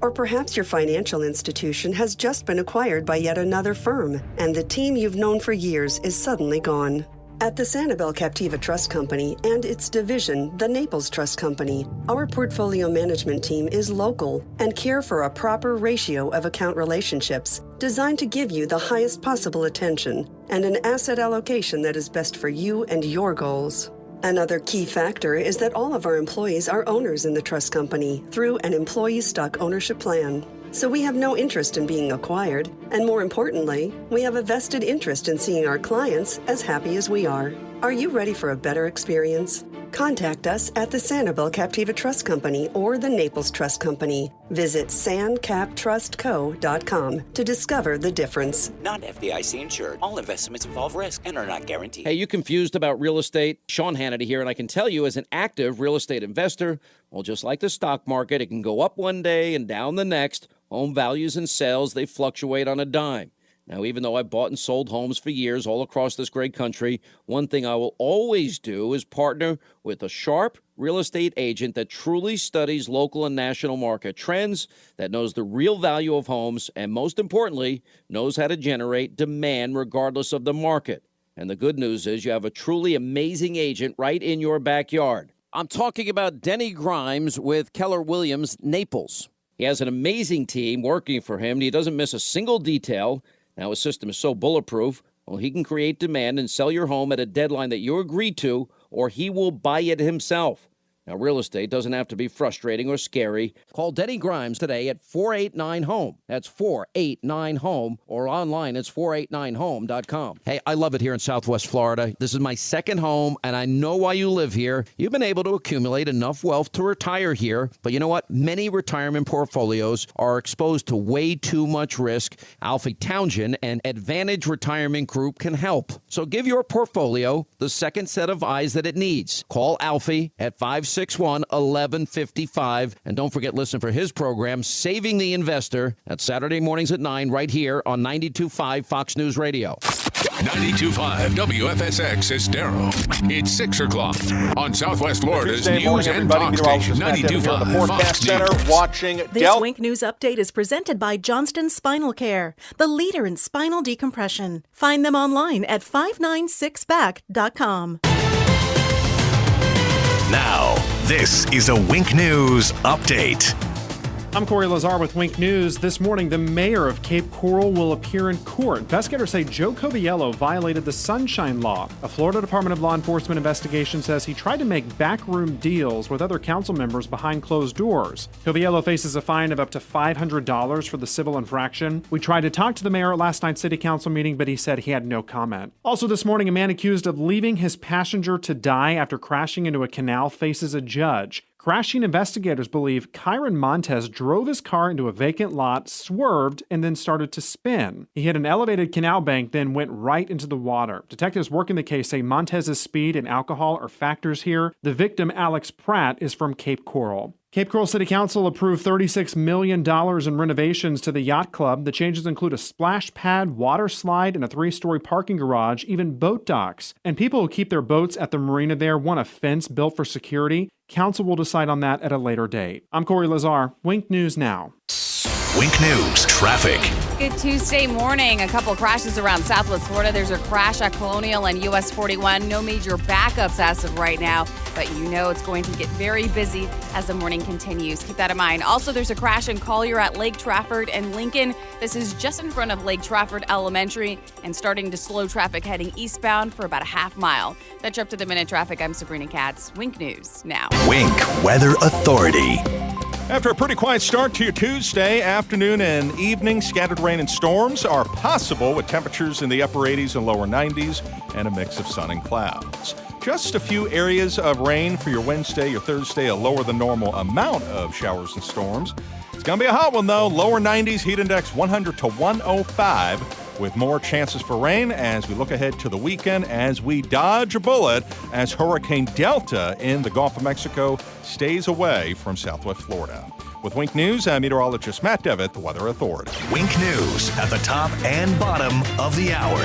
Or perhaps your financial institution has just been acquired by yet another firm, and the team you've known for years is suddenly gone. At the Sanibel Captiva Trust Company and its division, the Naples Trust Company, our portfolio management team is local and care for a proper ratio of account relationships designed to give you the highest possible attention and an asset allocation that is best for you and your goals. Another key factor is that all of our employees are owners in the trust company through an employee stock ownership plan. So we have no interest in being acquired, and more importantly, we have a vested interest in seeing our clients as happy as we are. Are you ready for a better experience? Contact us at the Sanibel Captiva Trust Company or the Naples Trust Company. Visit sancaptrustco.com to discover the difference. Not FDIC insured. All investments involve risk and are not guaranteed. Hey, you confused about real estate? Sean Hannity here, and I can tell you as an active real estate investor, well, just like the stock market, it can go up one day and down the next. Home values and sales, they fluctuate on a dime. Now, even though I've bought and sold homes for years all across this great country, one thing I will always do is partner with a sharp real estate agent that truly studies local and national market trends, that knows the real value of homes, and most importantly, knows how to generate demand regardless of the market. And the good news is you have a truly amazing agent right in your backyard. I'm talking about Denny Grimes with Keller Williams Naples. He has an amazing team working for him, and he doesn't miss a single detail. Now his system is so bulletproof, well, he can create demand and sell your home at a deadline that you agree to, or he will buy it himself. Now, real estate doesn't have to be frustrating or scary. Call Denny Grimes today at 489-HOME. That's 489-HOME, or online it's 489home.com. Hey, I love it here in Southwest Florida. This is my second home, and I know why you live here. You've been able to accumulate enough wealth to retire here, but you know what? Many retirement portfolios are exposed to way too much risk. Alfie Townsend and Advantage Retirement Group can help. So give your portfolio the second set of eyes that it needs. Call Alfie at 561-1155. And don't forget, listen for his program, Saving the Investor, at Saturday mornings at 9 right here on 92.5 Fox News Radio. 92.5 WFSX Estero. It's 6 o'clock on Southwest Florida's Tuesday news morning, and talk everybody. station, Meteorologist Matt Devitt here at 92.5 the Forecast Fox Center News. watching This Wink News Update is presented by Johnston Spinal Care, the leader in spinal decompression. Find them online at 596back.com. Now, this is a Wink News Update. I'm Corey Lazar with Wink News. This morning, the mayor of Cape Coral will appear in court. Investigators say Joe Coviello violated the Sunshine Law. A Florida Department of Law Enforcement investigation says he tried to make backroom deals with other council members behind closed doors. Coviello faces a fine of up to $500 for the civil infraction. We tried to talk to the mayor at last night's city council meeting, but he said he had no comment. Also this morning, a man accused of leaving his passenger to die after crashing into a canal faces a judge. Crashing investigators believe Kyron Montez drove his car into a vacant lot, swerved, and then started to spin. He hit an elevated canal bank, then went right into the water. Detectives working the case say Montez's speed and alcohol are factors here. The victim, Alex Pratt, is from Cape Coral. Cape Coral City Council approved $36 million in renovations to the yacht club. The changes include a splash pad, water slide, and a 3-story parking garage, even boat docks. And people who keep their boats at the marina there want a fence built for security. Council will decide on that at a later date. I'm Corey Lazar. Wink News Now. Wink News Traffic. Good Tuesday morning. A couple crashes around Southwest Florida. There's a crash at Colonial and US 41. No major backups as of right now, but you know it's going to get very busy as the morning continues. Keep that in mind. Also, there's a crash in Collier at Lake Trafford and Lincoln. This is just in front of Lake Trafford Elementary and starting to slow traffic heading eastbound for about a half mile. That's up to the minute traffic. I'm Sabrina Katz. Wink News now. Wink Weather Authority. After a pretty quiet start to your Tuesday, afternoon and evening, scattered rain and storms are possible with temperatures in the upper 80s and lower 90s and a mix of sun and clouds. Just a few areas of rain for your Wednesday, your Thursday, a lower than normal amount of showers and storms. It's going to be a hot one, though. Lower 90s, heat index 100 to 105. With more chances for rain as we look ahead to the weekend as we dodge a bullet as Hurricane Delta in the Gulf of Mexico stays away from Southwest Florida. With Wink News, I'm meteorologist Matt Devitt, the Weather Authority. Wink News at the top and bottom of the hour.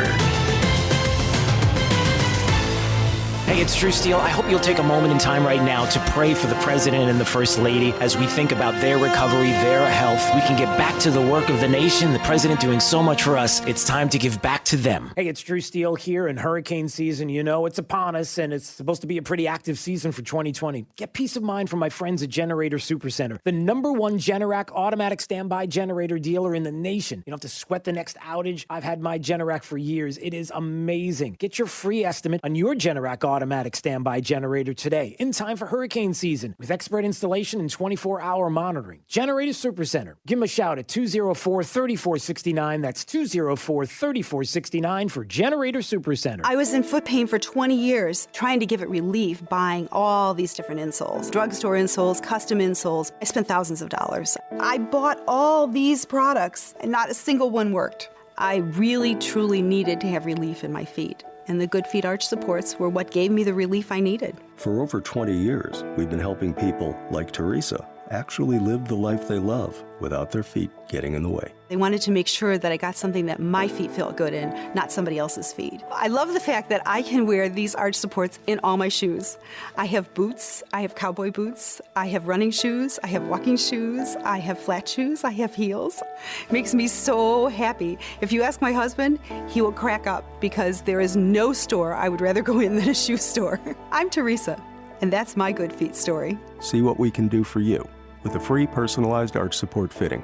Hey, it's Drew Steele. I hope you'll take a moment in time right now to pray for the President and the First Lady as we think about their recovery, their health. We can get back to the work of the nation. The President doing so much for us. It's time to give back to them. Hey, it's Drew Steele here in hurricane season. You know, it's upon us, and it's supposed to be a pretty active season for 2020. Get peace of mind from my friends at Generator Supercenter, the #1 Generac automatic standby generator dealer in the nation. You don't have to sweat the next outage. I've had my Generac for years. It is amazing. Get your free estimate on your Generac automatic standby generator today in time for hurricane season with expert installation and 24-hour monitoring. Generator Supercenter. Give them a shout at 204-3469. That's 204-3469 for Generator Supercenter. I was in foot pain for 20 years, trying to give it relief, buying all these different insoles. Drugstore insoles, custom insoles. I spent thousands of dollars. I bought all these products, and not a single one worked. I really, truly needed to have relief in my feet. And the Good Feet arch supports were what gave me the relief I needed. For over 20 years, we've been helping people like Teresa actually live the life they love without their feet getting in the way. They wanted to make sure that I got something that my feet felt good in, not somebody else's feet. I love the fact that I can wear these arch supports in all my shoes. I have boots, I have cowboy boots, I have running shoes, I have walking shoes, I have flat shoes, I have heels. It makes me so happy. If you ask my husband, he will crack up because there is no store I would rather go in than a shoe store. I'm Teresa, and that's my Good Feet story. See what we can do for you with a free personalized arch support fitting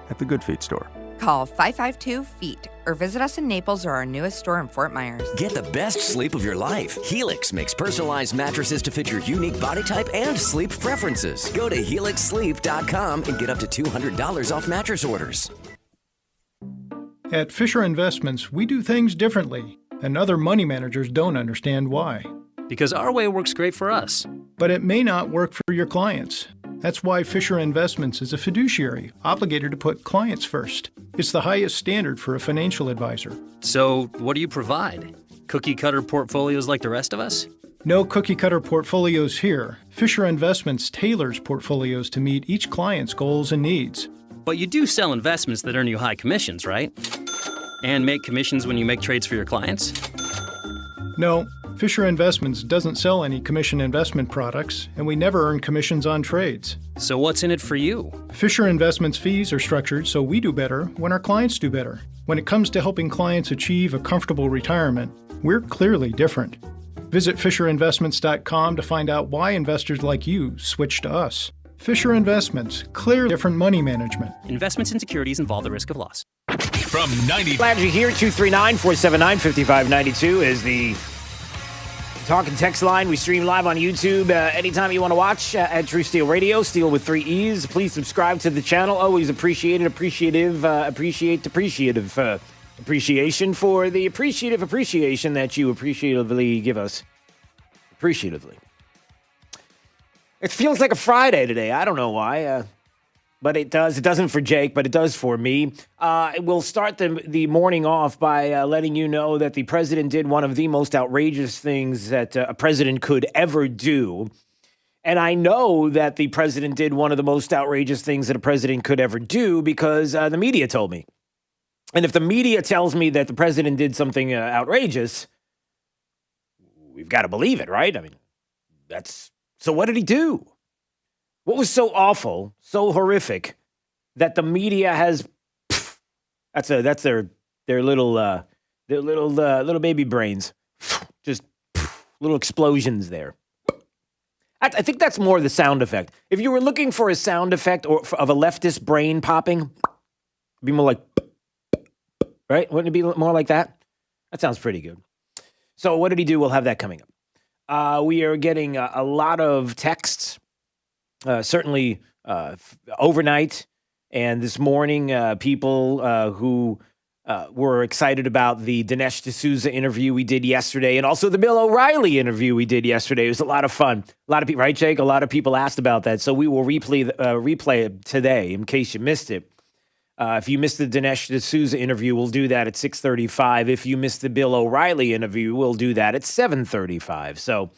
at the Good Feet store. Call 552-FEET or visit us in Naples or our newest store in Fort Myers. Get the best sleep of your life. Helix makes personalized mattresses to fit your unique body type and sleep preferences. Go to helixsleep.com and get up to $200 off mattress orders. At Fisher Investments, we do things differently, and other money managers don't understand why. Because our way works great for us. But it may not work for your clients. That's why Fisher Investments is a fiduciary, obligated to put clients first. It's the highest standard for a financial advisor. So, what do you provide? Cookie-cutter portfolios like the rest of us? No cookie-cutter portfolios here. Fisher Investments tailors portfolios to meet each client's goals and needs. But you do sell investments that earn you high commissions, right? And make commissions when you make trades for your clients? No, Fisher Investments doesn't sell any commission investment products, and we never earn commissions on trades. So what's in it for you? Fisher Investments fees are structured so we do better when our clients do better. When it comes to helping clients achieve a comfortable retirement, we're clearly different. Visit FisherInvestments.com to find out why investors like you switch to us. Fisher Investments, clear different money management. Investments in securities involve the risk of loss. From 90. Glad you're here. 239-479-5592 is the talk and text line. We stream live on YouTube anytime you want to watch at Drew Steele Radio, Steele with 3 E's. Please subscribe to the channel. Always appreciation for the appreciation that you appreciatively give us. Appreciatively. It feels like a Friday today. I don't know why. But it does. It doesn't for Jake, but it does for me. We'll start the morning off by letting you know that the president did one of the most outrageous things that a president could ever do. And I know that the president did one of the most outrageous things that a president could ever do because the media told me. And if the media tells me that the president did something outrageous, we've got to believe it, right? I mean, so what did he do? What was so awful, so horrific, that the media has? That's their little baby brains, just little explosions there. I think that's more the sound effect. If you were looking for a sound effect of a leftist brain popping, it'd be more like, right? Wouldn't it be more like that? That sounds pretty good. So what did he do? We'll have that coming up. We are getting a lot of texts. Certainly overnight and this morning, people who were excited about the Dinesh D'Souza interview we did yesterday and also the Bill O'Reilly interview we did yesterday. It was a lot of fun. A lot of people, right, Jake? A lot of people asked about that. So we will replay it today in case you missed it. If you missed the Dinesh D'Souza interview, we'll do that at 6:35. If you missed the Bill O'Reilly interview, we'll do that at 7:35. So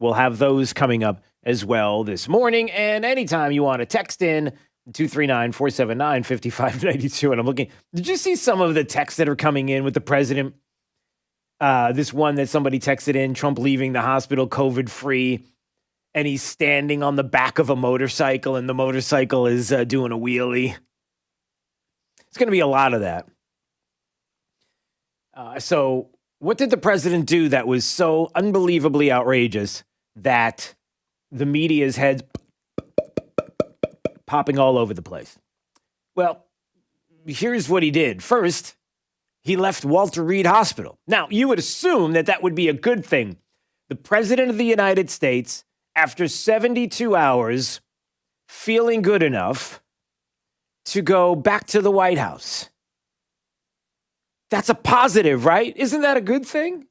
we'll have those coming up as well this morning. And anytime you want to text in, 239-479-5592. And I'm looking, did you see some of the texts that are coming in with the president? This one that somebody texted in, Trump leaving the hospital COVID-free, and he's standing on the back of a motorcycle, and the motorcycle is doing a wheelie. It's going to be a lot of that. So what did the president do that was so unbelievably outrageous that the media's heads popping all over the place? Well, here's what he did. First, he left Walter Reed Hospital. Now, you would assume that that would be a good thing. The president of the United States, after 72 hours, feeling good enough to go back to the White House. That's a positive, right? Isn't that a good thing?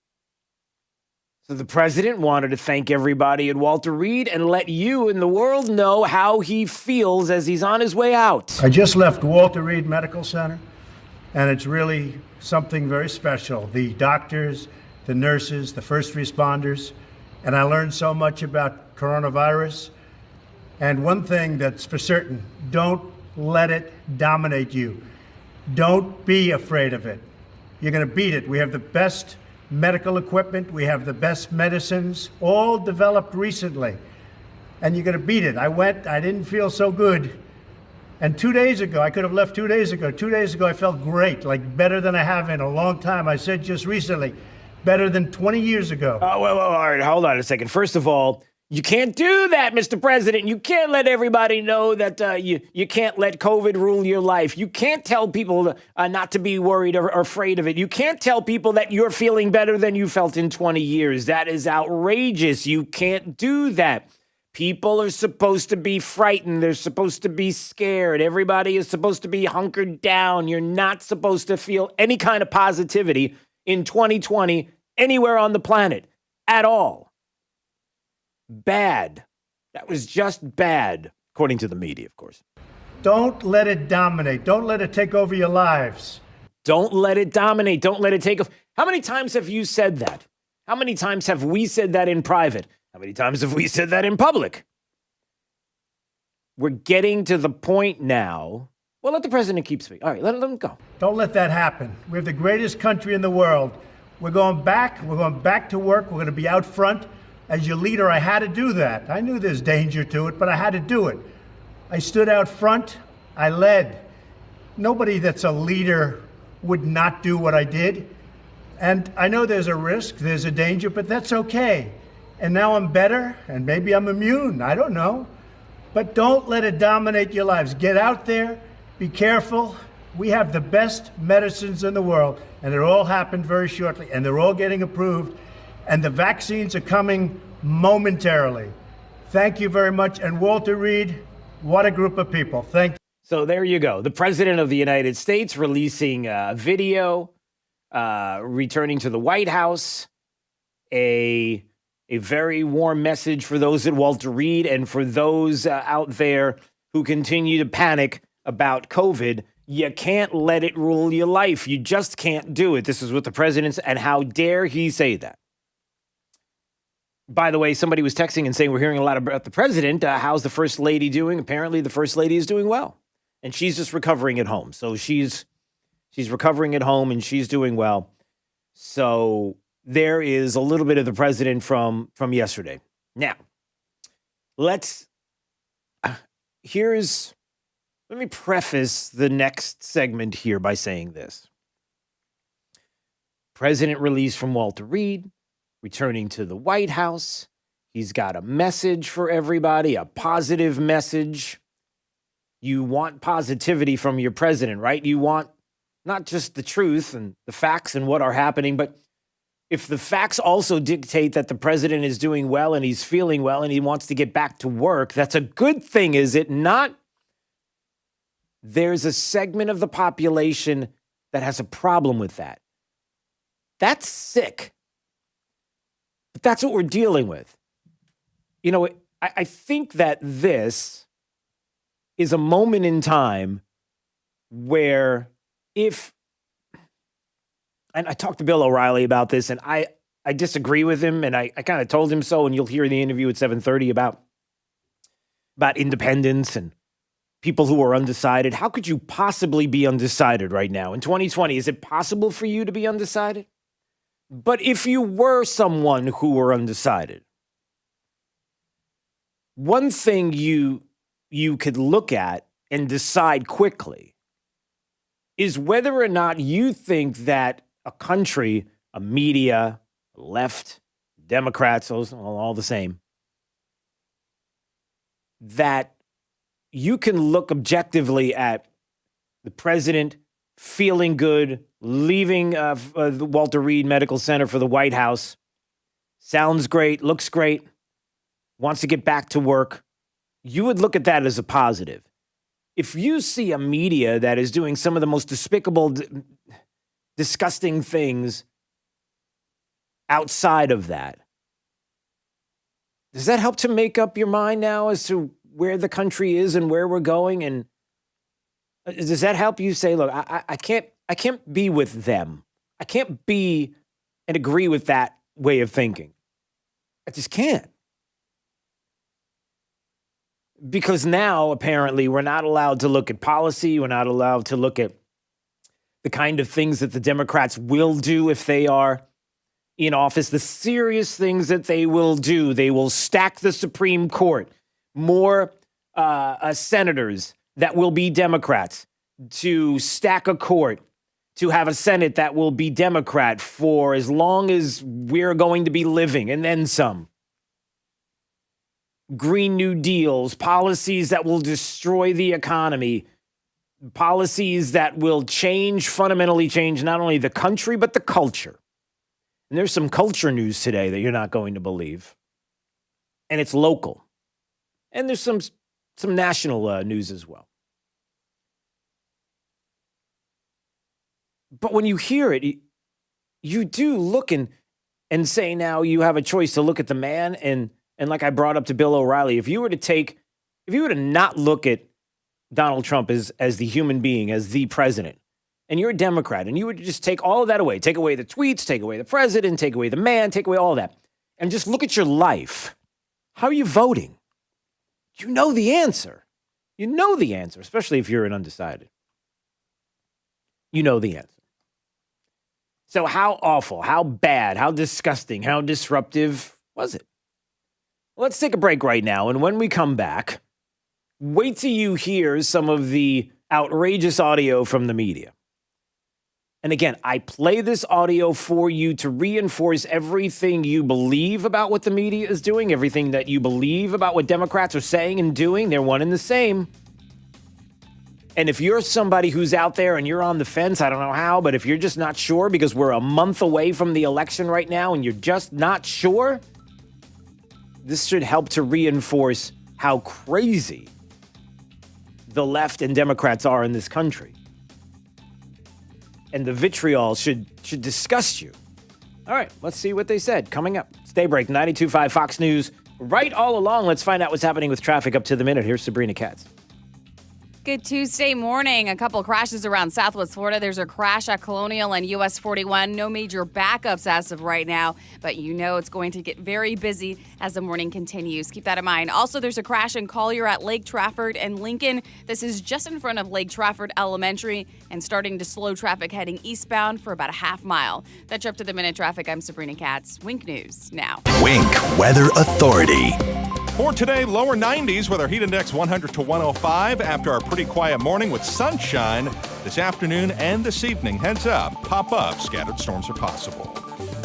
So the president wanted to thank everybody at Walter Reed and let you and the world know how he feels as he's on his way out. I just left Walter Reed Medical Center, and it's really something very special. The doctors, the nurses, the first responders, and I learned so much about coronavirus. And one thing that's for certain, don't let it dominate you. Don't be afraid of it. You're going to beat it. We have the best medical equipment. We have the best medicines, all developed recently. And you're going to beat it. I didn't feel so good. And 2 days ago, I could have left 2 days ago. 2 days ago, I felt great, like better than I have in a long time. I said just recently, better than 20 years ago. Oh, well, all right, hold on a second. First of all, you can't do that, Mr. President. You can't let everybody know that you can't let COVID rule your life. You can't tell people not to be worried or afraid of it. You can't tell people that you're feeling better than you felt in 20 years. That is outrageous. You can't do that. People are supposed to be frightened. They're supposed to be scared. Everybody is supposed to be hunkered down. You're not supposed to feel any kind of positivity in 2020 anywhere on the planet at all. Bad. That was just bad, according to the media, of course. Don't let it dominate. Don't let it take over your lives. Don't let it dominate. Don't let it take over. How many times have you said that? How many times have we said that in private? How many times have we said that in public? We're getting to the point now. Well, let the president keep speaking. All right, let him go. Don't let that happen. We have the greatest country in the world. We're going back. We're going back to work. We're going to be out front. As your leader, I had to do that. I knew there's danger to it, but I had to do it. I stood out front. I led. Nobody that's a leader would not do what I did. And I know there's a risk, there's a danger, but that's okay. And now I'm better, and maybe I'm immune. I don't know. But don't let it dominate your lives. Get out there. Be careful. We have the best medicines in the world, and it all happened very shortly, and they're all getting approved. And the vaccines are coming momentarily. Thank you very much. And Walter Reed, what a group of people. Thank you. So there you go. The president of the United States releasing a video, returning to the White House, a very warm message for those at Walter Reed and for those out there who continue to panic about COVID. You can't let it rule your life. You just can't do it. This is what the president said, and how dare he say that? By the way, somebody was texting and saying we're hearing a lot about the president. How's the first lady doing? Apparently, the first lady is doing well, and she's just recovering at home. So she's recovering at home, and she's doing well. So there is a little bit of the president from yesterday. Now, let me preface the next segment here by saying this. President released from Walter Reed, returning to the White House. He's got a message for everybody, a positive message. You want positivity from your president, right? You want not just the truth and the facts and what are happening, but if the facts also dictate that the president is doing well and he's feeling well and he wants to get back to work, that's a good thing, is it not? There's a segment of the population that has a problem with that. That's sick. But that's what we're dealing with. You know, I think that this is a moment in time where and I talked to Bill O'Reilly about this, and I disagree with him, and I kind of told him so, and you'll hear the interview at 7:30 about independence and people who are undecided. How could you possibly be undecided right now in 2020? Is it possible for you to be undecided? But if you were someone who were undecided, one thing you could look at and decide quickly is whether or not you think that a country, a media, left, Democrats, those all the same, that you can look objectively at the president feeling good, leaving the Walter Reed Medical Center for the White House. Sounds great, looks great, wants to get back to work. You would look at that as a positive. If you see a media that is doing some of the most despicable, disgusting things outside of that, does that help to make up your mind now as to where the country is and where we're going? And does that help you say, look, I can't be with them. I can't be and agree with that way of thinking. I just can't. Because now, apparently, we're not allowed to look at policy. We're not allowed to look at the kind of things that the Democrats will do if they are in office, the serious things that they will do. They will stack the Supreme Court, more senators that will be Democrats, to stack a court, to have a Senate that will be Democrat for as long as we're going to be living, and then some. Green New Deals, policies that will destroy the economy, policies that will fundamentally change not only the country, but the culture. And there's some culture news today that you're not going to believe. And it's local. And there's some national news as well. But when you hear it, you do look and say now you have a choice to look at the man and like I brought up to Bill O'Reilly, if you were to not look at Donald Trump as the human being, as the president, and you're a Democrat, and you would just take all of that away, take away the tweets, take away the president, take away the man, take away all of that, and just look at your life, how are you voting? You know the answer. You know the answer, especially if you're an undecided. You know the answer. So how awful, how bad, how disgusting, how disruptive was it? Let's take a break right now, and when we come back, wait till you hear some of the outrageous audio from the media. And again, I play this audio for you to reinforce everything you believe about what the media is doing, everything that you believe about what Democrats are saying and doing. They're one and the same. And if you're somebody who's out there and you're on the fence, I don't know how, but if you're just not sure because we're a month away from the election right now and you're just not sure, this should help to reinforce how crazy the left and Democrats are in this country. And the vitriol should disgust you. All right, let's see what they said. Coming up, it's Daybreak, 92.5 Fox News. Right all along, let's find out what's happening with traffic up to the minute. Here's Sabrina Katz. Good Tuesday morning. A couple crashes around Southwest Florida. There's a crash at Colonial and US 41. No major backups as of right now, but you know it's going to get very busy as the morning continues. Keep that in mind. Also, there's a crash in Collier at Lake Trafford and Lincoln. This is just in front of Lake Trafford Elementary and starting to slow traffic heading eastbound for about a half mile. That's up to the minute traffic. I'm Sabrina Katz. Wink News now. Wink Weather Authority. For today, lower 90s with our heat index 100 to 105 after our pretty quiet morning with sunshine this afternoon and this evening. Heads up, pop up, scattered storms are possible.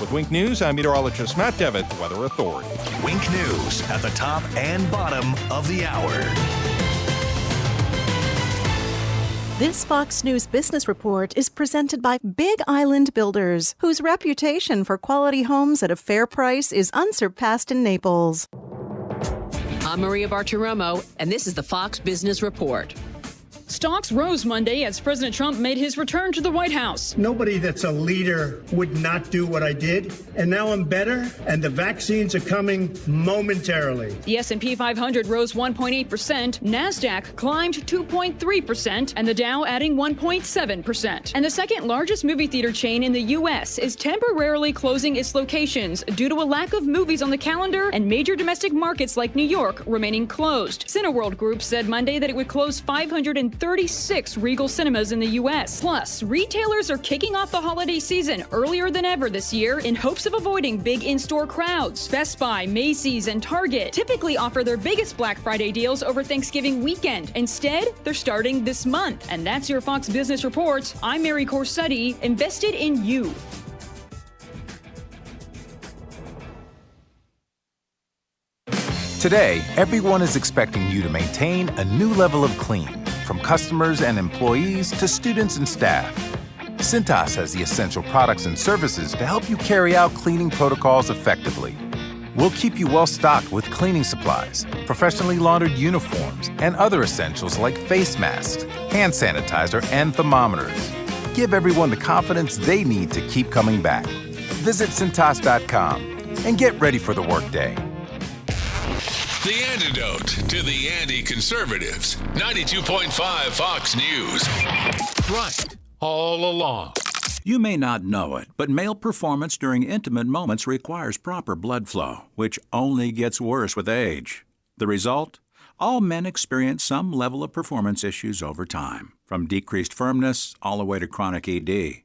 With Wink News, I'm meteorologist Matt Devitt, the Weather Authority. Wink News at the top and bottom of the hour. This Fox News Business Report is presented by Big Island Builders, whose reputation for quality homes at a fair price is unsurpassed in Naples. I'm Maria Bartiromo, and this is the Fox Business Report. Stocks rose Monday as President Trump made his return to the White House. Nobody that's a leader would not do what I did. And now I'm better, and the vaccines are coming momentarily. The S&P 500 rose 1.8%, NASDAQ climbed 2.3%, and the Dow adding 1.7%. And the second largest movie theater chain in the U.S. is temporarily closing its locations due to a lack of movies on the calendar and major domestic markets like New York remaining closed. Cineworld Group said Monday that it would close 530 36 Regal cinemas in the U.S. Plus, retailers are kicking off the holiday season earlier than ever this year in hopes of avoiding big in-store crowds. Best Buy, Macy's, and Target typically offer their biggest Black Friday deals over Thanksgiving weekend. Instead, they're starting this month. And that's your Fox Business Report. I'm Mary Corsetti, invested in you. Today, everyone is expecting you to maintain a new level of clean, from customers and employees to students and staff. Cintas has the essential products and services to help you carry out cleaning protocols effectively. We'll keep you well-stocked with cleaning supplies, professionally laundered uniforms, and other essentials like face masks, hand sanitizer, and thermometers. Give everyone the confidence they need to keep coming back. Visit Cintas.com and get ready for the workday. The antidote to the anti-conservatives. 92.5 Fox News. Right all along. You may not know it, but male performance during intimate moments requires proper blood flow, which only gets worse with age. The result? All men experience some level of performance issues over time, from decreased firmness all the way to chronic ED.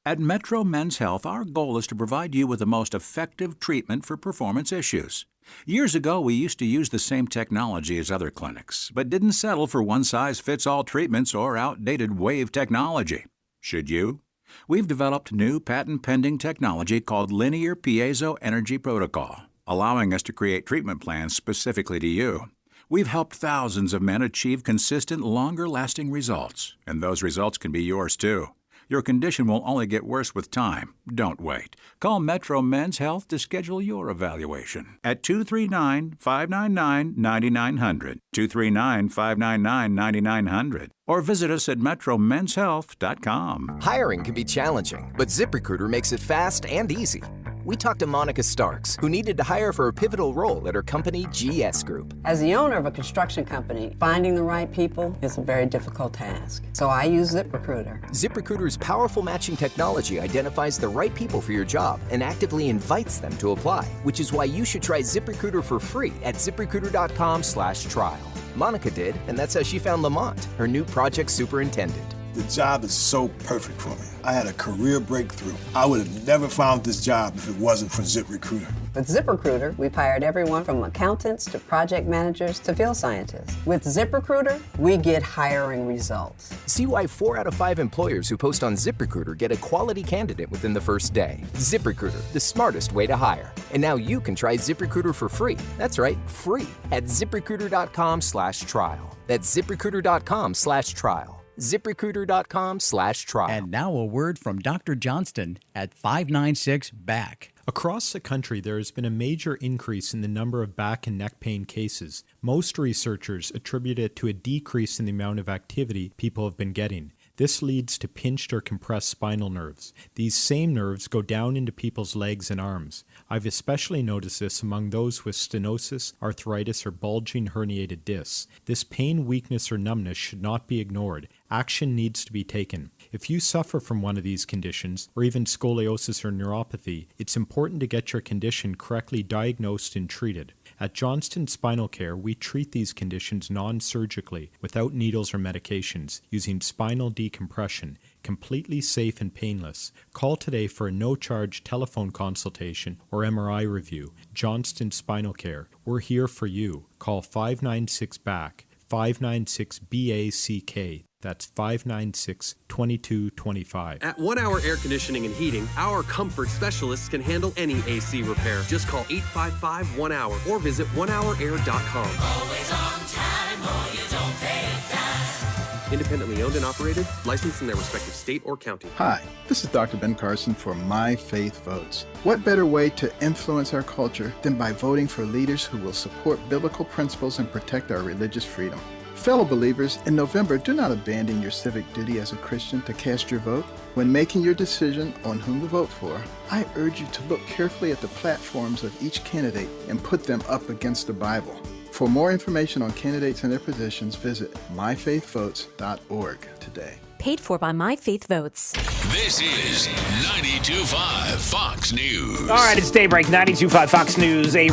At Metro Men's Health, our goal is to provide you with the most effective treatment for performance issues. Years ago, we used to use the same technology as other clinics, but didn't settle for one-size-fits-all treatments or outdated wave technology. Should you? We've developed new patent-pending technology called Linear Piezo Energy Protocol, allowing us to create treatment plans specifically to you. We've helped thousands of men achieve consistent, longer-lasting results, and those results can be yours too. Your condition will only get worse with time. Don't wait. Call Metro Men's Health to schedule your evaluation at 239-599-9900, 239-599-9900, or visit us at metromenshealth.com. Hiring can be challenging, but ZipRecruiter makes it fast and easy. We talked to Monica Starks, who needed to hire for a pivotal role at her company, GS Group. As the owner of a construction company, finding the right people is a very difficult task. So I use ZipRecruiter. ZipRecruiter's powerful matching technology identifies the right people for your job and actively invites them to apply, which is why you should try ZipRecruiter for free at ZipRecruiter.com/trial. Monica did, and that's how she found Lamont, her new project superintendent. The job is so perfect for me. I had a career breakthrough. I would have never found this job if it wasn't for ZipRecruiter. With ZipRecruiter, we've hired everyone from accountants to project managers to field scientists. With ZipRecruiter, we get hiring results. See why 4 out of 5 employers who post on ZipRecruiter get a quality candidate within the first day. ZipRecruiter, the smartest way to hire. And now you can try ZipRecruiter for free. That's right, free at ZipRecruiter.com/trial. That's ZipRecruiter.com/trial. ZipRecruiter.com/trial. And now a word from Dr. Johnston at 596-BACK. Across the country, there has been a major increase in the number of back and neck pain cases. Most researchers attribute it to a decrease in the amount of activity people have been getting. This leads to pinched or compressed spinal nerves. These same nerves go down into people's legs and arms. I've especially noticed this among those with stenosis, arthritis, or bulging herniated discs. This pain, weakness, or numbness should not be ignored. Action needs to be taken. If you suffer from one of these conditions, or even scoliosis or neuropathy, it's important to get your condition correctly diagnosed and treated. At Johnston Spinal Care, we treat these conditions non-surgically, without needles or medications, using spinal decompression, completely safe and painless. Call today for a no-charge telephone consultation or MRI review. Johnston Spinal Care. We're here for you. Call 596-BACK, 596-BACK. That's 596-2225. At 1 Hour Air Conditioning and Heating, our comfort specialists can handle any AC repair. Just call 855-1-HOUR or visit onehourair.com. Always on time or you don't pay time. Independently owned and operated, licensed in their respective state or county. Hi, this is Dr. Ben Carson for My Faith Votes. What better way to influence our culture than by voting for leaders who will support biblical principles and protect our religious freedom? Fellow believers, in November, do not abandon your civic duty as a Christian to cast your vote. When making your decision on whom to vote for, I urge you to look carefully at the platforms of each candidate and put them up against the Bible. For more information on candidates and their positions, visit myfaithvotes.org today. Paid for by My Faith Votes. This is 92.5 Fox News. All right, it's Daybreak, 92.5 Fox News. A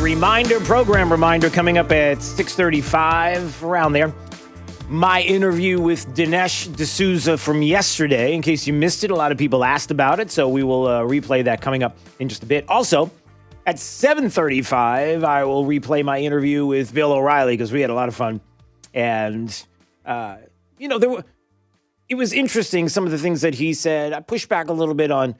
program reminder coming up at 6:35, around there. my interview with Dinesh D'Souza from yesterday. In case you missed it, a lot of people asked about it, so we will replay that coming up in just a bit. Also, at 7:35, I will replay my interview with Bill O'Reilly because we had a lot of fun. And, it was interesting, some of the things that he said. I pushed back a little bit on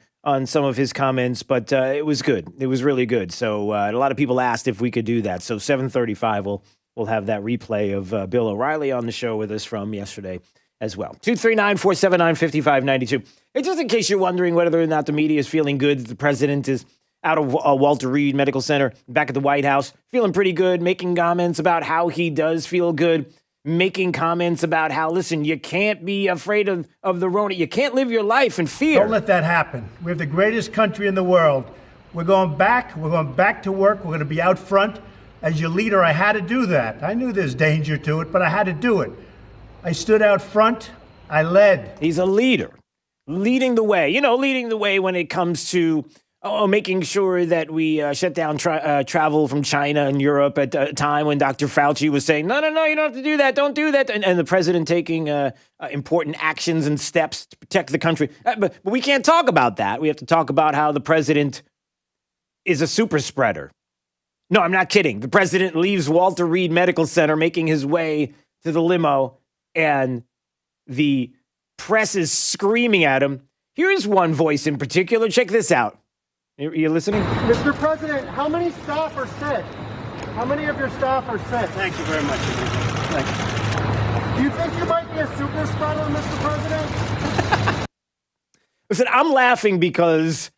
some of his comments, but it was good. It was really good. So a lot of people asked if we could do that. So 7:35, we'll have that replay of Bill O'Reilly on the show with us from yesterday as well. 239-479-5592. And just in case you're wondering whether or not the media is feeling good, the president is out of Walter Reed Medical Center, back at the White House, feeling pretty good, making comments about how he does feel good, making comments about how, listen, you can't be afraid of the Rona. You can't live your life in fear. Don't let that happen. We have the greatest country in the world. We're going back. We're going back to work. We're going to be out front. As your leader, I had to do that. I knew there's danger to it, but I had to do it. I stood out front. I led. He's a leader, leading the way. Leading the way when it comes to making sure that we shut down travel from China and Europe at a time when Dr. Fauci was saying, no, you don't have to do that. Don't do that. And the president taking important actions and steps to protect the country. But we can't talk about that. We have to talk about how the president is a super spreader. No, I'm not kidding. The president leaves Walter Reed Medical Center, making his way to the limo, and the press is screaming at him. Here's one voice in particular. Check this out. You listening? Mr. President, how many staff are sick? How many of your staff are sick? Thank you very much. Thank you. Do you think you might be a super spreader, Mr. President? Listen, I'm laughing because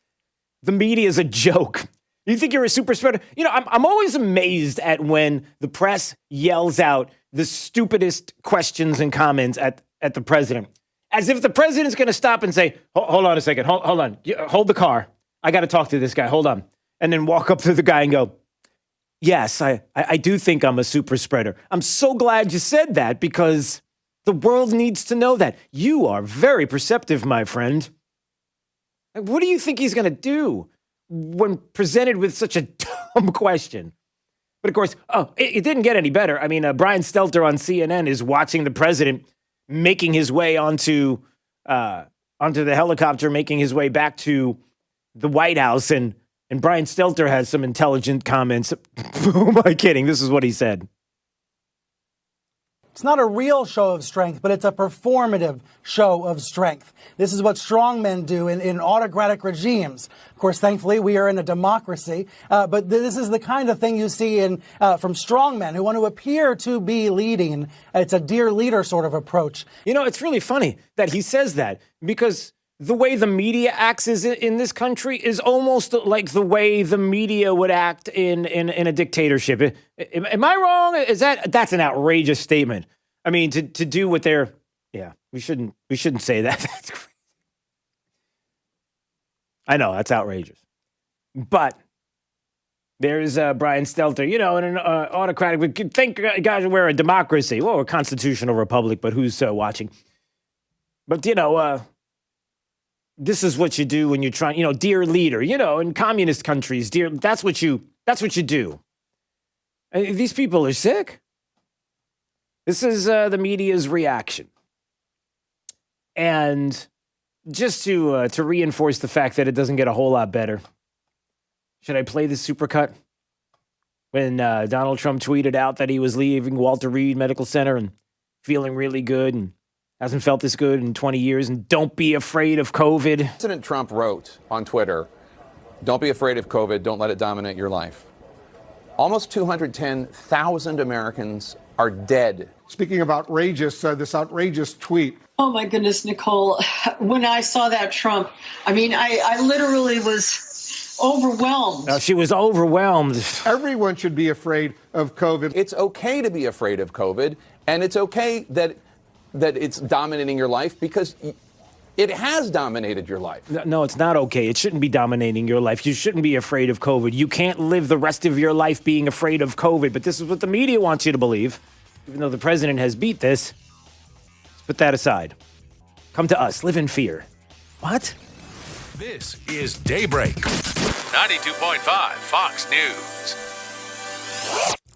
the media is a joke. You think you're a super spreader? I'm always amazed at when the press yells out the stupidest questions and comments at the president. As if the president's going to stop and say, hold on a second, hold on, hold the car. I got to talk to this guy. Hold on. And then walk up to the guy and go, yes, I do think I'm a super spreader. I'm so glad you said that because the world needs to know that. You are very perceptive, my friend. What do you think he's going to do when presented with such a dumb question? But of course, it didn't get any better. I mean, Brian Stelter on CNN is watching the president making his way onto the helicopter, making his way back to the White House, and Brian Stelter has some intelligent comments. Who am I kidding? This is what he said. It's not a real show of strength, but it's a performative show of strength. This is what strongmen do in autocratic regimes. Of course, thankfully, we are in a democracy, but this is the kind of thing you see from strongmen who want to appear to be leading. It's a dear leader sort of approach. It's really funny that he says that because the way the media acts in this country is almost like the way the media would act in a dictatorship. Am I wrong? That's an outrageous statement. I mean, to do what they're, we shouldn't say that. That's crazy. I know that's outrageous, but there's Brian Stelter. In an autocratic. Think, guys, we're a democracy. Well, we're a constitutional republic, but who's watching? But this is what you do when you're trying, dear leader, in communist countries, that's what you do. And these people are sick. This is the media's reaction. And just to reinforce the fact that it doesn't get a whole lot better, should I play this supercut? When Donald Trump tweeted out that he was leaving Walter Reed Medical Center and feeling really good and hasn't felt this good in 20 years, and don't be afraid of COVID. President Trump wrote on Twitter, don't be afraid of COVID, don't let it dominate your life. Almost 210,000 Americans are dead. Speaking of outrageous, this outrageous tweet. Oh my goodness, Nicole. When I saw that Trump, I literally was overwhelmed. She was overwhelmed. Everyone should be afraid of COVID. It's okay to be afraid of COVID, and it's okay that it's dominating your life because it has dominated your life. No, it's not okay. It shouldn't be dominating your life. You shouldn't be afraid of COVID. You can't live the rest of your life being afraid of COVID. But this is what the media wants you to believe. Even though the president has beat this, let's put that aside. Come to us. Live in fear. What? This is Daybreak. 92.5 Fox News.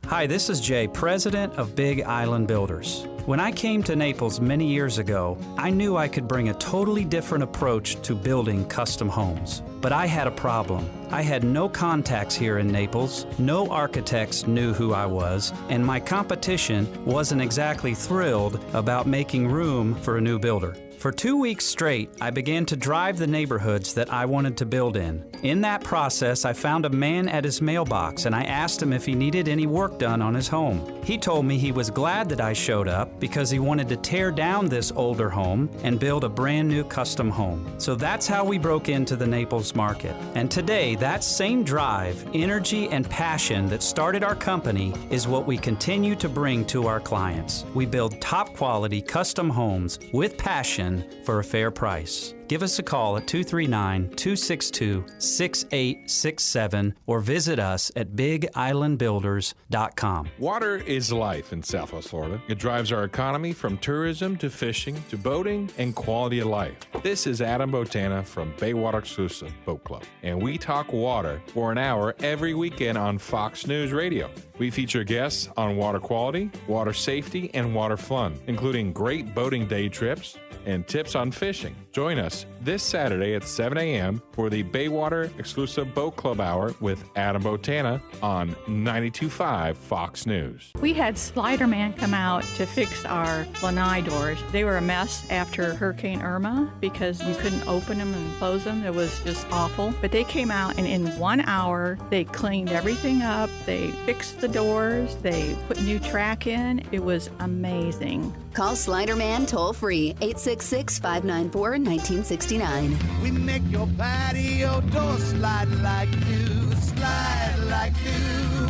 Hi, this is Jay, president of Big Island Builders. When I came to Naples many years ago, I knew I could bring a totally different approach to building custom homes. But I had a problem. I had no contacts here in Naples, no architects knew who I was, and my competition wasn't exactly thrilled about making room for a new builder. For 2 weeks straight, I began to drive the neighborhoods that I wanted to build in. In that process, I found a man at his mailbox and I asked him if he needed any work done on his home. He told me he was glad that I showed up because he wanted to tear down this older home and build a brand new custom home. So that's how we broke into the Naples market. And today, that same drive, energy, and passion that started our company is what we continue to bring to our clients. We build top quality custom homes with passion for a fair price. Give us a call at 239-262-6867 or visit us at bigislandbuilders.com. Water is life in Southwest Florida. It drives our economy from tourism to fishing to boating and quality of life. This is Adam Botana from Baywater Exclusive Boat Club, and we talk water for an hour every weekend on Fox News Radio. We feature guests on water quality, water safety, and water fun, including great boating day trips and tips on fishing. Join us this Saturday at 7 a.m. for the Baywater Exclusive Boat Club Hour with Adam Botana on 92.5 Fox News. We had Slider Man come out to fix our lanai doors. They were a mess after Hurricane Irma because you couldn't open them and close them. It was just awful. But they came out and in 1 hour, they cleaned everything up. They fixed the doors. They put new track in. It was amazing. Call Slider Man toll free 866-594-1969. We make your patio door slide like you, slide like you,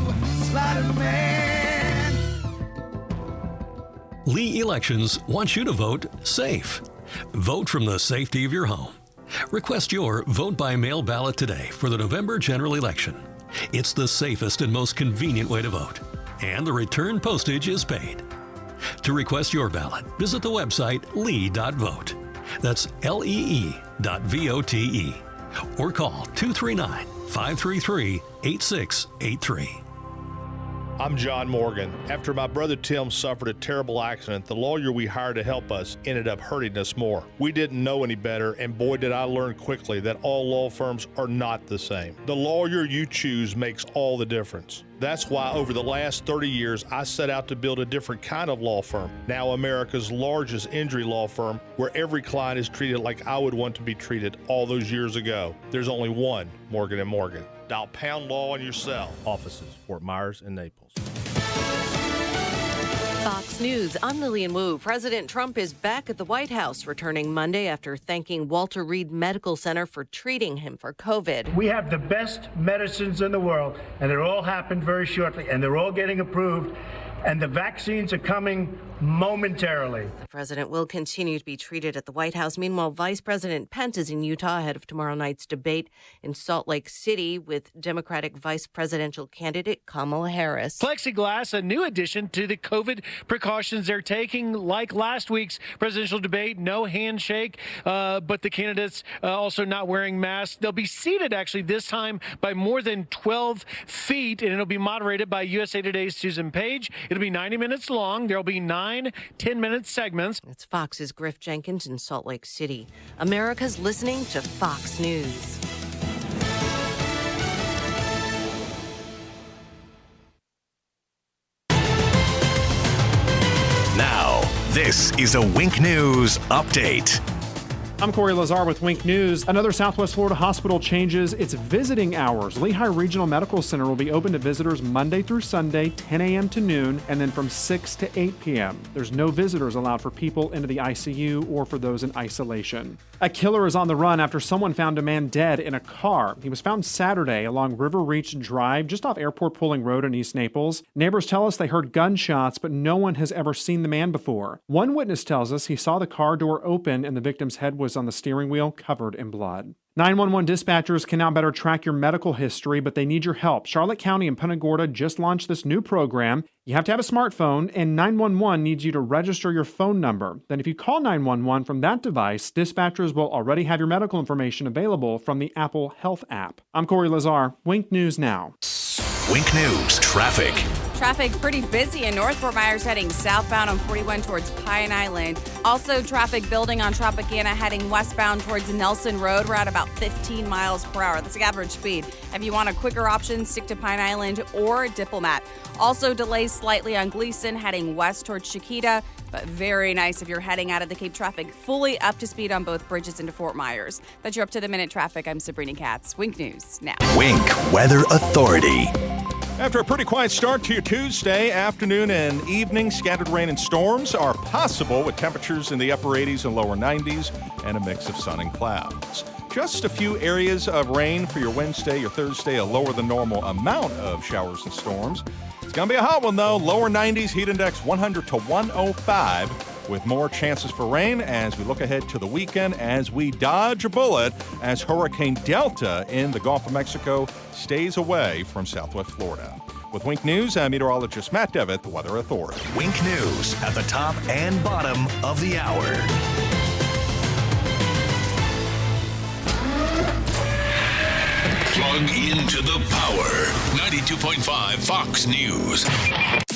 Slider Man. Lee Elections wants you to vote safe. Vote from the safety of your home. Request your vote by mail ballot today for the November general election. It's the safest and most convenient way to vote, and the return postage is paid. To request your ballot, visit the website lee.vote. That's lee.vote. Or call 239-533-8683. I'm John Morgan. After my brother Tim suffered a terrible accident, the lawyer we hired to help us ended up hurting us more. We didn't know any better, and boy did I learn quickly that all law firms are not the same. The lawyer you choose makes all the difference. That's why over the last 30 years, I set out to build a different kind of law firm, now America's largest injury law firm, where every client is treated like I would want to be treated all those years ago. There's only one Morgan & Morgan. Dial pound law on your cell. Offices, Fort Myers and Naples. Fox News, I'm Lillian Wu. President Trump is back at the White House, returning Monday after thanking Walter Reed Medical Center for treating him for COVID. We have the best medicines in the world, and it all happened very shortly, and they're all getting approved, and the vaccines are coming momentarily. The president will continue to be treated at the White House. Meanwhile, Vice President Pence is in Utah ahead of tomorrow night's debate in Salt Lake City with Democratic vice presidential candidate Kamala Harris. Plexiglass, a new addition to the COVID precautions they're taking. Like last week's presidential debate, no handshake, but the candidates also not wearing masks. They'll be seated actually this time by more than 12 feet, and it'll be moderated by USA Today's Susan Page. It'll be 90 minutes long. There'll be 9 10-minute segments. It's Fox's Griff Jenkins in Salt Lake City. America's listening to Fox News. Now, this is a Wink News update. I'm Corey Lazar with Wink News. Another Southwest Florida hospital changes its visiting hours. Lehigh Regional Medical Center will be open to visitors Monday through Sunday, 10 a.m. to noon, and then from 6 to 8 p.m. There's no visitors allowed for people into the ICU or for those in isolation. A killer is on the run after someone found a man dead in a car. He was found Saturday along River Reach Drive, just off Airport Pulling Road in East Naples. Neighbors tell us they heard gunshots, but no one has ever seen the man before. One witness tells us he saw the car door open and the victim's head was on the steering wheel, covered in blood. 911 dispatchers can now better track your medical history, but they need your help. Charlotte County and Punta Gorda just launched this new program. You have to have a smartphone, and 911 needs you to register your phone number. Then if you call 911 from that device, dispatchers will already have your medical information available from the Apple Health app. I'm Corey Lazar, Wink News Now. Wink News traffic. Traffic pretty busy in North Fort Myers heading southbound on 41 towards Pine Island. Also, traffic building on Tropicana heading westbound towards Nelson Road. We're at about 15 miles per hour. That's the average speed. If you want a quicker option, stick to Pine Island or Diplomat. Also, delays slightly on Gleason heading west towards Chiquita, but very nice if you're heading out of the Cape. Traffic fully up to speed on both bridges into Fort Myers. That's your up-to-the-minute traffic. I'm Sabrina Katz. Wink News now. Wink Weather Authority. After a pretty quiet start to your Tuesday, afternoon and evening, scattered rain and storms are possible with temperatures in the upper 80s and lower 90s and a mix of sun and clouds. Just a few areas of rain for your Wednesday, your Thursday, a lower than normal amount of showers and storms. It's going to be a hot one, though. Lower 90s, heat index 100 to 105, with more chances for rain as we look ahead to the weekend as we dodge a bullet as Hurricane Delta in the Gulf of Mexico stays away from southwest Florida. With Wink News, I'm meteorologist Matt Devitt, the Weather Authority. Wink News at the top and bottom of the hour. Plug into the power. 92.5 Fox News.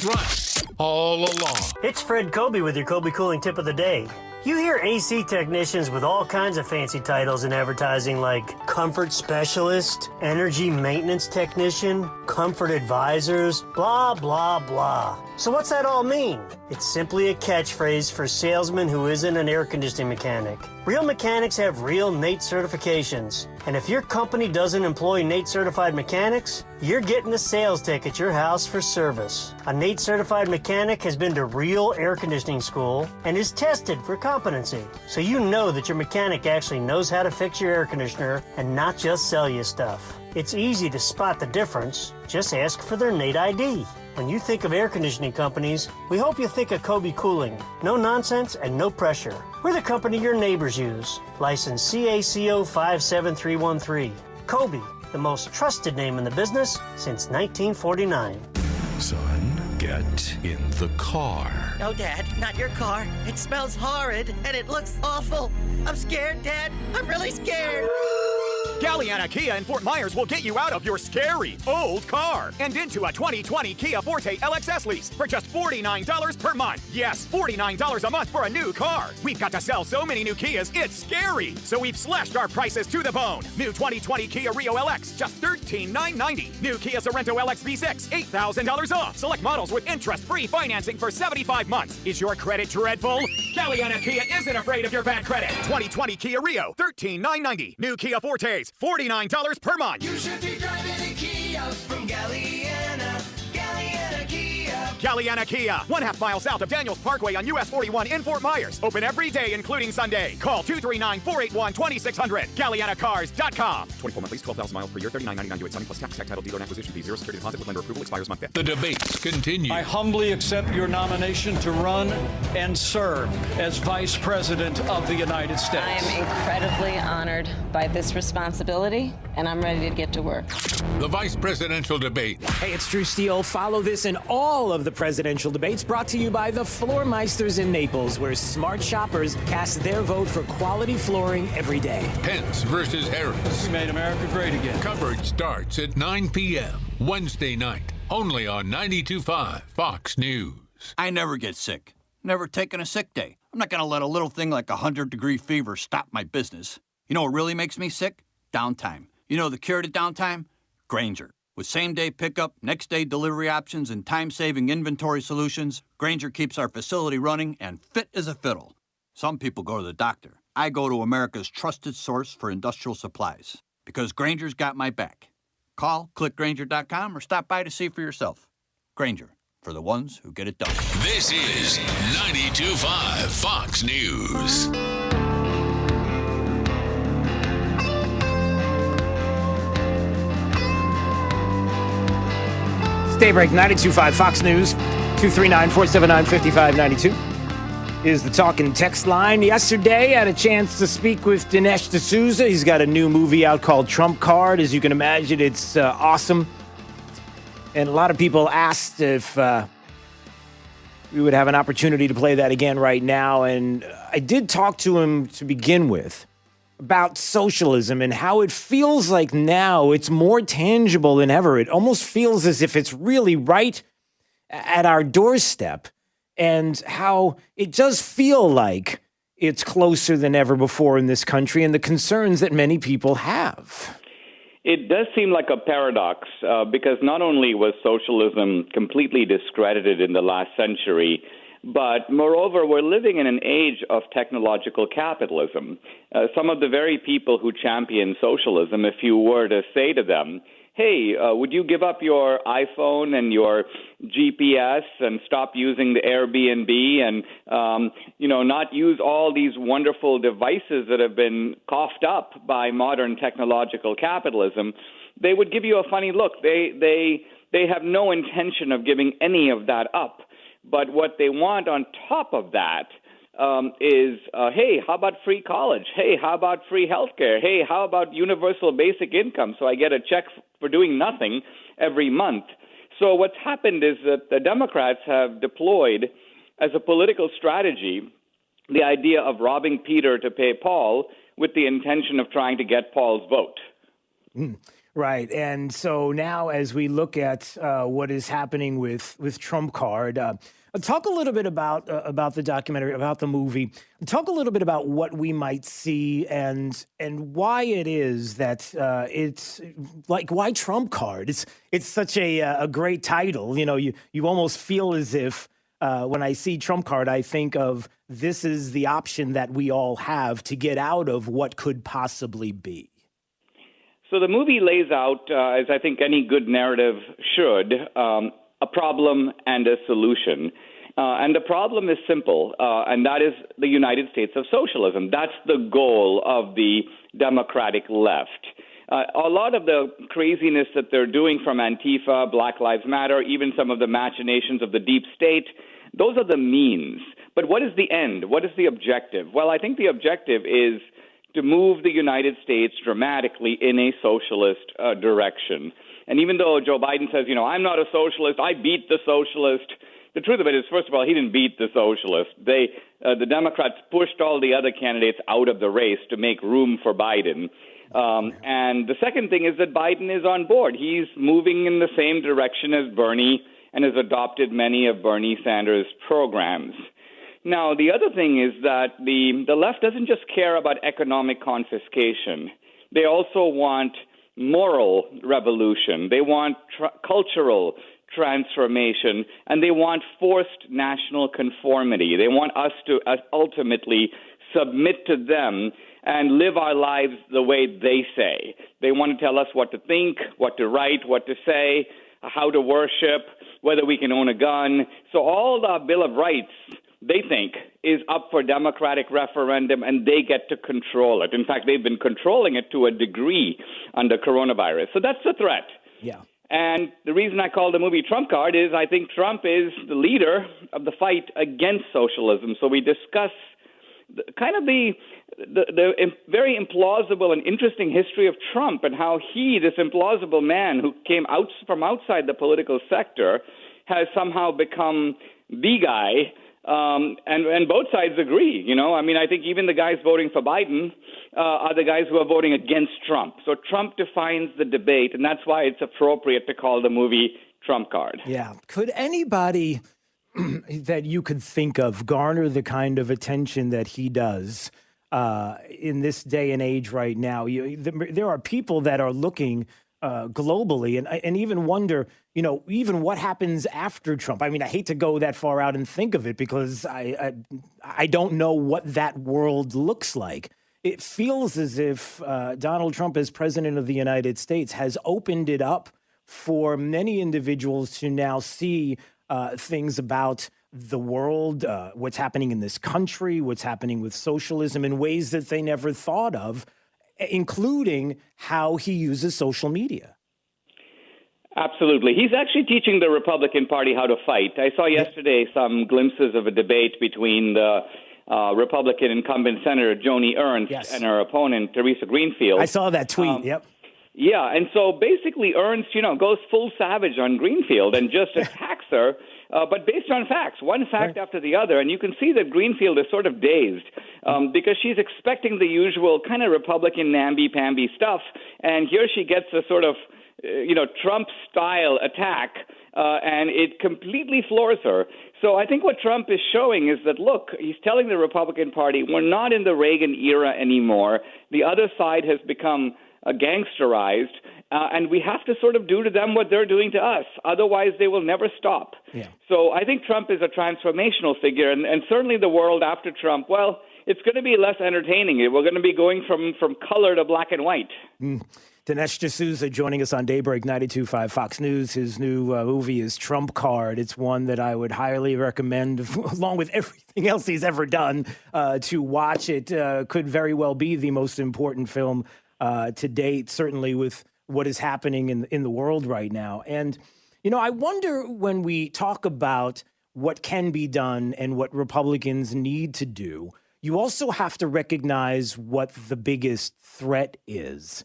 Right. All along. It's Fred Kobe with your Kobe Cooling Tip of the Day. You hear AC technicians with all kinds of fancy titles in advertising like Comfort Specialist, Energy Maintenance Technician, Comfort Advisors, blah, blah, blah. So what's that all mean? It's simply a catchphrase for salesman who isn't an air conditioning mechanic. Real mechanics have real NATE certifications. And if your company doesn't employ NATE certified mechanics, you're getting a sales tech at your house for service. A NATE certified mechanic has been to real air conditioning school and is tested for competency. So you know that your mechanic actually knows how to fix your air conditioner and not just sell you stuff. It's easy to spot the difference. Just ask for their NATE ID. When you think of air conditioning companies, we hope you think of Kobe Cooling. No nonsense and no pressure. We're the company your neighbors use. License CACO 57313. Kobe, the most trusted name in the business since 1949. Son, get in the car. No, Dad, not your car. It smells horrid and it looks awful. I'm scared, Dad. I'm really scared. Galliana Kia in Fort Myers will get you out of your scary old car and into a 2020 Kia Forte LXS lease for just $49 per month. Yes, $49 a month for a new car. We've got to sell so many new Kias, it's scary. So we've slashed our prices to the bone. New 2020 Kia Rio LX, just $13,990. New Kia Sorento LX V6, $8,000 off. Select models with interest-free financing for 75 months. Is your credit dreadful? Galliana Kia isn't afraid of your bad credit. 2020 Kia Rio, $13,990. New Kia Fortes, $49 per month. You should be driving a Kia from Galliana. Galliana Kia. Galliana Kia, 1/2 mile south of Daniels Parkway on US 41 in Fort Myers. Open every day, including Sunday. Call 239-481-2600. GallianaCars.com. 24 month lease, 12,000 miles per year, $39.99 US Sunny plus tax, title, dealer and acquisition fee, 0 security deposit with lender approval, expires month 5th. The debates continue. I humbly accept your nomination to run and serve as Vice President of the United States. I am incredibly honored by this responsibility, and I'm ready to get to work. The vice presidential debate. Hey, it's Drew Steele. Follow this and all of the presidential debates brought to you by the Floormeisters in Naples, where smart shoppers cast their vote for quality flooring every day. Pence versus Harris. We made America great again. Coverage starts at 9 p.m. Wednesday night, only on 92.5 Fox News. I never get sick. Never taken a sick day. I'm not going to let a little thing like 100-degree fever stop my business. You know what really makes me sick? Downtime. You know the cure to downtime? Grainger. With same-day pickup, next-day delivery options, and time-saving inventory solutions, Grainger keeps our facility running and fit as a fiddle. Some people go to the doctor. I go to America's trusted source for industrial supplies, because Grainger's got my back. Call, click Grainger.com, or stop by to see for yourself. Grainger, for the ones who get it done. This is 92.5 Fox News. Daybreak 92.5 Fox News, 239-479-5592 is the talk and text line. Yesterday, I had a chance to speak with Dinesh D'Souza. He's got a new movie out called Trump Card. As you can imagine, it's awesome. And a lot of people asked if we would have an opportunity to play that again right now. And I did talk to him to begin with about socialism and how it feels like now it's more tangible than ever. It almost feels as if it's really right at our doorstep, and how it does feel like it's closer than ever before in this country, and the concerns that many people have. It does seem like a paradox because not only was socialism completely discredited in the last century, but moreover, we're living in an age of technological capitalism. Some of the very people who champion socialism, if you were to say to them, hey, would you give up your iPhone and your GPS and stop using the Airbnb and, not use all these wonderful devices that have been coughed up by modern technological capitalism, they would give you a funny look. They have no intention of giving any of that up. But what they want on top of that is, hey, how about free college? Hey, how about free healthcare? Hey, how about universal basic income? So I get a check for doing nothing every month. So what's happened is that the Democrats have deployed as a political strategy the idea of robbing Peter to pay Paul with the intention of trying to get Paul's vote. Right. And so now as we look at what is happening with Trump Card, talk a little bit about the documentary, about the movie. Talk a little bit about what we might see and why it is that it's like, why Trump Card? It's such a great title. You almost feel as if when I see Trump Card, I think of this is the option that we all have to get out of what could possibly be. So the movie lays out, as I think any good narrative should, a problem and a solution. And the problem is simple, and that is the United States of socialism. That's the goal of the Democratic left. A lot of the craziness that they're doing from Antifa, Black Lives Matter, even some of the machinations of the deep state, those are the means. But what is the end? What is the objective? Well, I think the objective is to move the United States dramatically in a socialist direction. And even though Joe Biden says, I'm not a socialist, I beat the socialist, the truth of it is, first of all, he didn't beat the socialist. The Democrats pushed all the other candidates out of the race to make room for Biden. And the second thing is that Biden is on board. He's moving in the same direction as Bernie and has adopted many of Bernie Sanders' programs. Now, the other thing is that the left doesn't just care about economic confiscation. They also want moral revolution. They want cultural transformation, and they want forced national conformity. They want us to ultimately submit to them and live our lives the way they say. They want to tell us what to think, what to write, what to say, how to worship, whether we can own a gun. So all the Bill of Rights, they think, is up for democratic referendum, and they get to control it. In fact, they've been controlling it to a degree under coronavirus. So that's the threat. Yeah. And the reason I call the movie Trump Card is I think Trump is the leader of the fight against socialism. So we discuss the very implausible and interesting history of Trump and how he, this implausible man who came out from outside the political sector, has somehow become the guy. And both sides agree, I think even the guys voting for Biden are the guys who are voting against Trump. So Trump defines the debate, and that's why it's appropriate to call the movie Trump Card. Yeah. Could anybody that you could think of garner the kind of attention that he does in this day and age right now? There are people that are looking globally and even wonder, even what happens after Trump. I hate to go that far out and think of it because I don't know what that world looks like. It feels as if Donald Trump, as president of the United States, has opened it up for many individuals to now see things about the world, what's happening in this country, what's happening with socialism in ways that they never thought of, including how he uses social media. Absolutely. He's actually teaching the Republican Party how to fight. I saw yesterday some glimpses of a debate between the Republican incumbent Senator Joni Ernst and her opponent, Teresa Greenfield. I saw that tweet, yep. Yeah, and so basically Ernst, goes full savage on Greenfield and just attacks her, but based on facts, one fact after the other. And you can see that Greenfield is sort of dazed because she's expecting the usual kind of Republican namby-pamby stuff, and here she gets a sort of Trump-style attack, and it completely floors her. So I think what Trump is showing is that, look, he's telling the Republican Party, we're not in the Reagan era anymore. The other side has become gangsterized, and we have to sort of do to them what they're doing to us. Otherwise, they will never stop. Yeah. So I think Trump is a transformational figure, and certainly the world after Trump, well, it's going to be less entertaining. We're going to be going from color to black and white. Dinesh D'Souza joining us on Daybreak 92.5 Fox News. His new movie is Trump Card. It's one that I would highly recommend, along with everything else he's ever done, to watch. It could very well be the most important film to date, certainly with what is happening in the world right now. And, you know, I wonder when we talk about what can be done and what Republicans need to do, you also have to recognize what the biggest threat is.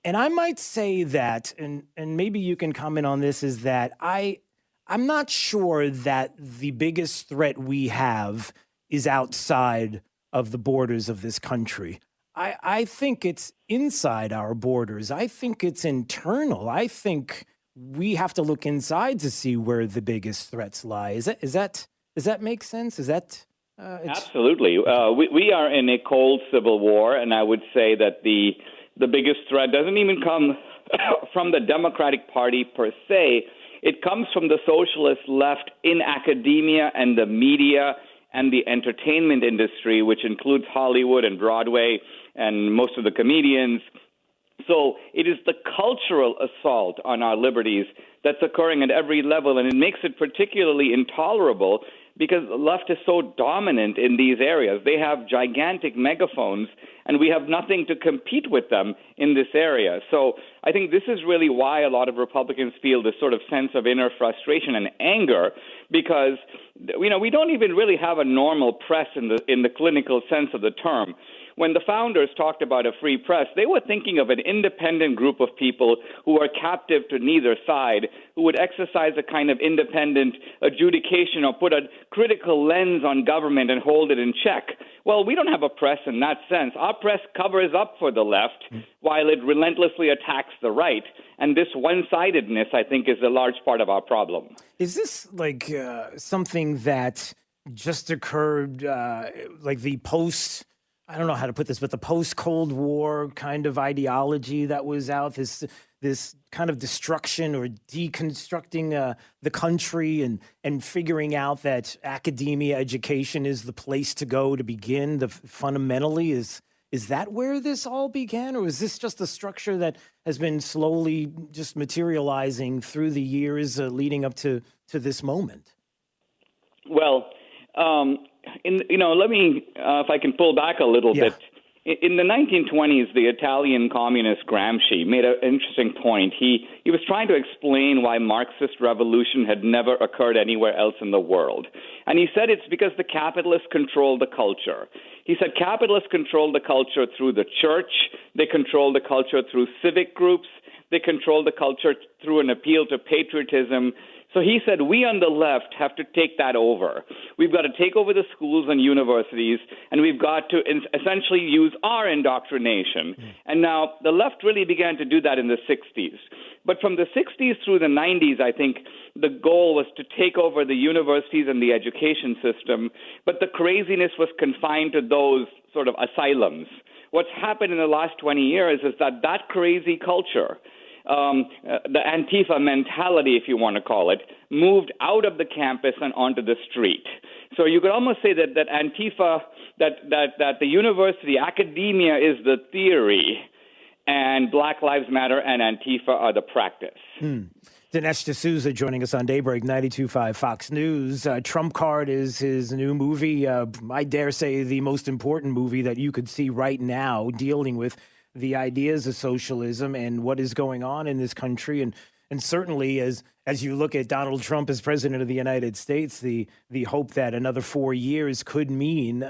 And I might say that, and maybe you can comment on this, is that I'm not sure that the biggest threat we have is outside of the borders of this country. I think it's inside our borders. I think it's internal. I think we have to look inside to see where the biggest threats lie. Does that make sense? Is that Absolutely. We are in a cold civil war, and I would say that the biggest threat doesn't even come from the Democratic Party per se. It comes from the socialist left in academia and the media and the entertainment industry, which includes Hollywood and Broadway and most of the comedians. So it is the cultural assault on our liberties that's occurring at every level, and it makes it particularly intolerable because the left is so dominant in these areas. They have gigantic megaphones, and we have nothing to compete with them in this area. So I think this is really why a lot of Republicans feel this sort of sense of inner frustration and anger, because we don't even really have a normal press in the clinical sense of the term. When the founders talked about a free press, they were thinking of an independent group of people who are captive to neither side, who would exercise a kind of independent adjudication or put a critical lens on government and hold it in check. Well, we don't have a press in that sense. Our press covers up for the left while it relentlessly attacks the right. And this one-sidedness, I think, is a large part of our problem. Is this like something that just occurred, like the post... I don't know how to put this, but the post-Cold War kind of ideology that was out, this kind of destruction or deconstructing the country and figuring out that academia, education is the place to go to begin. Fundamentally, is that where this all began, or is this just a structure that has been slowly just materializing through the years leading up to this moment? Well, let me, if I can pull back a little bit. In the 1920s, the Italian communist Gramsci made an interesting point. He was trying to explain why Marxist revolution had never occurred anywhere else in the world. And he said it's because the capitalists control the culture. He said capitalists control the culture through the church. They control the culture through civic groups. They control the culture through an appeal to patriotism. So he said, we on the left have to take that over. We've got to take over the schools and universities, and we've got to essentially use our indoctrination. And now the left really began to do that in the 60s. But from the 60s through the 90s, I think the goal was to take over the universities and the education system, but the craziness was confined to those sort of asylums. What's happened in the last 20 years is that crazy culture, the Antifa mentality, if you want to call it, moved out of the campus and onto the street. So you could almost say that Antifa, that the university, academia is the theory, and Black Lives Matter and Antifa are the practice. Dinesh D'Souza joining us on Daybreak 92.5 Fox News. Trump Card is his new movie. I dare say the most important movie that you could see right now, dealing with the ideas of socialism and what is going on in this country. And certainly as you look at Donald Trump as president of the United States, the hope that another 4 years could mean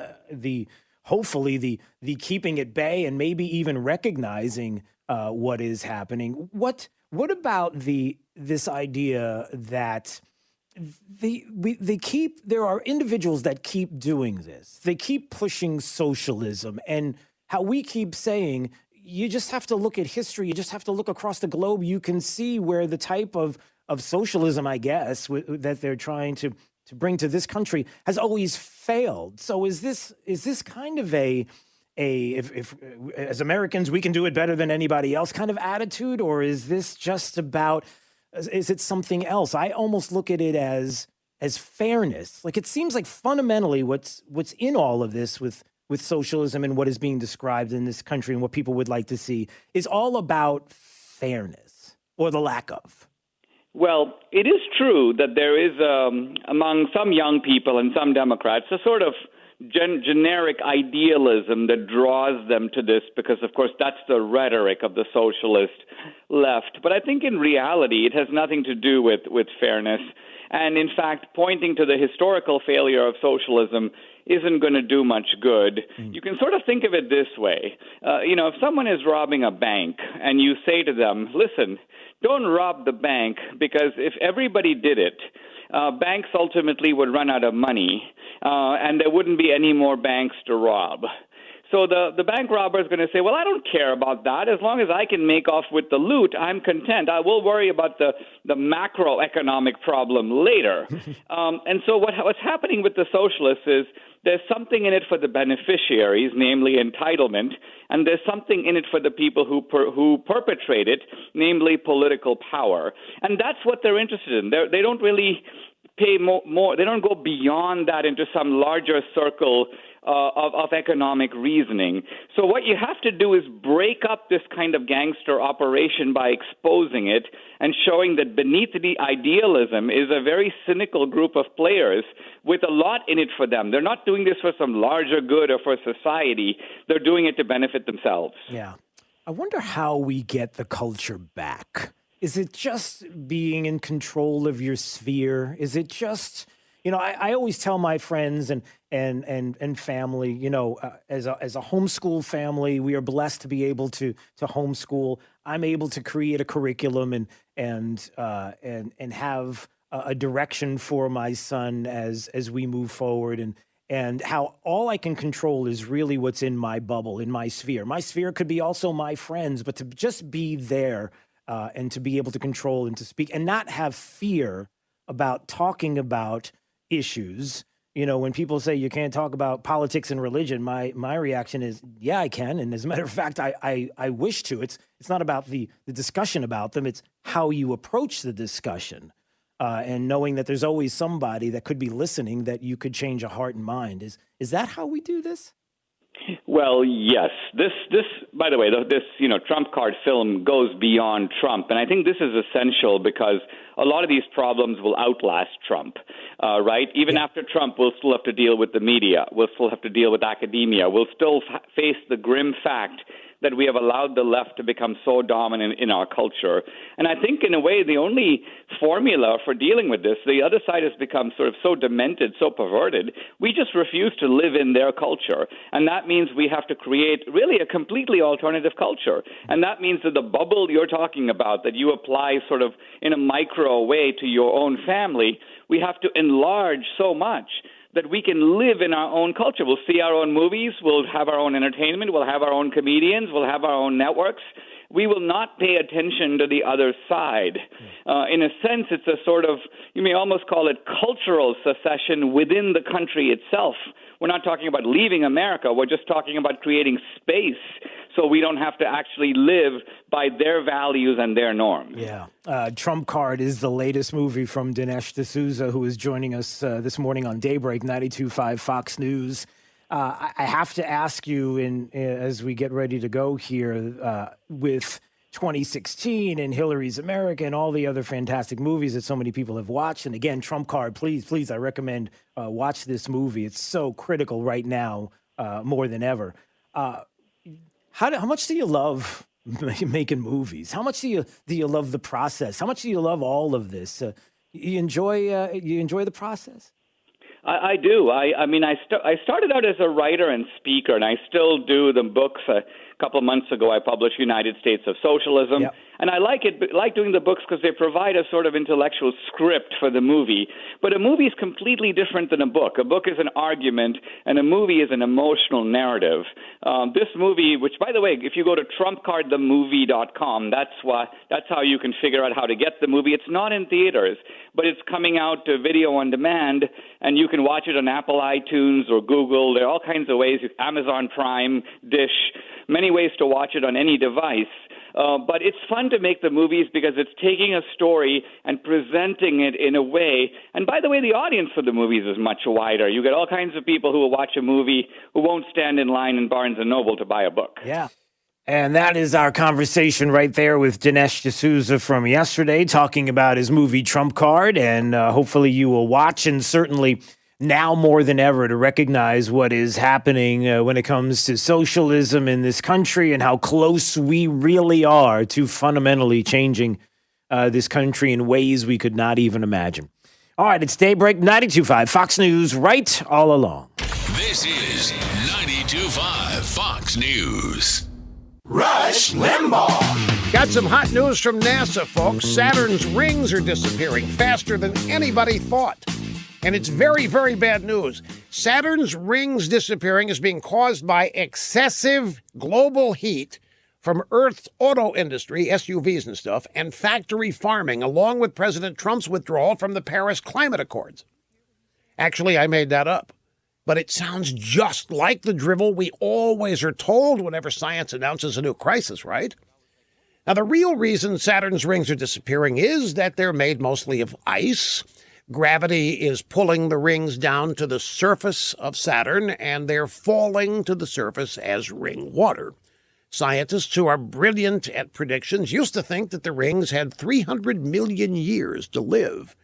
hopefully the keeping at bay and maybe even recognizing what is happening. What about this idea that there are individuals that keep doing this. They keep pushing socialism, and how we keep saying, you just have to look at history. You just have to look across the globe. You can see where the type of socialism, I guess, that they're trying to bring to this country has always failed. So is this kind of if as Americans we can do it better than anybody else kind of attitude, or is this just about, is it something else? I almost look at it as fairness. Like, it seems like fundamentally what's in all of this with socialism and what is being described in this country and what people would like to see is all about fairness, or the lack of. Well, it is true that there is, among some young people and some Democrats, a sort of generic idealism that draws them to this because, of course, that's the rhetoric of the socialist left. But I think in reality it has nothing to do with fairness. And in fact, pointing to the historical failure of socialism isn't going to do much good. You can sort of think of it this way. If someone is robbing a bank and you say to them, listen, don't rob the bank, because if everybody did it, banks ultimately would run out of money, and there wouldn't be any more banks to rob. So the bank robber is going to say, well, I don't care about that. As long as I can make off with the loot, I'm content. I will worry about the macroeconomic problem later. And so what's happening with the socialists is there's something in it for the beneficiaries, namely entitlement, and there's something in it for the people who perpetrate it, namely political power. And that's what they're interested in. They don't really pay more. They don't go beyond that into some larger circle of economic reasoning. So what you have to do is break up this kind of gangster operation by exposing it and showing that beneath the idealism is a very cynical group of players with a lot in it for them. They're not doing this for some larger good or for society. They're doing it to benefit themselves. Yeah. I wonder how we get the culture back. Is it just being in control of your sphere? Is it just... I always tell my friends and family, as a homeschool family, we are blessed to be able to homeschool. I'm able to create a curriculum and have a direction for my son as we move forward, and how all I can control is really what's in my bubble, in my sphere. My sphere could be also my friends, but to just be there and to be able to control and to speak and not have fear about talking about issues. When people say you can't talk about politics and religion, my reaction is, yeah, I can. And as a matter of fact, I wish to. It's not about the discussion about them. It's how you approach the discussion, and knowing that there's always somebody that could be listening, that you could change a heart and mind. Is that how we do this? Well, yes. This, by the way, this Trump card film goes beyond Trump, and I think this is essential because a lot of these problems will outlast Trump, right? Even after Trump, we'll still have to deal with the media. We'll still have to deal with academia. We'll still face the grim fact that we have allowed the left to become so dominant in our culture. And I think, in a way, the only formula for dealing with this, the other side has become sort of so demented, so perverted, we just refuse to live in their culture. And that means we have to create really a completely alternative culture. And that means that the bubble you're talking about, that you apply sort of in a micro way to your own family, we have to enlarge so much that we can live in our own culture. We'll see our own movies, we'll have our own entertainment, we'll have our own comedians, we'll have our own networks. We will not pay attention to the other side. In a sense, it's a sort of, you may almost call it cultural secession within the country itself. We're not talking about leaving America, we're just talking about creating space so we don't have to actually live by their values and their norms. Yeah. Trump Card is the latest movie from Dinesh D'Souza, who is joining us this morning on Daybreak 92.5 Fox News. I have to ask you, as we get ready to go here, with 2016 and Hillary's America and all the other fantastic movies that so many people have watched. And again, Trump Card, please, I recommend watch this movie. It's so critical right now, more than ever. How much do you love making movies? How much do you love the process? How much do you love all of this? You enjoy the process? I do. I mean, I started out as a writer and speaker, and I still do the books. A couple of months ago, I published United States of Socialism. Yep. And I like doing the books because they provide a sort of intellectual script for the movie. But a movie is completely different than a book. A book is an argument, and a movie is an emotional narrative. This movie, which, by the way, if you go to trumpcardthemovie.com, that's how you can figure out how to get the movie. It's not in theaters, but it's coming out to video on demand, and you can watch it on Apple iTunes or Google. There are all kinds of ways, Amazon Prime, Dish, many ways to watch it on any device. But it's fun to make the movies because it's taking a story and presenting it in a way. And by the way, the audience for the movies is much wider. You get all kinds of people who will watch a movie who won't stand in line in Barnes & Noble to buy a book. Yeah. And that is our conversation right there with Dinesh D'Souza from yesterday, talking about his movie Trump Card. And hopefully you will watch, and certainly now more than ever to recognize what is happening when it comes to socialism in this country and how close we really are to fundamentally changing this country in ways we could not even imagine. All right, it's Daybreak 92.5 Fox News, right all along. This is 92.5 Fox News. Rush Limbaugh. Got some hot news from NASA, folks. Saturn's rings are disappearing faster than anybody thought. And it's very, very bad news. Saturn's rings disappearing is being caused by excessive global heat from Earth's auto industry, SUVs and stuff, and factory farming, along with President Trump's withdrawal from the Paris Climate Accords. Actually, I made that up. But it sounds just like the drivel we always are told whenever science announces a new crisis, right? Now, the real reason Saturn's rings are disappearing is that they're made mostly of ice. Gravity is pulling the rings down to the surface of Saturn, and they're falling to the surface as ring water. Scientists who are brilliant at predictions used to think that the rings had 300 million years to live.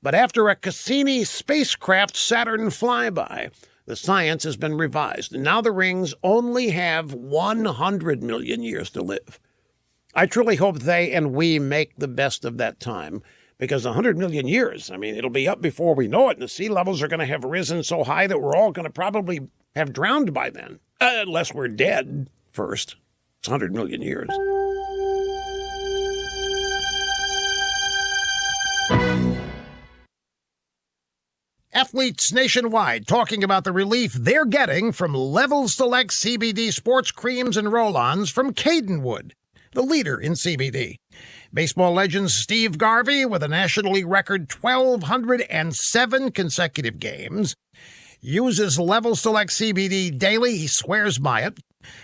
But after a Cassini spacecraft Saturn flyby, the science has been revised, and now the rings only have 100 million years to live. I truly hope they and we make the best of that time. Because 100 million years, I mean, it'll be up before we know it, and the sea levels are going to have risen so high that we're all going to probably have drowned by then. Unless we're dead first. It's 100 million years. Athletes nationwide talking about the relief they're getting from Level Select CBD sports creams and roll-ons from Cadenwood, the leader in CBD. Baseball legend Steve Garvey, with a National League record 1,207 consecutive games, uses Level Select CBD daily. He swears by it.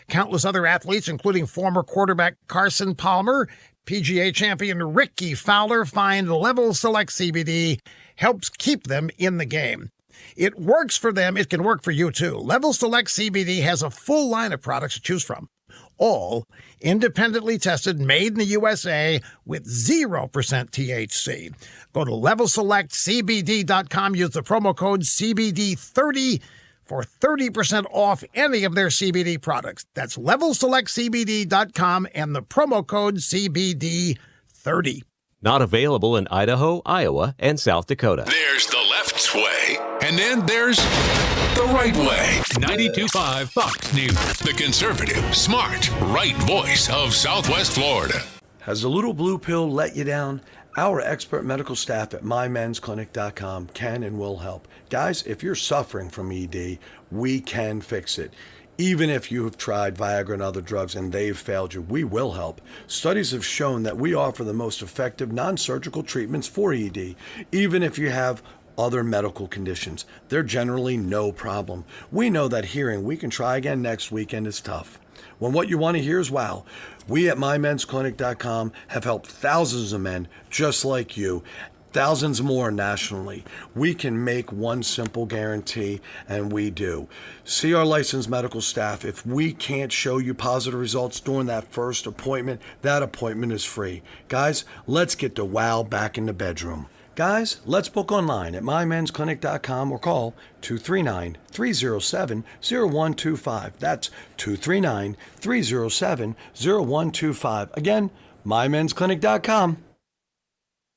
Countless other athletes, including former quarterback Carson Palmer, PGA champion Ricky Fowler, find Level Select CBD helps keep them in the game. It works for them. It can work for you, too. Level Select CBD has a full line of products to choose from. All independently tested, made in the USA with 0% THC. Go to LevelSelectCBD.com. Use the promo code CBD30 for 30% off any of their CBD products. That's LevelSelectCBD.com and the promo code CBD30. Not available in Idaho, Iowa, and South Dakota. There's the left way, and then there's the right way. 92.5 Fox News. The conservative, smart, right voice of Southwest Florida. Has the little blue pill let you down? Our expert medical staff at MyMensClinic.com can and will help. Guys, if you're suffering from ED, we can fix it. Even if you have tried Viagra and other drugs and they've failed you, we will help. Studies have shown that we offer the most effective non-surgical treatments for ED. Even if you have other medical conditions, they're generally no problem. We know that hearing "we can try again next weekend" is tough. When what you want to hear is wow. We at MyMensClinic.com have helped thousands of men just like you, thousands more nationally. We can make one simple guarantee, and we do. See our licensed medical staff. If we can't show you positive results during that first appointment, that appointment is free. Guys, let's get the wow back in the bedroom. Guys, let's book online at MyMensClinic.com or call 239-307-0125. That's 239-307-0125. Again, MyMensClinic.com.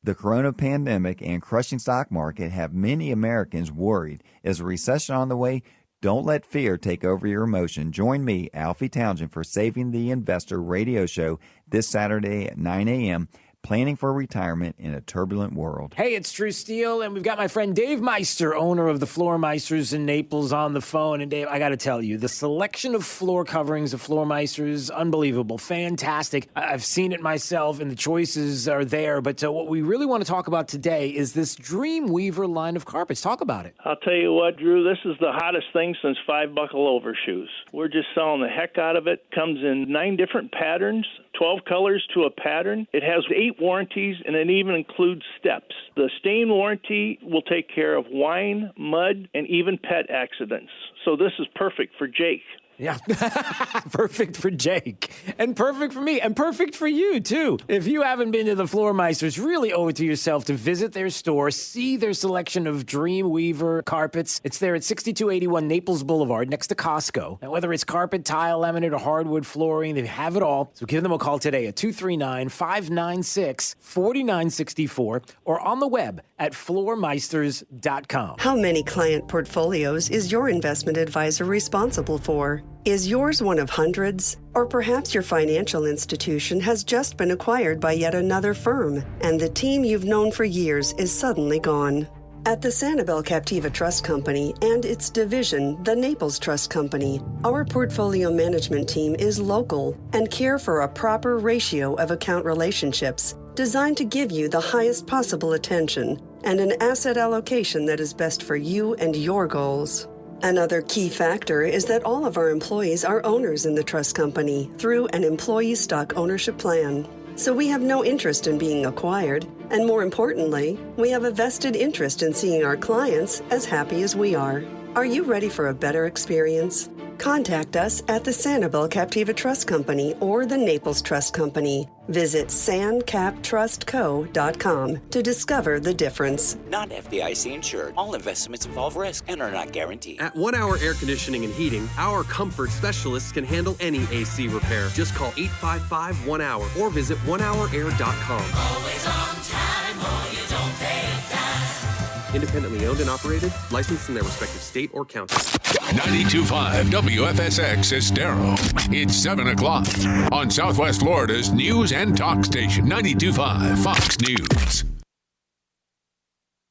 The corona pandemic and crushing stock market have many Americans worried. Is a recession on the way? Don't let fear take over your emotion. Join me, Alfie Townsend, for Saving the Investor radio show this Saturday at 9 a.m., planning for retirement in a turbulent world. Hey, it's True Steel, and we've got my friend Dave Meister, owner of the Floor Meisters in Naples, on the phone. And Dave, I got to tell you, the selection of floor coverings of Floor Meisters, unbelievable, fantastic. I've seen it myself, and the choices are there. But what we really want to talk about today is this Dreamweaver line of carpets. Talk about it. I'll tell you what, Drew, this is the hottest thing since 5-buckle-over shoes. We're just selling the heck out of it. Comes in 9 different patterns, 12 colors to a pattern. It has 8 warranties, and it even includes steps. The stain warranty will take care of wine, mud, and even pet accidents. So this is perfect for Jake. Yeah, perfect for Jake, and perfect for me, and perfect for you, too. If you haven't been to the Floor Meisters, really owe it to yourself to visit their store, see their selection of Dreamweaver carpets. It's there at 6281 Naples Boulevard, next to Costco. And whether it's carpet, tile, laminate, or hardwood flooring, they have it all. So give them a call today at 239-596-4964 or on the web at floormeisters.com. How many client portfolios is your investment advisor responsible for? Is yours one of hundreds? Or perhaps your financial institution has just been acquired by yet another firm, and the team you've known for years is suddenly gone. At the Sanibel Captiva Trust Company and its division, the Naples Trust Company, our portfolio management team is local and care for a proper ratio of account relationships designed to give you the highest possible attention and an asset allocation that is best for you and your goals. Another key factor is that all of our employees are owners in the trust company through an employee stock ownership plan. So we have no interest in being acquired, and more importantly, we have a vested interest in seeing our clients as happy as we are. Are you ready for a better experience? Contact us at the Sanibel Captiva Trust Company or the Naples Trust Company. Visit sancaptrustco.com to discover the difference. Not FDIC insured. All investments involve risk and are not guaranteed. At 1 Hour Air Conditioning and Heating, our comfort specialists can handle any AC repair. Just call 855-1-HOUR or visit onehourair.com. Always on time or you don't pay time. Independently owned and operated, licensed in their respective state or county. 92.5 WFSX Estero. It's 7 o'clock on Southwest Florida's news and talk station, 92.5 Fox News.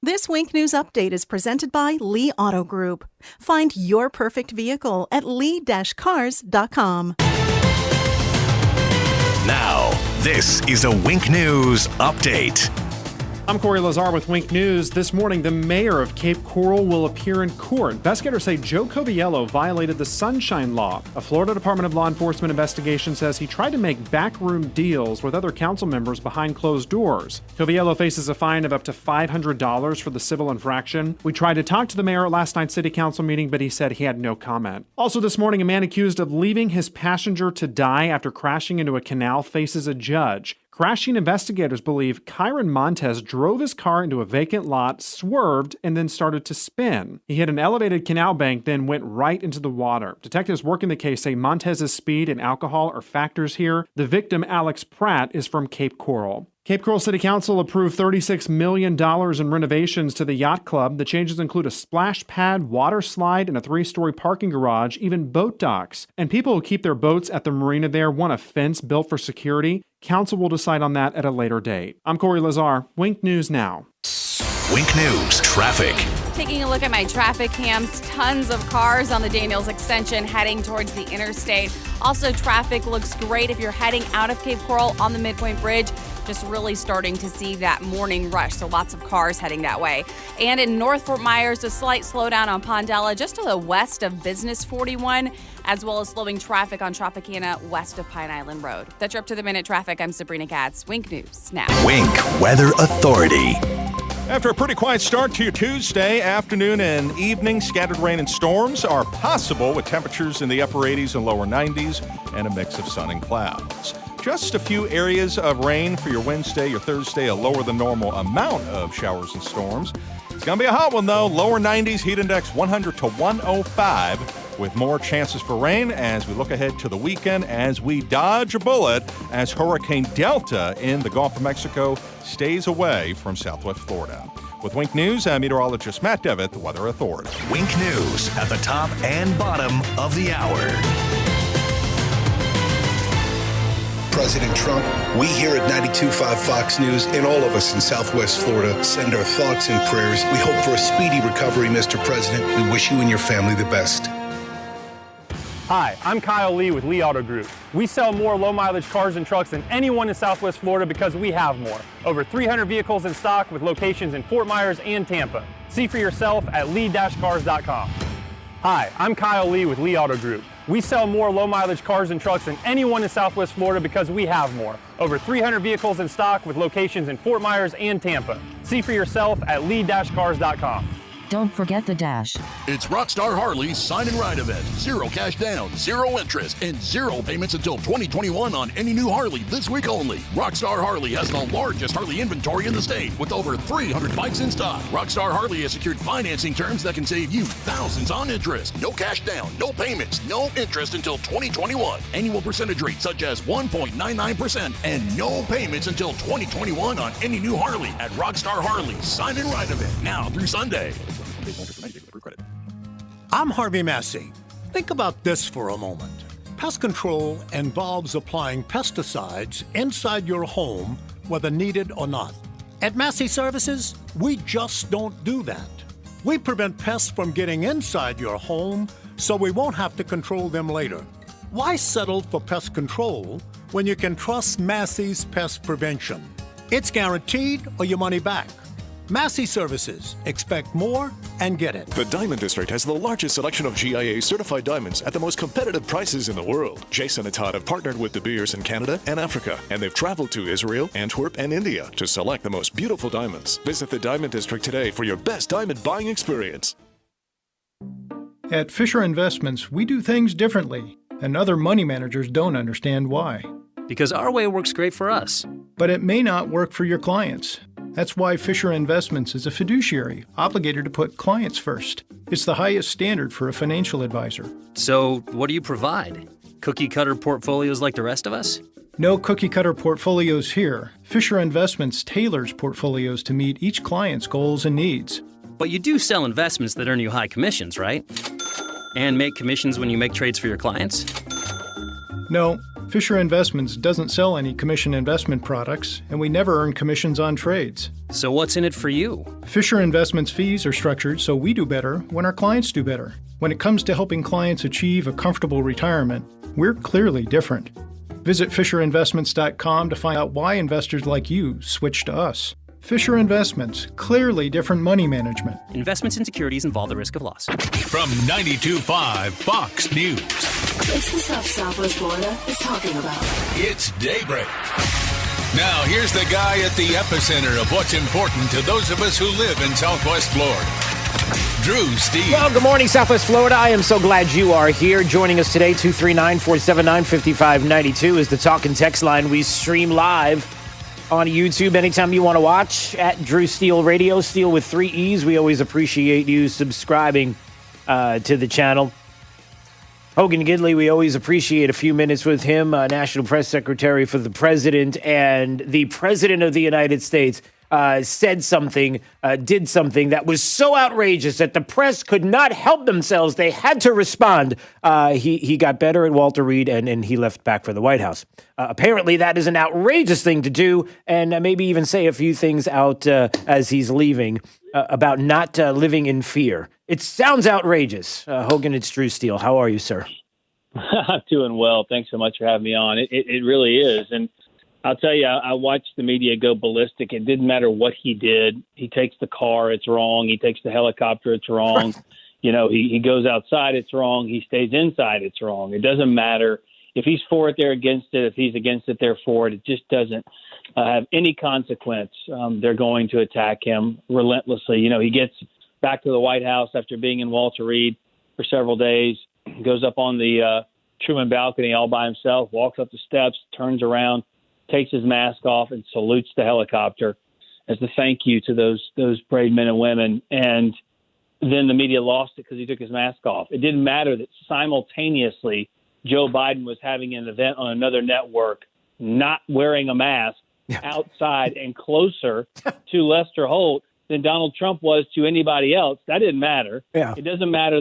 This Wink News Update is presented by Lee Auto Group. Find your perfect vehicle at lee-cars.com. Now, this is a Wink News Update. I'm Corey Lazar with Wink News. This morning, the mayor of Cape Coral will appear in court. Investigators say Joe Coviello violated the Sunshine Law. A Florida Department of Law Enforcement investigation says he tried to make backroom deals with other council members behind closed doors. Coviello faces a fine of up to $500 for the civil infraction. We tried to talk to the mayor at last night's city council meeting, but he said he had no comment. Also this morning, a man accused of leaving his passenger to die after crashing into a canal faces a judge. Crashing investigators believe Kyron Montez drove his car into a vacant lot, swerved, and then started to spin. He hit an elevated canal bank, then went right into the water. Detectives working the case say Montez's speed and alcohol are factors here. The victim, Alex Pratt, is from Cape Coral. Cape Coral City Council approved $36 million in renovations to the yacht club. The changes include a splash pad, water slide, and a 3-story parking garage, even boat docks. And people who keep their boats at the marina there want a fence built for security. Council will decide on that at a later date. I'm Corey Lazar. Wink News Now. Wink News Traffic. Taking a look at my traffic cams, tons of cars on the Daniels extension heading towards the interstate. Also, traffic looks great if you're heading out of Cape Coral on the Midpoint Bridge. Just really starting to see that morning rush, so lots of cars heading that way. And in North Fort Myers, a slight slowdown on Pondella just to the west of Business 41, as well as slowing traffic on Tropicana west of Pine Island Road. That's your up-to-the-minute traffic. I'm Sabrina Katz. Wink News now. Wink Weather Authority. After a pretty quiet start to your Tuesday, afternoon and evening, scattered rain and storms are possible with temperatures in the upper 80s and lower 90s and a mix of sun and clouds. Just a few areas of rain for your Wednesday, your Thursday, a lower than normal amount of showers and storms. It's going to be a hot one, though. Lower 90s, heat index 100 to 105, with more chances for rain as we look ahead to the weekend as we dodge a bullet as Hurricane Delta in the Gulf of Mexico stays away from Southwest Florida. With Wink News, I'm meteorologist Matt Devitt, the Weather Authority. Wink News at the top and bottom of the hour. President Trump, we here at 92.5 Fox News and all of us in Southwest Florida send our thoughts and prayers. We hope for a speedy recovery, Mr. President. We wish you and your family the best. Hi, I'm Kyle Lee with Lee Auto Group. We sell more low-mileage cars and trucks than anyone in Southwest Florida because we have more. Over 300 vehicles in stock with locations in Fort Myers and Tampa. See for yourself at lee-cars.com. Hi, I'm Kyle Lee with Lee Auto Group. We sell more low-mileage cars and trucks than anyone in Southwest Florida because we have more. Over 300 vehicles in stock with locations in Fort Myers and Tampa. See for yourself at lee-cars.com. Don't forget the dash. It's Rockstar Harley's Sign and Ride event. 0 cash down, 0 interest, and 0 payments until 2021 on any new Harley this week only. Rockstar Harley has the largest Harley inventory in the state with over 300 bikes in stock. Rockstar Harley has secured financing terms that can save you thousands on interest. No cash down, no payments, no interest until 2021. Annual percentage rates such as 1.99% and no payments until 2021 on any new Harley at Rockstar Harley's Sign and Ride event. Now through Sunday. I'm Harvey Massey. Think about this for a moment. Pest control involves applying pesticides inside your home, whether needed or not. At Massey Services, we just don't do that. We prevent pests from getting inside your home, so we won't have to control them later. Why settle for pest control when you can trust Massey's pest prevention? It's guaranteed or your money back. Massey Services. Expect more and get it. The Diamond District has the largest selection of GIA certified diamonds at the most competitive prices in the world. Jason and Todd have partnered with De Beers in Canada and Africa, and they've traveled to Israel, Antwerp, and India to select the most beautiful diamonds. Visit the Diamond District today for your best diamond buying experience. At Fisher Investments, we do things differently, and other money managers don't understand why. Because our way works great for us. But it may not work for your clients. That's why Fisher Investments is a fiduciary, obligated to put clients first. It's the highest standard for a financial advisor. So, what do you provide? Cookie-cutter portfolios like the rest of us? No cookie-cutter portfolios here. Fisher Investments tailors portfolios to meet each client's goals and needs. But you do sell investments that earn you high commissions, right? And make commissions when you make trades for your clients? No, Fisher Investments doesn't sell any commission investment products, and we never earn commissions on trades. So what's in it for you? Fisher Investments fees are structured so we do better when our clients do better. When it comes to helping clients achieve a comfortable retirement, we're clearly different. Visit FisherInvestments.com to find out why investors like you switch to us. Fisher Investments, clearly different money management. Investments in securities involve the risk of loss. From 92.5 Fox News. It's the stuff Southwest Florida is talking about. It's Daybreak. Now, here's the guy at the epicenter of what's important to those of us who live in Southwest Florida. Drew Steve. Well, good morning, Southwest Florida. I am so glad you are here. Joining us today, 239-479-5592 is the talk and text line. We stream live on YouTube anytime you want to watch at Drew Steele Radio, Steele with 3 E's. We always appreciate you subscribing to the channel. Hogan Gidley, we always appreciate a few minutes with him, National Press Secretary for the President, and the President of the United States said something, did something that was so outrageous that the press could not help themselves. They had to respond. He got better at Walter Reed, and he left back for the White House. Apparently, that is an outrageous thing to do, and maybe even say a few things out as he's leaving about not living in fear. It sounds outrageous. Hogan, it's Drew Steele. How are you, sir? I'm doing well. Thanks so much for having me on. It really is. And I'll tell you, I watched the media go ballistic. It didn't matter what he did. He takes the car, it's wrong. He takes the helicopter, it's wrong. You know, he goes outside, it's wrong. He stays inside, it's wrong. It doesn't matter. If he's for it, they're against it. If he's against it, they're for it. It just doesn't have any consequence. They're going to attack him relentlessly. You know, he gets back to the White House after being in Walter Reed for several days, goes up on the Truman balcony all by himself, walks up the steps, turns around, takes his mask off, and salutes the helicopter as a thank you to those brave men and women. And then the media lost it because he took his mask off. It didn't matter that simultaneously Joe Biden was having an event on another network, not wearing a mask, outside and closer to Lester Holt than Donald Trump was to anybody else. That didn't matter. Yeah. It doesn't matter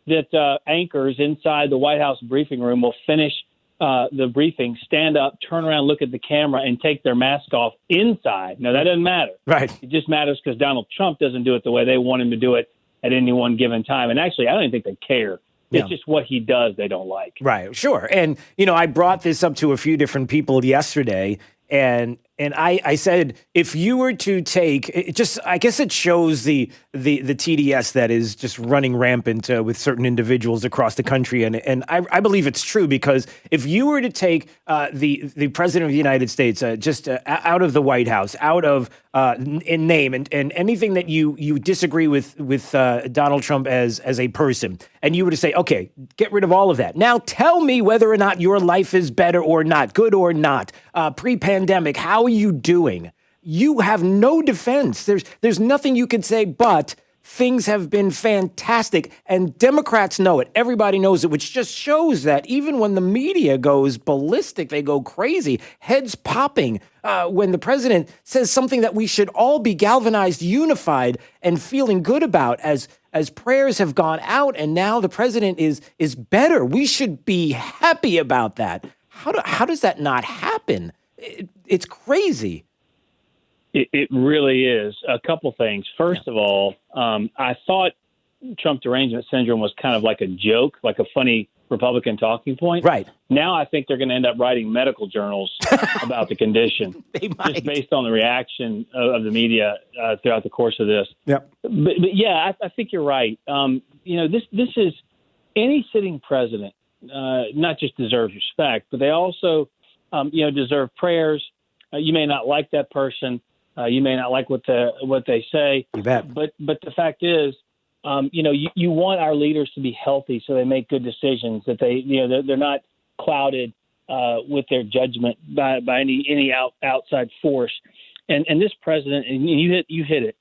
that anchors inside the White House briefing room will finish the briefing, stand up, turn around, look at the camera, and take their mask off inside. No, that doesn't matter. Right. It just matters because Donald Trump doesn't do it the way they want him to do it at any one given time. And actually, I don't even think they care. It's just what he does they don't like. Right, sure. And, I brought this up to a few different people yesterday, and I said, if you were to take I guess it shows the TDS that is just running rampant with certain individuals across the country. And I believe it's true, because if you were to take the president of the United States out of the White House, out of in name and anything that you disagree with Donald Trump as a person, and you were to say, okay, get rid of all of that. Now tell me whether or not your life is better or not, good or not, pre-pandemic, how are you doing? You have no defense. There's nothing you could say but things have been fantastic, and Democrats know it. Everybody knows it, which just shows that even when the media goes ballistic, they go crazy, heads popping, when the president says something that we should all be galvanized, unified, and feeling good about as prayers have gone out, and now the president is better. We should be happy about that. How does that not happen? It's crazy. It really is. A couple things. First of all, I thought Trump derangement syndrome was kind of like a joke, like a funny Republican talking point. Right. Now I think they're going to end up writing medical journals about the condition, just based on the reaction of the media throughout the course of this. Yep. But yeah, I think you're right. This is any sitting president not just deserves respect, but they also deserve prayers. You may not like that person. You may not like what they say. You bet. But the fact is, you want our leaders to be healthy so they make good decisions, that they're not clouded with their judgment by any outside force. And this president, and you hit it.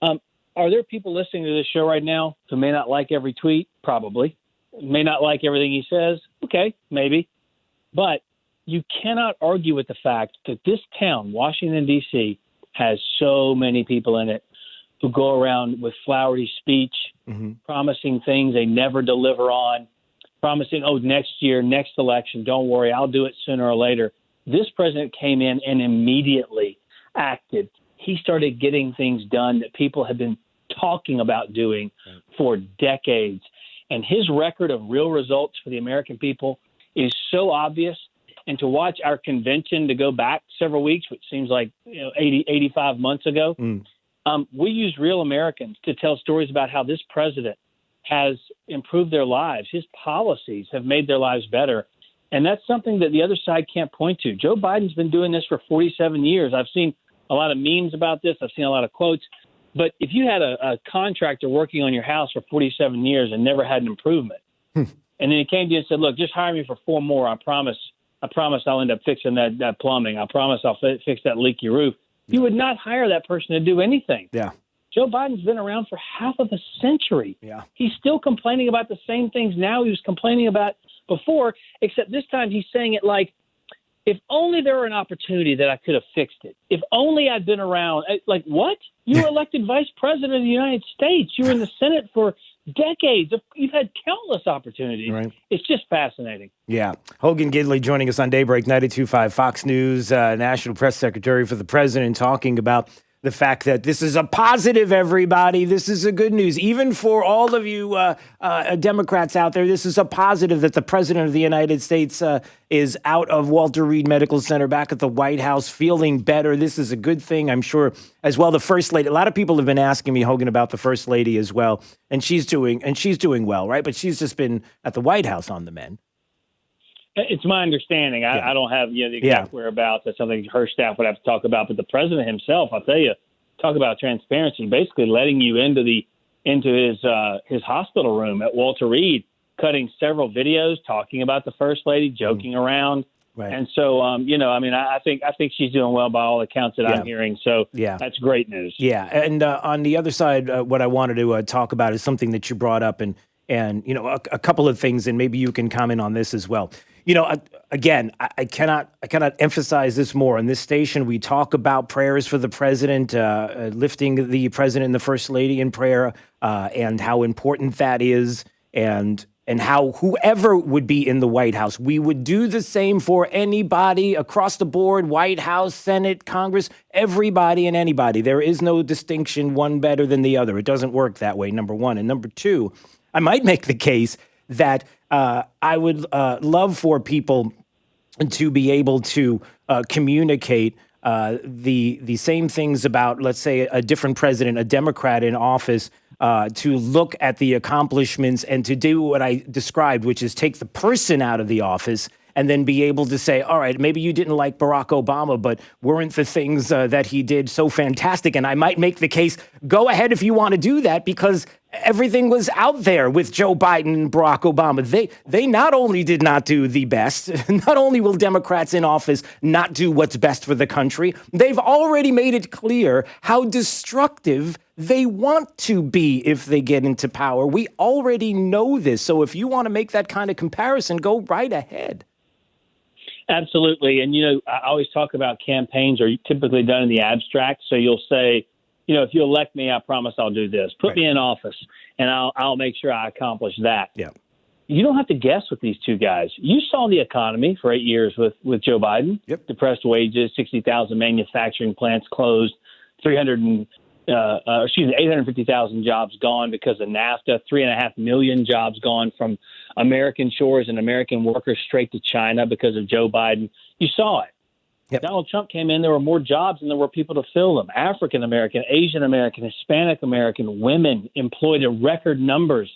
Are there people listening to this show right now who may not like every tweet? Probably. May not like everything he says? Okay, maybe. But you cannot argue with the fact that this town, Washington, D.C., has so many people in it who go around with flowery speech, promising things they never deliver on, promising, next year, next election, don't worry, I'll do it sooner or later. This president came in and immediately acted. He started getting things done that people have been talking about doing for decades. And his record of real results for the American people is so obvious. And to watch our convention to go back several weeks, which seems like 85 months ago, we use real Americans to tell stories about how this president has improved their lives. His policies have made their lives better. And that's something that the other side can't point to. Joe Biden's been doing this for 47 years. I've seen a lot of memes about this. I've seen a lot of quotes. But if you had a contractor working on your house for 47 years and never had an improvement, and then he came to you and said, look, just hire me for 4 more, I promise I'll end up fixing that plumbing. I promise I'll fix that leaky roof. You would not hire that person to do anything. Yeah. Joe Biden's been around for half of a century. Yeah. He's still complaining about the same things now he was complaining about before, except this time he's saying it like, if only there were an opportunity that I could have fixed it. If only I'd been around. Like, what? You were elected vice president of the United States. You were in the Senate for decades. You've had countless opportunities. Right. It's just fascinating. Yeah. Hogan Gidley joining us on Daybreak 92.5 Fox News, National Press Secretary for the President, talking about the fact that this is a positive, everybody. This is a good news. Even for all of you Democrats out there, this is a positive that the President of the United States is out of Walter Reed Medical Center, back at the White House, feeling better. This is a good thing, I'm sure, as well. The First Lady, a lot of people have been asking me, Hogan, about the First Lady as well. And she's doing well, right? But she's just been at the White House on the mend. It's my understanding. I don't have the exact whereabouts. That's something her staff would have to talk about. But the president himself, I'll tell you, talk about transparency, basically letting you into his hospital room at Walter Reed, cutting several videos, talking about the First Lady, joking around. Right. And so, I think she's doing well by all accounts that I'm hearing. So that's great news. Yeah. And on the other side, what I wanted to talk about is something that you brought up, and a couple of things, and maybe you can comment on this as well. Again, I cannot emphasize this more. On this station, we talk about prayers for the president, lifting the president and the first lady in prayer, and how important that is, and how whoever would be in the White House, we would do the same for anybody across the board, White House, Senate, Congress, everybody and anybody. There is no distinction, one better than the other. It doesn't work that way, number one. And number two, I might make the case that I would love for people to be able to communicate the same things about, let's say, a different president, a Democrat in office, to look at the accomplishments and to do what I described, which is take the person out of the office and then be able to say, all right, maybe you didn't like Barack Obama, but weren't the things that he did so fantastic? And I might make the case, go ahead if you want to do that, because everything was out there with Joe Biden and Barack Obama. They not only did not do the best, not only will Democrats in office not do what's best for the country, they've already made it clear how destructive they want to be if they get into power. We already know this. So if you want to make that kind of comparison, go right ahead. Absolutely. And, I always talk about campaigns are typically done in the abstract. So you'll say, if you elect me, I promise I'll do this. Put me in office, and I'll make sure I accomplish that. Yeah. You don't have to guess with these two guys. You saw the economy for 8 years with Joe Biden. Yep. Depressed wages, 60,000 manufacturing plants closed, 850,000 jobs gone because of NAFTA, 3.5 million jobs gone from American shores and American workers straight to China because of Joe Biden. You saw it. Yep. Donald Trump came in, there were more jobs than there were people to fill them. African American, Asian American, Hispanic American, women employed in record numbers.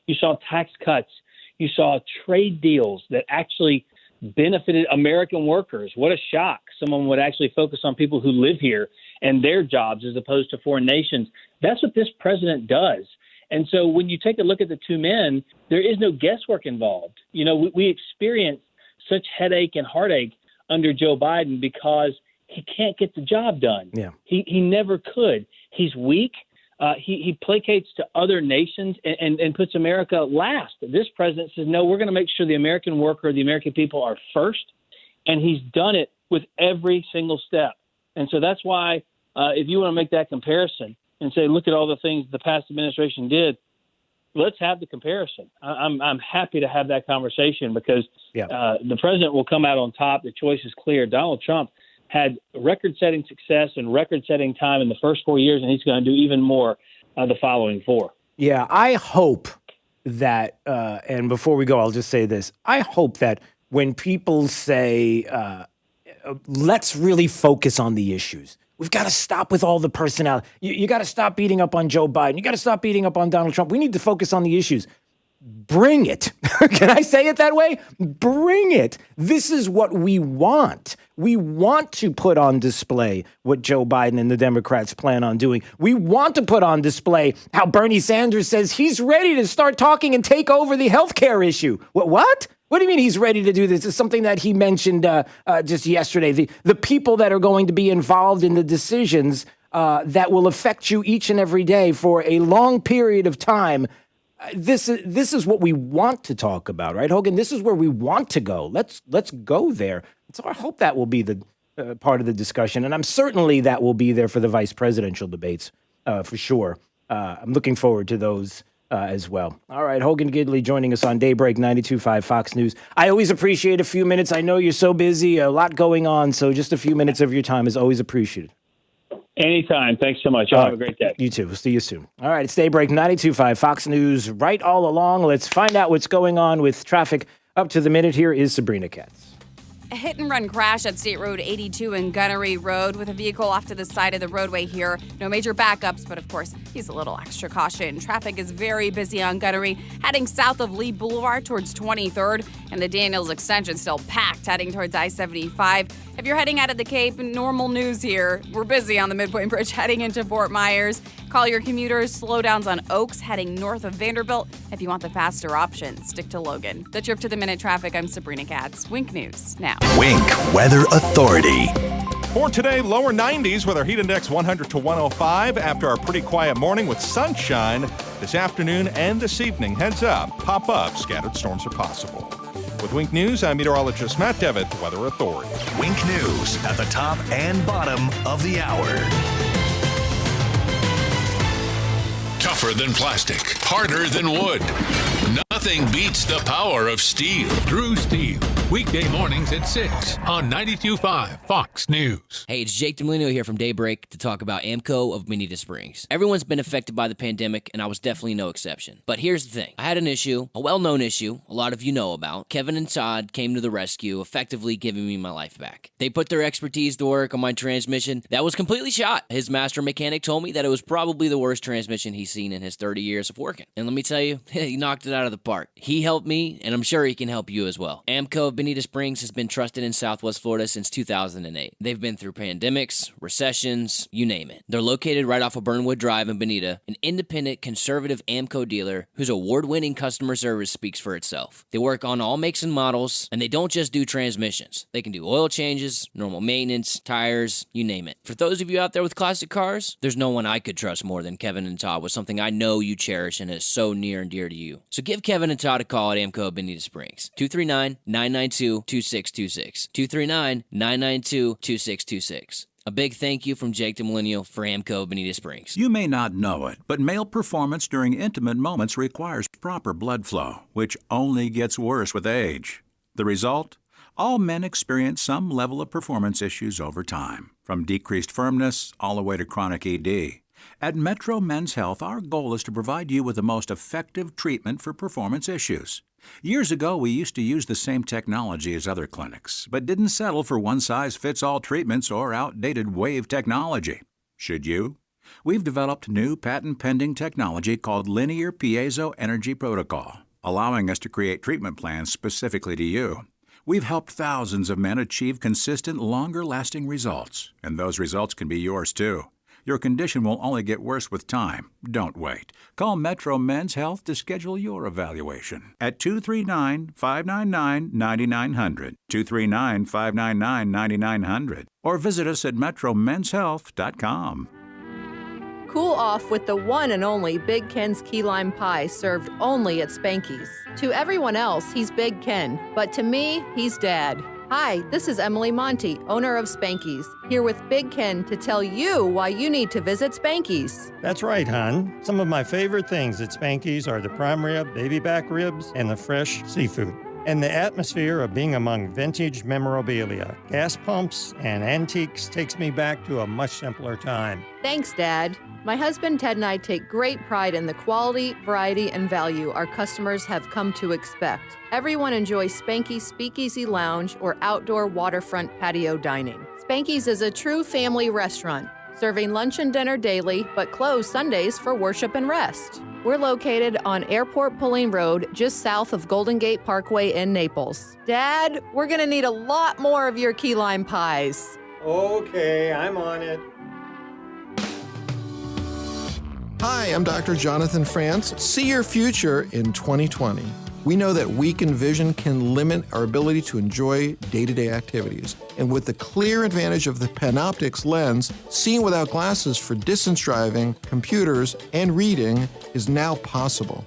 You saw tax cuts. You saw trade deals that actually benefited American workers. What a shock. Someone would actually focus on people who live here and their jobs as opposed to foreign nations. That's what this president does. And so when you take a look at the two men, there is no guesswork involved. We experienced such headache and heartache under Joe Biden because he can't get the job done. Yeah. He never could. He's weak. He placates to other nations and puts America last. This president says, no, we're going to make sure the American worker, the American people are first. And he's done it with every single step. And so that's why if you want to make that comparison and say, look at all the things the past administration did, let's have the comparison. I'm happy to have that conversation because the president will come out on top. The choice is clear. Donald Trump had record-setting success and record-setting time in the first 4 years, and he's going to do even more the following 4. Yeah, I hope that, and before we go, I'll just say this. I hope that when people say, let's really focus on the issues, we've got to stop with all the personality. You got to stop beating up on Joe Biden. You got to stop beating up on Donald Trump. We need to focus on the issues. Bring it. Can I say it that way? Bring it. This is what we want. We want to put on display what Joe Biden and the Democrats plan on doing. We want to put on display how Bernie Sanders says he's ready to start talking and take over the healthcare issue. What? What do you mean he's ready to do this? It's something that he mentioned just yesterday. The people that are going to be involved in the decisions that will affect you each and every day for a long period of time. This is what we want to talk about, right, Hogan? This is where we want to go. Let's go there. So I hope that will be the part of the discussion, and I'm certainly that will be there for the vice presidential debates for sure. I'm looking forward to those as well. All right, Hogan Gidley joining us on Daybreak 92.5 Fox News. I always appreciate a few minutes. I know you're so busy, a lot going on, so just a few minutes of your time is always appreciated. Anytime. Thanks so much. Y'all have a great day. You too. We'll see you soon. All right, it's Daybreak 92.5 Fox News. Right all along. Let's find out what's going on with traffic up to the minute. Here is Sabrina Katz. A hit-and-run crash at State Road 82 and Gunnery Road with a vehicle off to the side of the roadway here. No major backups, but of course, use a little extra caution. Traffic is very busy on Gunnery, heading south of Lee Boulevard towards 23rd, and the Daniels extension still packed, heading towards I-75. If you're heading out of the Cape, normal news here. We're busy on the Midpoint Bridge heading into Fort Myers. Call your commuters. Slowdowns on Oaks heading north of Vanderbilt. If you want the faster option, stick to Logan. The Trip to the Minute traffic, I'm Sabrina Katz. Wink News now. Wink Weather Authority. For today, lower 90s with our heat index 100 to 105 after our pretty quiet morning with sunshine this afternoon and this evening. Heads up, pop up, scattered storms are possible. With Wink News, I'm meteorologist Matt Devitt, Weather Authority. Wink News at the top and bottom of the hour. Tougher than plastic, harder than wood. Nothing beats the power of steel. Drew Steel, weekday mornings at 6 on 92.5 Fox News. Hey, it's Jake DeMolino here from Daybreak to talk about AMCO of Bonita Springs. Everyone's been affected by the pandemic, and I was definitely no exception. But here's the thing. I had an issue, a well-known issue, a lot of you know about. Kevin and Todd came to the rescue, effectively giving me my life back. They put their expertise to work on my transmission that was completely shot. His master mechanic told me that it was probably the worst transmission he's seen in his 30 years of working. And let me tell you, he knocked it out of the park. He helped me, and I'm sure he can help you as well. AMCO of Bonita Springs has been trusted in Southwest Florida since 2008. They've been through pandemics, recessions, you name it. They're located right off of Burnwood Drive in Bonita, an independent, conservative AMCO dealer whose award-winning customer service speaks for itself. They work on all makes and models, and they don't just do transmissions. They can do oil changes, normal maintenance, tires, you name it. For those of you out there with classic cars, there's no one I could trust more than Kevin and Todd with something I know you cherish and is so near and dear to you. So give Kevin and Todd a call at AMCO of Bonita Springs. 239-992-2626. 239-992-2626. A big thank you from Jake DeMolino for AMCO of Bonita Springs. You may not know it, but male performance during intimate moments requires proper blood flow, which only gets worse with age. The result? All men experience some level of performance issues over time, from decreased firmness all the way to chronic ED. At Metro Men's Health, our goal is to provide you with the most effective treatment for performance issues. Years ago, we used to use the same technology as other clinics, but didn't settle for one-size-fits-all treatments or outdated wave technology. Should you? We've developed new patent-pending technology called Linear Piezo Energy Protocol, allowing us to create treatment plans specifically to you. We've helped thousands of men achieve consistent, longer-lasting results, and those results can be yours, too. Your condition will only get worse with time. Don't wait. Call Metro Men's Health to schedule your evaluation at 239-599-9900, 239-599-9900, or visit us at metromenshealth.com. Cool off with the one and only Big Ken's key lime pie served only at Spanky's. To everyone else, he's Big Ken, but to me, he's Dad. Hi, this is Emily Monty, owner of Spanky's, here with Big Ken to tell you why you need to visit Spanky's. That's right, hon. Some of my favorite things at Spanky's are the prime rib, baby back ribs, and the fresh seafood. And the atmosphere of being among vintage memorabilia, gas pumps, and antiques takes me back to a much simpler time. Thanks, Dad. My husband Ted and I take great pride in the quality, variety, and value our customers have come to expect. Everyone enjoys Spanky's Speakeasy Lounge or outdoor waterfront patio dining. Spanky's is a true family restaurant, serving lunch and dinner daily, but closed Sundays for worship and rest. We're located on Airport Pulling Road, just south of Golden Gate Parkway in Naples. Dad, we're gonna need a lot more of your key lime pies. Okay, I'm on it. Hi, I'm Dr. Jonathan France. See your future in 2020. We know that weakened vision can limit our ability to enjoy day-to-day activities. And with the clear advantage of the Panoptix lens, seeing without glasses for distance driving, computers, and reading is now possible.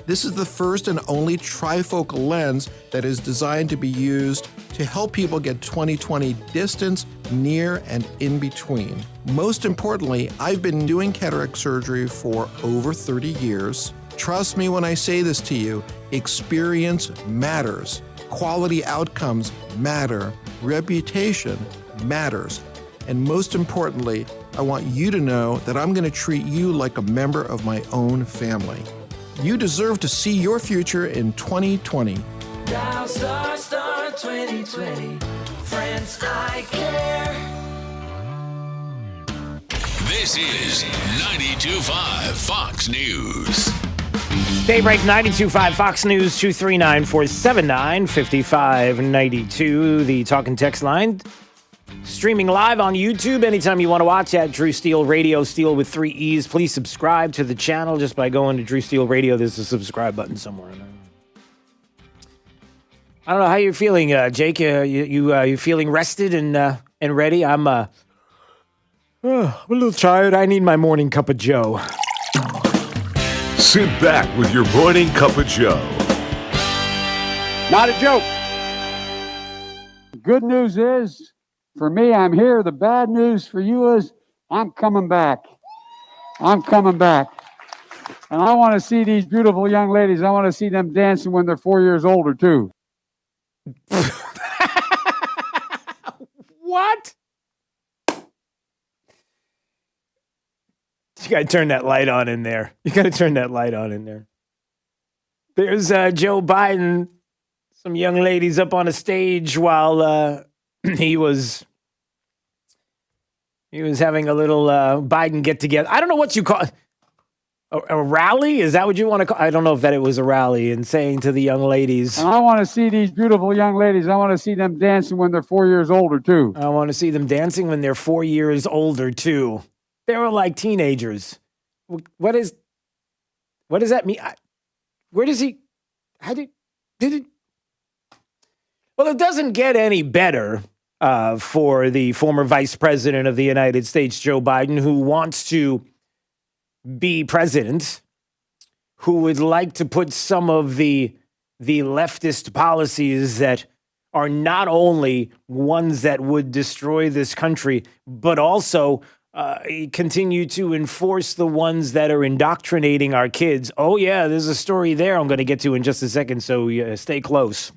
This is the first and only trifocal lens that is designed to be used to help people get 20/20 distance, near, and in between. Most importantly, I've been doing cataract surgery for over 30 years. Trust me when I say this to you, experience matters. Quality outcomes matter. Reputation matters. And most importantly, I want you to know that I'm going to treat you like a member of my own family. You deserve to see your future in 2020. Dial star 2020. Friends, I care. This is 92.5 Fox News. Daybreak 92.5 Fox News 239-479-5592. The talk and text line. Streaming live on YouTube anytime you want to watch at Drew Steele Radio, Steele with 3 E's. Please subscribe to the channel just by going to Drew Steele Radio. There's a subscribe button somewhere in there. I don't know how you're feeling, Jake. You feeling rested and ready? I'm a little tired. I need my morning cup of Joe. Sit back with your morning cup of Joe. Not a joke. good news is, for me, I'm here. The bad news for you is I'm coming back. I'm coming back. And I want to see these beautiful young ladies. I want to see them dancing when they're 4 years older, too. What? You got to turn that light on in there. You got to turn that light on in there. There's Joe Biden, some young ladies up on a stage while he was having a little Biden get together. I don't know what you call it. A rally? Is that what you want to call? I don't know if it was a rally, and saying to the young ladies. And I want to see these beautiful young ladies. I want to see them dancing when they're 4 years older, too. I want to see them dancing when they're 4 years older, too. They were like teenagers. What does that mean? Where does he? How did it? Well, it doesn't get any better for the former vice president of the United States, Joe Biden, who wants to be president, who would like to put some of the leftist policies that are not only ones that would destroy this country, but also continue to enforce the ones that are indoctrinating our kids. Oh, yeah, there's a story there I'm going to get to in just a second, so stay close.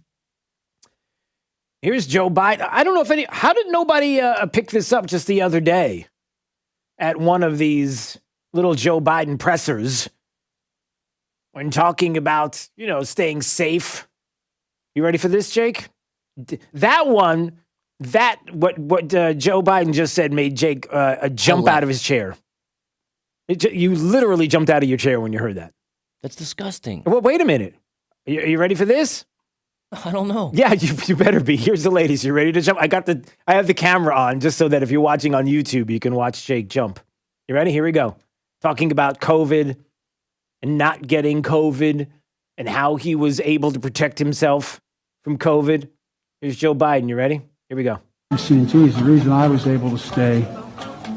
Here's Joe Biden. I don't know how did nobody pick this up just the other day at one of these little Joe Biden pressers when talking about, staying safe. You ready for this, Jake? That one, what Joe Biden just said made Jake jump out of his chair. You literally jumped out of your chair when you heard that. That's disgusting. Well, wait a minute. Are you ready for this? I don't know. Yeah, you better be. Here's the ladies. You ready to jump? I have the camera on just so that if you're watching on YouTube, you can watch Jake jump. You ready? Here we go. Talking about COVID and not getting COVID and how he was able to protect himself from COVID. Here's Joe Biden. You ready? Here we go. You see, geez, the reason I was able to stay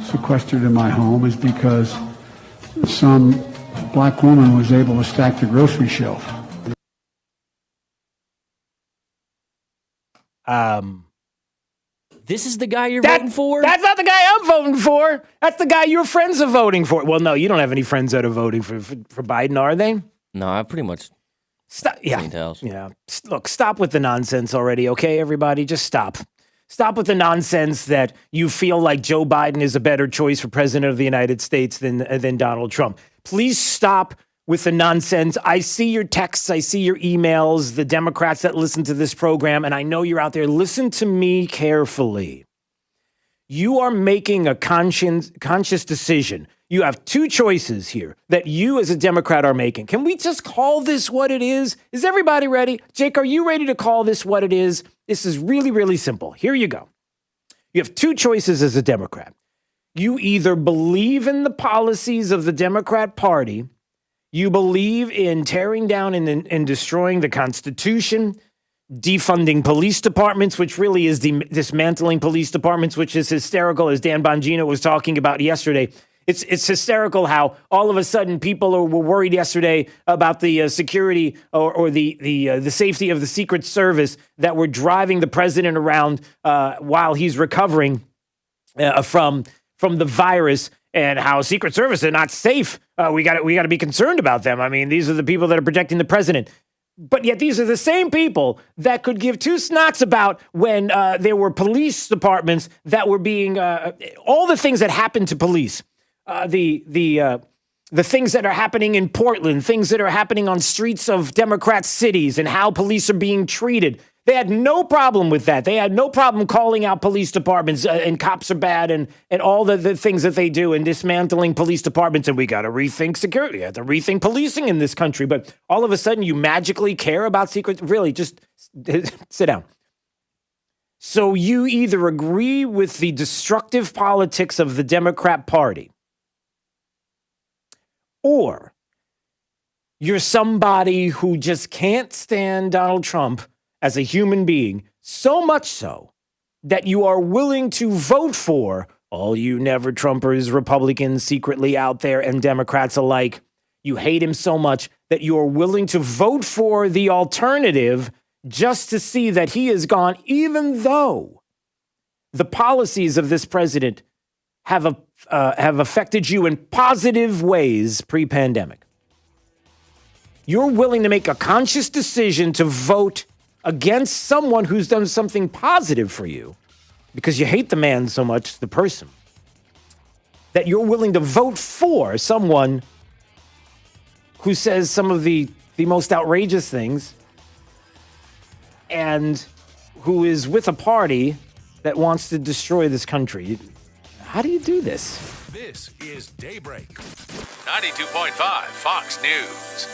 sequestered in my home is because some black woman was able to stack the grocery shelf. This is the guy you're voting for? That's not the guy I'm voting for. That's the guy your friends are voting for. Well, no, you don't have any friends that are voting for Biden, are they? No, I pretty much. Stop. Yeah. Look, stop with the nonsense already, okay, everybody? Just stop. Stop with the nonsense that you feel like Joe Biden is a better choice for president of the United States than Donald Trump. Please stop with the nonsense. I see your texts. I see your emails, the Democrats that listen to this program, and I know you're out there. Listen to me carefully. You are making a conscious decision. You have two choices here that you as a Democrat are making. Can we just call this what it is? Is everybody ready? Jake, are you ready to call this what it is? This is really, really simple. Here you go. You have two choices as a Democrat. You either believe in the policies of the Democrat Party. You believe in tearing down and destroying the Constitution, defunding police departments, which really is dismantling police departments, which is hysterical, as Dan Bongino was talking about yesterday. It's hysterical how all of a sudden people were worried yesterday about the security or the safety of the Secret Service that were driving the president around while he's recovering from the virus. And how Secret Service are not safe. We got to be concerned about them. I mean, these are the people that are protecting the president. But yet these are the same people that could give two snots about when there were police departments that were being all the things that happened to police, the things that are happening in Portland, things that are happening on streets of Democrat cities, and how police are being treated. They had no problem with that. They had no problem calling out police departments and cops are bad and all the things that they do and dismantling police departments. And we got to rethink security. We have to rethink policing in this country. But all of a sudden you magically care about secret. Really, just sit down. So you either agree with the destructive politics of the Democrat Party, or you're somebody who just can't stand Donald Trump as a human being, so much so that you are willing to vote for all you never Trumpers, Republicans secretly out there, and Democrats alike. You hate him so much that you are willing to vote for the alternative just to see that he is gone, even though the policies of this president have affected you in positive ways pre-pandemic. You're willing to make a conscious decision to vote against someone who's done something positive for you because you hate the man so much, the person, that you're willing to vote for someone who says some of the most outrageous things and who is with a party that wants to destroy this country. How do you do this? This is Daybreak. 92.5 Fox News.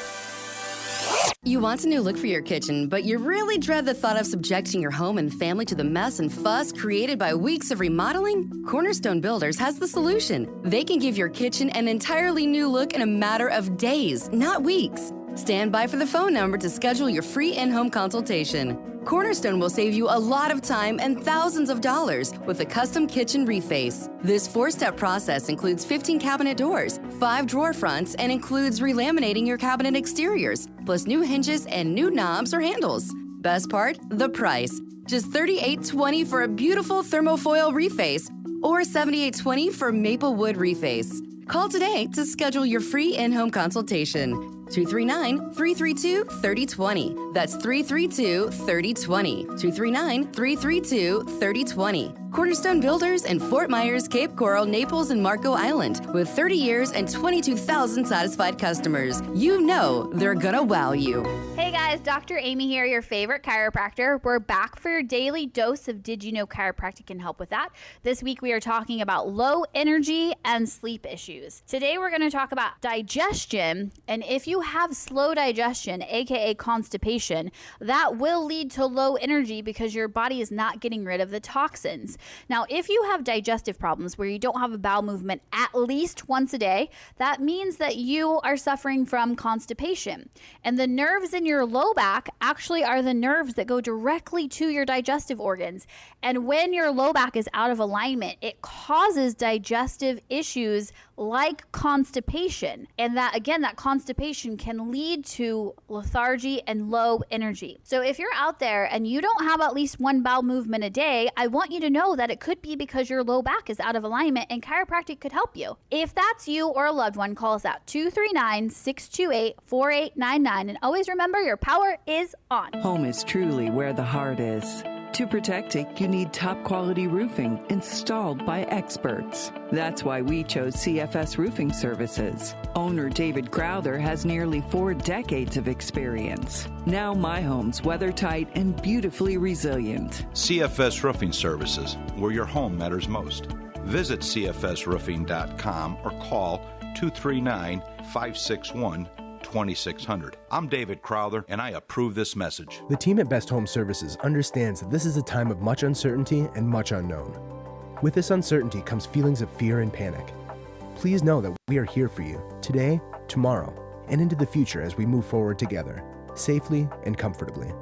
You want a new look for your kitchen, but you really dread the thought of subjecting your home and family to the mess and fuss created by weeks of remodeling? Cornerstone Builders has the solution. They can give your kitchen an entirely new look in a matter of days, not weeks. Stand by for the phone number to schedule your free in-home consultation. Cornerstone will save you a lot of time and thousands of dollars with a custom kitchen reface. This 4-step process includes 15 cabinet doors, 5 drawer fronts, and includes relaminating your cabinet exteriors, plus new hinges and new knobs or handles. Best part? The price. Just $38.20 for a beautiful thermofoil reface or $78.20 for maple wood reface. Call today to schedule your free in-home consultation. 239-332-3020. That's 332-3020. 239-332-3020. Cornerstone Builders in Fort Myers, Cape Coral, Naples, and Marco Island. With 30 years and 22,000 satisfied customers. You know they're gonna wow you. Hey guys, Dr. Amy here, your favorite chiropractor. We're back for your daily dose of Did You Know Chiropractic can help with that. This week we are talking about low energy and sleep issues. Today we're going to talk about digestion, and if you have slow digestion, aka constipation, that will lead to low energy because your body is not getting rid of the toxins. Now, if you have digestive problems where you don't have a bowel movement at least once a day, that means that you are suffering from constipation. And the nerves in your low back actually are the nerves that go directly to your digestive organs. And when your low back is out of alignment, it causes digestive issues like constipation. And that, again, that constipation can lead to lethargy and low energy. So if you're out there and you don't have at least one bowel movement a day, I want you to know that it could be because your low back is out of alignment, and chiropractic could help you. If that's you or a loved one, call us at 239-628-4899. And always remember, your power is on. Home is truly where the heart is. To protect it, you need top quality roofing installed by experts. That's why we chose CFS Roofing Services. Owner David Crowther has nearly 4 decades of experience. Now my home's weathertight and beautifully resilient. CFS Roofing Services, where your home matters most. Visit cfsroofing.com or call 239-561-2600. I'm David Crowther, and I approve this message. The team at Best Home Services understands that this is a time of much uncertainty and much unknown. With this uncertainty comes feelings of fear and panic. Please know that we are here for you today, tomorrow, and into the future as we move forward together, safely and comfortably.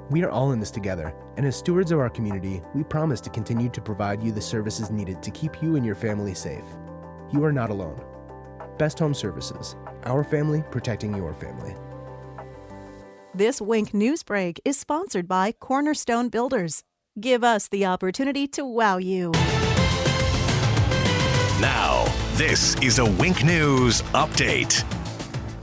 We are all in this together, and as stewards of our community, we promise to continue to provide you the services needed to keep you and your family safe. You are not alone. Best Home Services, our family protecting your family. This Wink News Break is sponsored by Cornerstone Builders. Give us the opportunity to wow you. Now, this is a Wink News Update.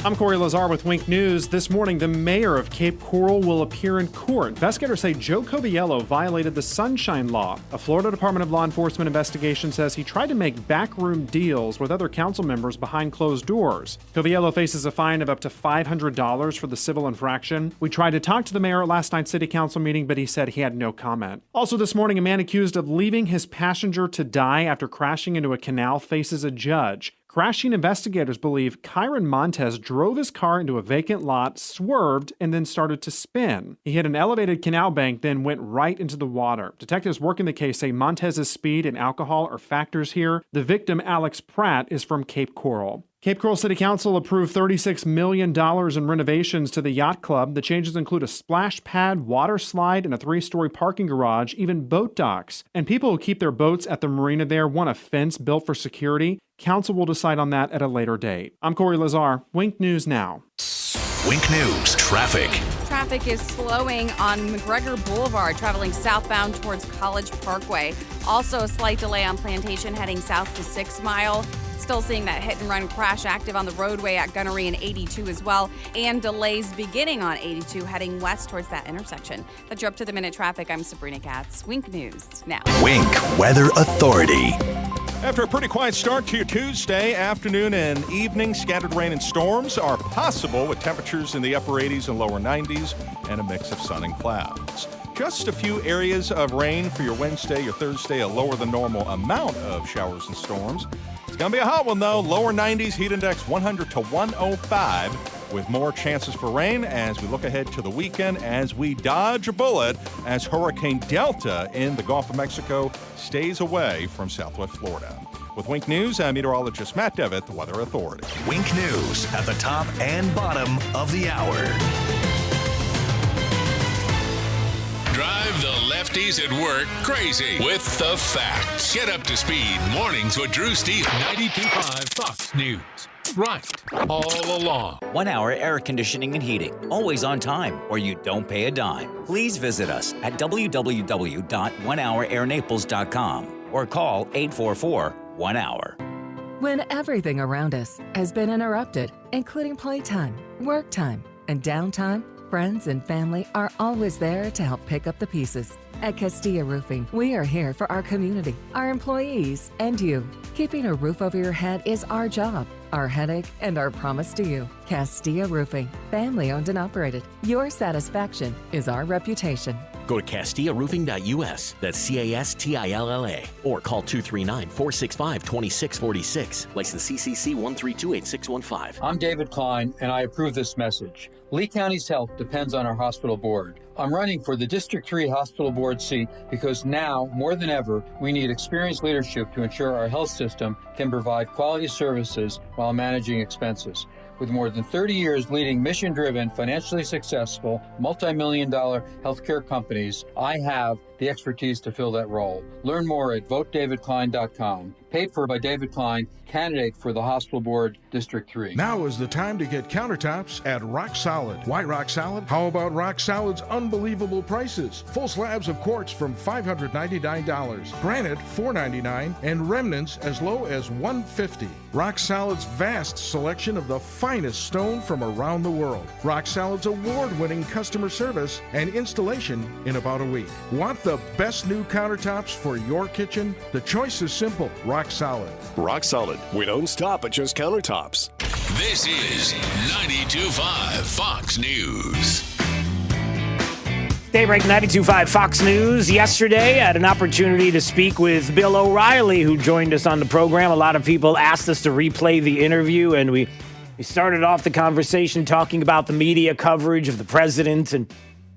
I'm Corey Lazar with Wink News. This morning, the mayor of Cape Coral will appear in court. Investigators say Joe Coviello violated the Sunshine Law. A Florida Department of Law Enforcement investigation says he tried to make backroom deals with other council members behind closed doors. Coviello faces a fine of up to $500 for the civil infraction. We tried to talk to the mayor at last night's city council meeting, but he said he had no comment. Also this morning, a man accused of leaving his passenger to die after crashing into a canal faces a judge. Crashing investigators believe Kyron Montez drove his car into a vacant lot, swerved, and then started to spin. He hit an elevated canal bank, then went right into the water. Detectives working the case say Montez's speed and alcohol are factors here. The victim, Alex Pratt, is from Cape Coral. Cape Coral City Council approved $36 million in renovations to the yacht club. The changes include a splash pad, water slide, and a 3-story parking garage, even boat docks. And people who keep their boats at the marina there want a fence built for security. Council will decide on that at a later date. I'm Corey Lazar, Wink News Now. Wink News traffic. Traffic is slowing on McGregor Boulevard, traveling southbound towards College Parkway. Also a slight delay on Plantation heading south to 6 Mile. Still seeing that hit and run crash active on the roadway at Gunnery and 82 as well. And delays beginning on 82 heading west towards that intersection. That's your up to the minute traffic. I'm Sabrina Katz. Wink News now. Wink Weather Authority. After a pretty quiet start to your Tuesday afternoon and evening, scattered rain and storms are possible with temperatures in the upper 80s and lower 90s and a mix of sun and clouds. Just a few areas of rain for your Wednesday, your Thursday, a lower than normal amount of showers and storms. It's going to be a hot one, though. Lower 90s, heat index 100 to 105, with more chances for rain as we look ahead to the weekend as we dodge a bullet as Hurricane Delta in the Gulf of Mexico stays away from southwest Florida. With Wink News, I'm meteorologist Matt Devitt, the Weather Authority. Wink News at the top and bottom of the hour. Drive the lefties at work crazy with the facts. Get up to speed mornings with Drew Steele. 92.5 Fox News. Right. All along. 1 Hour Air Conditioning and Heating. Always on time or you don't pay a dime. Please visit us at www.onehourairnaples.com or call 844-1HOUR. When everything around us has been interrupted, including playtime, work time, and downtime, friends and family are always there to help pick up the pieces. At Castilla Roofing, we are here for our community, our employees, and you. Keeping a roof over your head is our job, our headache, and our promise to you. Castilla Roofing, family owned and operated. Your satisfaction is our reputation. Go to CastillaRoofing.us, that's CASTILLA, or call 239-465-2646. License CCC 1328615. I'm David Klein, and I approve this message. Lee County's health depends on our hospital board. I'm running for the District 3 Hospital Board seat because now, more than ever, we need experienced leadership to ensure our health system can provide quality services while managing expenses. With more than 30 years leading mission-driven, financially successful, multi-million-dollar healthcare companies, I have the expertise to fill that role. Learn more at votedavidklein.com. Paid for by David Klein, candidate for the Hospital Board, District 3. Now is the time to get countertops at Rock Solid. Why Rock Solid? How about Rock Solid's unbelievable prices? Full slabs of quartz from $599, granite $499, and remnants as low as $150. Rock Solid's vast selection of the finest stone from around the world. Rock Solid's award-winning customer service and installation in about a week. Want the best new countertops for your kitchen? The choice is simple. Rock Solid. Rock Solid. We don't stop at just countertops. This is 92.5 Fox News. Daybreak 92.5 Fox News. Yesterday, I had an opportunity to speak with Bill O'Reilly, who joined us on the program. A lot of people asked us to replay the interview, and we started off the conversation talking about the media coverage of the president and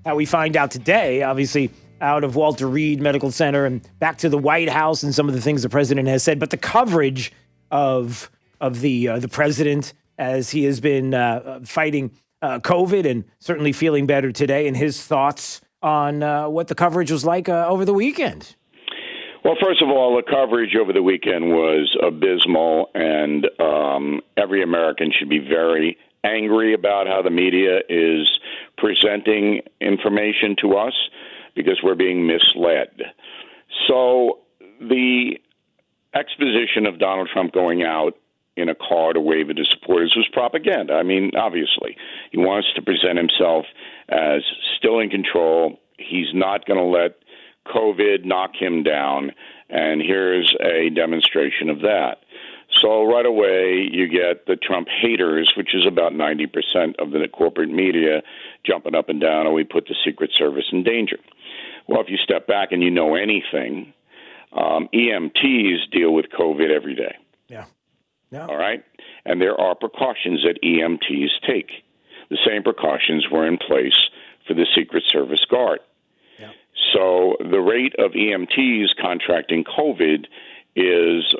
how we find out today, obviously, out of Walter Reed Medical Center and back to the White House and some of the things the president has said. But the coverage of the president as he has been fighting COVID and certainly feeling better today, and his thoughts on what the coverage was like over the weekend. Well, first of all, the coverage over the weekend was abysmal, and every American should be very angry about how the media is presenting information to us, because we're being misled. So the exposition of Donald Trump going out in a car to wave at his supporters was propaganda. I mean, obviously, he wants to present himself as still in control. He's not going to let COVID knock him down, and here's a demonstration of that. So right away, you get the Trump haters, which is about 90% of the corporate media, jumping up and down, and we put the Secret Service in danger. Well, if you step back and you know anything, EMTs deal with COVID every day. Yeah. All right? And there are precautions that EMTs take. The same precautions were in place for the Secret Service Guard. Yeah. So the rate of EMTs contracting COVID is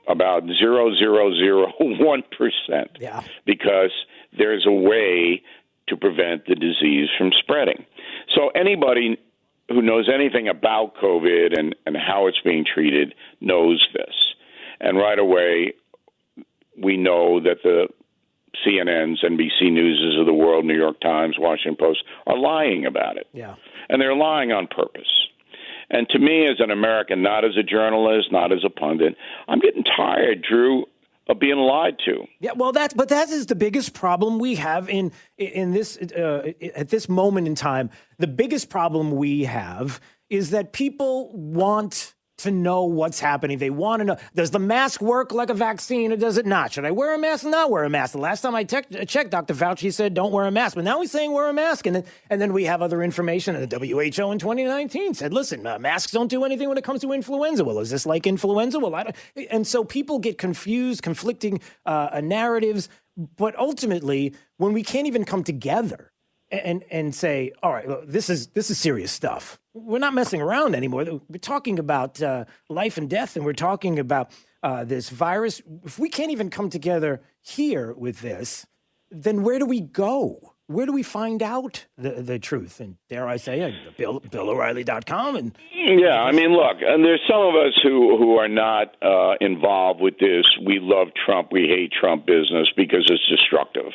about 0.0001%. Yeah. Because there's a way to prevent the disease from spreading. So anybody who knows anything about COVID and how it's being treated knows this. And right away, we know that the CNNs, NBC Newses of the world, New York Times, Washington Post, are lying about it. Yeah. And they're lying on purpose. And to me, as an American, not as a journalist, not as a pundit, I'm getting tired, Drew, of being lied to. Yeah, well, that is the biggest problem we have in this at this moment in time. The biggest problem we have is that people want to know what's happening. They want to know, does the mask work like a vaccine or does it not? Should I wear a mask or not wear a mask? The last time I checked, Dr. Fauci said don't wear a mask, but now he's saying wear a mask. And then we have other information. And the WHO in 2019 said, listen, masks don't do anything when it comes to influenza. Well, is this like influenza? Well, I don't. And so people get confused, conflicting narratives. But ultimately, when we can't even come together and say, all right, look, this is serious stuff. We're not messing around anymore. We're talking about life and death, and we're talking about this virus. If we can't even come together here with this, then where do we go? Where do we find out the truth? And dare I say, BillO'Reilly.com. And yeah, I mean, look, and there's some of us who are not involved with this. We love Trump, we hate Trump business because it's destructive.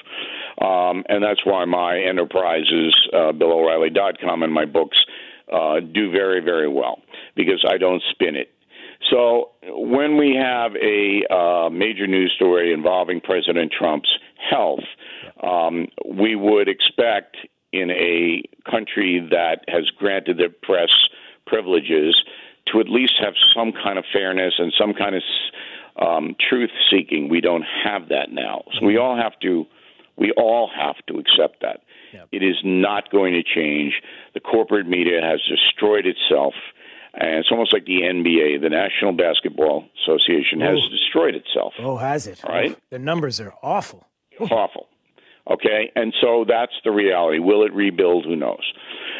And that's why my enterprises, BillO'Reilly.com, and my books do very, very well, because I don't spin it. So when we have a major news story involving President Trump's health, we would expect in a country that has granted the press privileges to at least have some kind of fairness and some kind of truth-seeking. We don't have that now. So we all have to accept that. Yep. It is not going to change. The corporate media has destroyed itself. And it's almost like the NBA, the National Basketball Association, has destroyed itself. Oh, has it? Right? The numbers are awful. Awful. Okay? And so that's the reality. Will it rebuild? Who knows?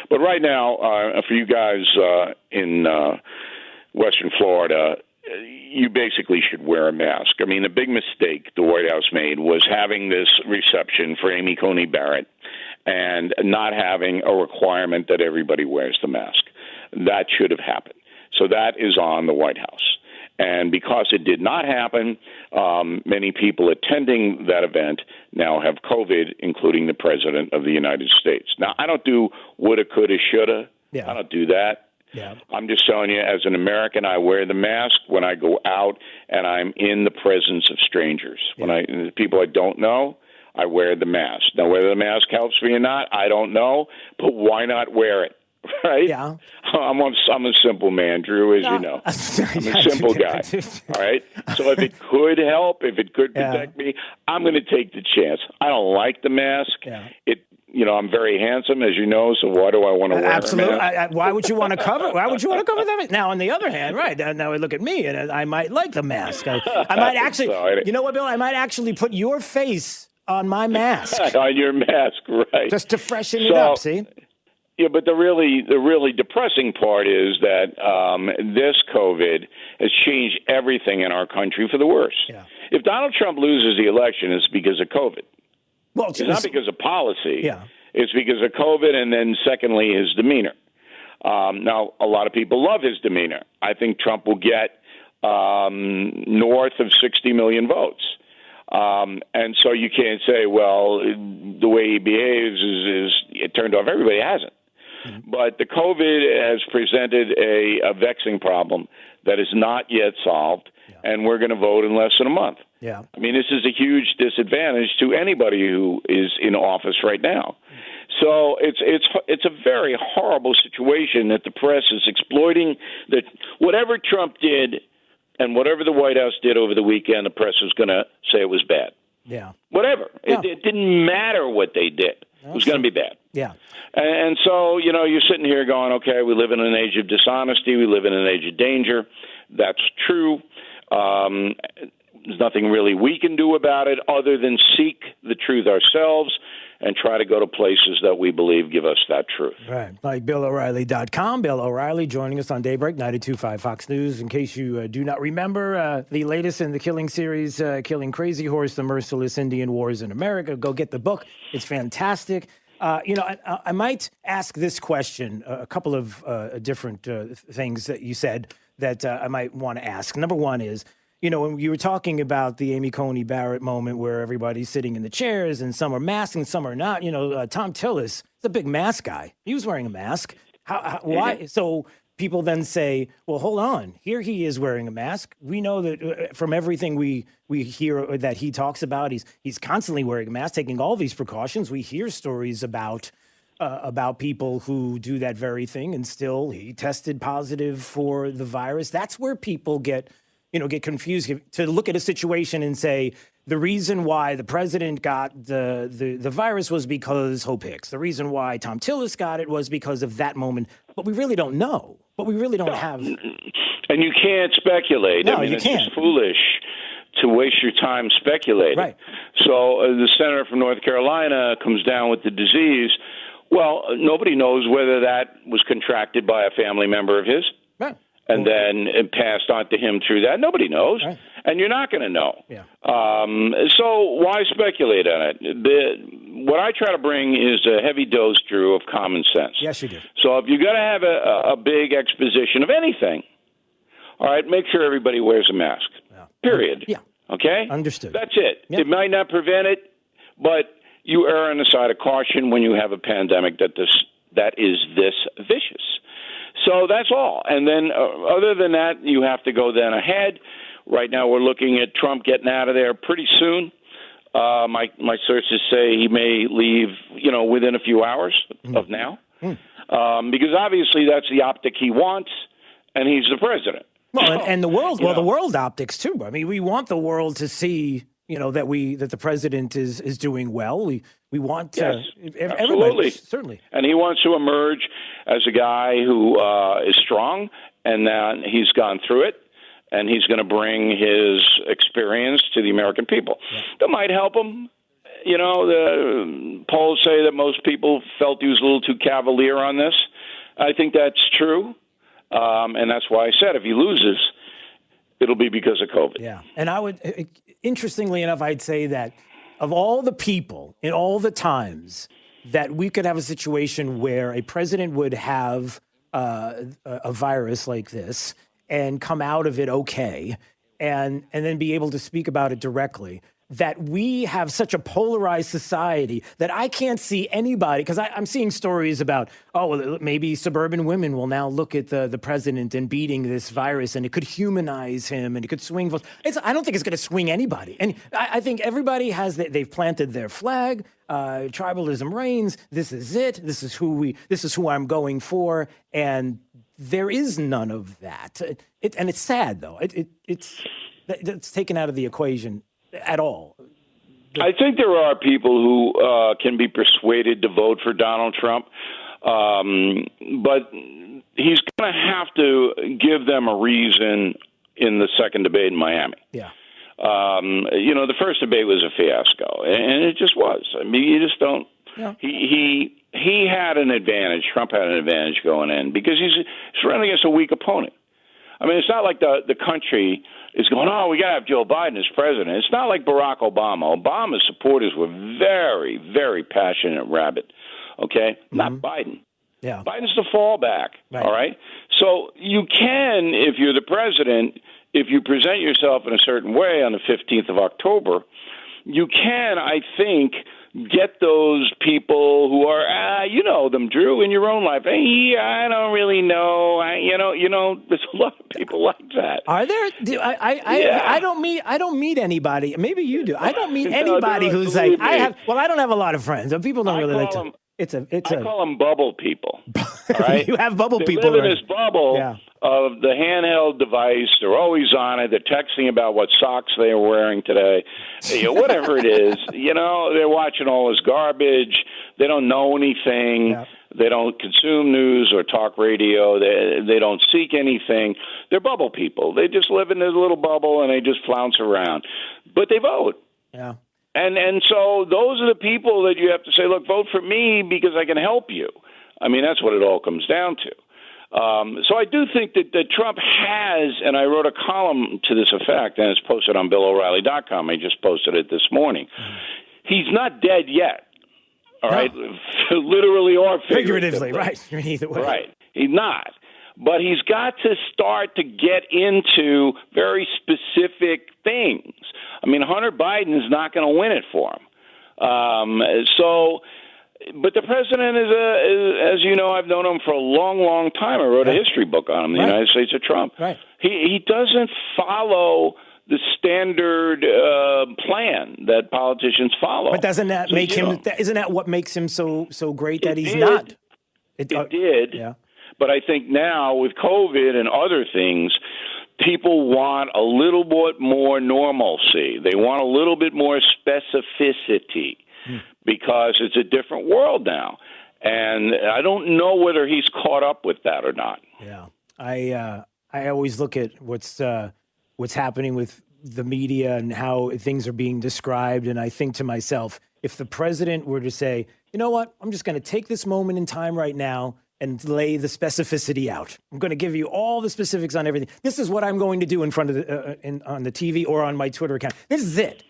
But right now, for you guys in Western Florida, you basically should wear a mask. I mean, the big mistake the White House made was having this reception for Coney Barrett and not having a requirement that everybody wears the mask. That should have happened. So that is on the White House. And because it did not happen, many people attending that event now have COVID, including the President of the United States. Now, I don't do woulda, coulda, shoulda. Yeah. I don't do that. Yeah. I'm just telling you, as an American, I wear the mask when I go out and I'm in the presence of strangers. Yeah. When people I don't know, I wear the mask. Now, whether the mask helps me or not, I don't know, but why not wear it? Right? Yeah. I'm a simple man, Drew, as you know. I'm a simple guy. All right? So if it could help, if it could protect me, I'm going to take the chance. I don't like the mask. Yeah. I'm very handsome, as you know, so why do I want to wear a mask? Why would you want to cover? Why would you want to cover that? Now, on the other hand, right, now look at me, and I might like the mask. I might actually, you know what, Bill? I might actually put your face on my mask. On your mask, right. Just to freshen it up, see? Yeah, but the really depressing part is that this COVID has changed everything in our country for the worse. Yeah. If Donald Trump loses the election, it's because of COVID. Well, it's not because of policy. Yeah. It's because of COVID, and then secondly, his demeanor. Now, a lot of people love his demeanor. I think Trump will get north of 60 million votes. And so you can't say, well, the way he behaves is it turned off everybody. It hasn't. Mm-hmm. But the COVID has presented a vexing problem that is not yet solved, and we're going to vote in less than a month. Yeah. I mean, this is a huge disadvantage to anybody who is in office right now. So it's a very horrible situation that the press is exploiting. That whatever Trump did and whatever the White House did over the weekend, the press was going to say it was bad. Yeah. Whatever. Yeah. It didn't matter what they did. It was going to be bad. Yeah. And so, you're sitting here going, okay, we live in an age of dishonesty. We live in an age of danger. That's true. There's nothing really we can do about it other than seek the truth ourselves and try to go to places that we believe give us that truth. Right. Like BillO'Reilly.com. Bill O'Reilly joining us on Daybreak, 92.5 Fox News. In case you do not remember, the latest in the killing series, Killing Crazy Horse, The Merciless Indian Wars in America. Go get the book. It's fantastic. I might ask this question, a couple of different things that you said that I might want to ask. Number one is, when you were talking about the Amy Coney Barrett moment where everybody's sitting in the chairs and some are masked and some are not, Tom Tillis, the big mask guy, he was wearing a mask. Why? So people then say, well, hold on. Here he is wearing a mask. We know that from everything we hear that he talks about, he's constantly wearing a mask, taking all these precautions. We hear stories about people who do that very thing, and still he tested positive for the virus. That's where people get confused to look at a situation and say, the reason why the president got the virus was because Hope Hicks. The reason why Tom Tillis got it was because of that moment. But we really don't know. But we really don't have. And you can't speculate. No, I mean, you it's can't. just foolish to waste your time speculating. Right. So the senator from North Carolina comes down with the disease. Well, nobody knows whether that was contracted by a family member of his. Right. And then it passed on to him through that. Nobody knows. Right. And you're not going to know. Yeah. So why speculate on it? What I try to bring is a heavy dose, Drew, of common sense. Yes, you do. So if you're going to have a big exposition of anything, all right, make sure everybody wears a mask. Yeah. Period. Yeah. Okay? Understood. That's it. Yep. It might not prevent it, but you err on the side of caution when you have a pandemic that is this vicious. So that's all. And then other than that, you have to go then ahead. Right now we're looking at Trump getting out of there pretty soon. My sources say he may leave, within a few hours of now. Because obviously that's the optic he wants, and he's the president. Well, and the world, the world optics too. I mean, we want the world to see, that the president is doing well. We want everybody, certainly. And he wants to emerge as a guy who is strong, and that he's gone through it, and he's going to bring his experience to the American people. Yeah. That might help him. The polls say that most people felt he was a little too cavalier on this. I think that's true. And that's why I said if he loses, it'll be because of COVID. Yeah. And I would, interestingly enough, I'd say that of all the people in all the times that we could have a situation where a president would have a virus like this and come out of it okay, and then be able to speak about it directly, that we have such a polarized society that I can't see anybody, because I'm seeing stories about, maybe suburban women will now look at the president and beating this virus, and it could humanize him, and it could swing votes. I don't think it's going to swing anybody. And I think everybody they've planted their flag. Tribalism reigns. This is it. This is who I'm going for. And there is none of that. And it's sad, though. It's taken out of the equation at all. I think there are people who can be persuaded to vote for Donald Trump, but he's going to have to give them a reason in the second debate in Miami. Yeah. The first debate was a fiasco, and it just was. I mean, you just don't. Yeah. He had an advantage. Trump had an advantage going in because he's running against a weak opponent. I mean, it's not like the country is going, we got to have Joe Biden as president. It's not like Barack Obama. Obama's supporters were very, very passionate and rabid, okay? Mm-hmm. Not Biden. Yeah. Biden's the fallback, right. All right? So you can, if you're the president, if you present yourself in a certain way on the 15th of October, you can, I think, get those people who are, you know them, Drew, in your own life. Hey, I don't really know. There's a lot of people like that. Are there? I don't meet anybody. Maybe you do. I don't meet anybody who's like, I don't have a lot of friends. People don't really like to. I call them bubble people. All right? You have bubble they people. They live in this bubble of the handheld device. They're always on it. They're texting about what socks they are wearing today. Whatever it is. They're watching all this garbage. They don't know anything. Yeah. They don't consume news or talk radio. They don't seek anything. They're bubble people. They just live in this little bubble and they just flounce around. But they vote. Yeah. And so those are the people that you have to say, look, vote for me because I can help you. I mean, that's what it all comes down to. So I do think that Trump has, and I wrote a column to this effect, and it's posted on BillO'Reilly.com. I just posted it this morning. He's not dead yet, all right? Literally or figuratively. Right. Either way. Right. He's not. but he's got to start to get into very specific things. I mean, Hunter Biden's not going to win it for him. But the president is as you know, I've known him for a long, long time. I wrote a history book on him, the United States of Trump. Right. He doesn't follow the standard plan that politicians follow. But doesn't that make him? Isn't that what makes him so great that he's not? It did. Yeah. But I think now with COVID and other things, people want a little bit more normalcy. They want a little bit more specificity because it's a different world now. And I don't know whether he's caught up with that or not. Yeah. I always look at what's happening with the media and how things are being described. And I think to myself, if the president were to say, you know what, I'm just going to take this moment in time right now and lay the specificity out. I'm going to give you all the specifics on everything. This is what I'm going to do in front of on the TV or on my Twitter account. This is it.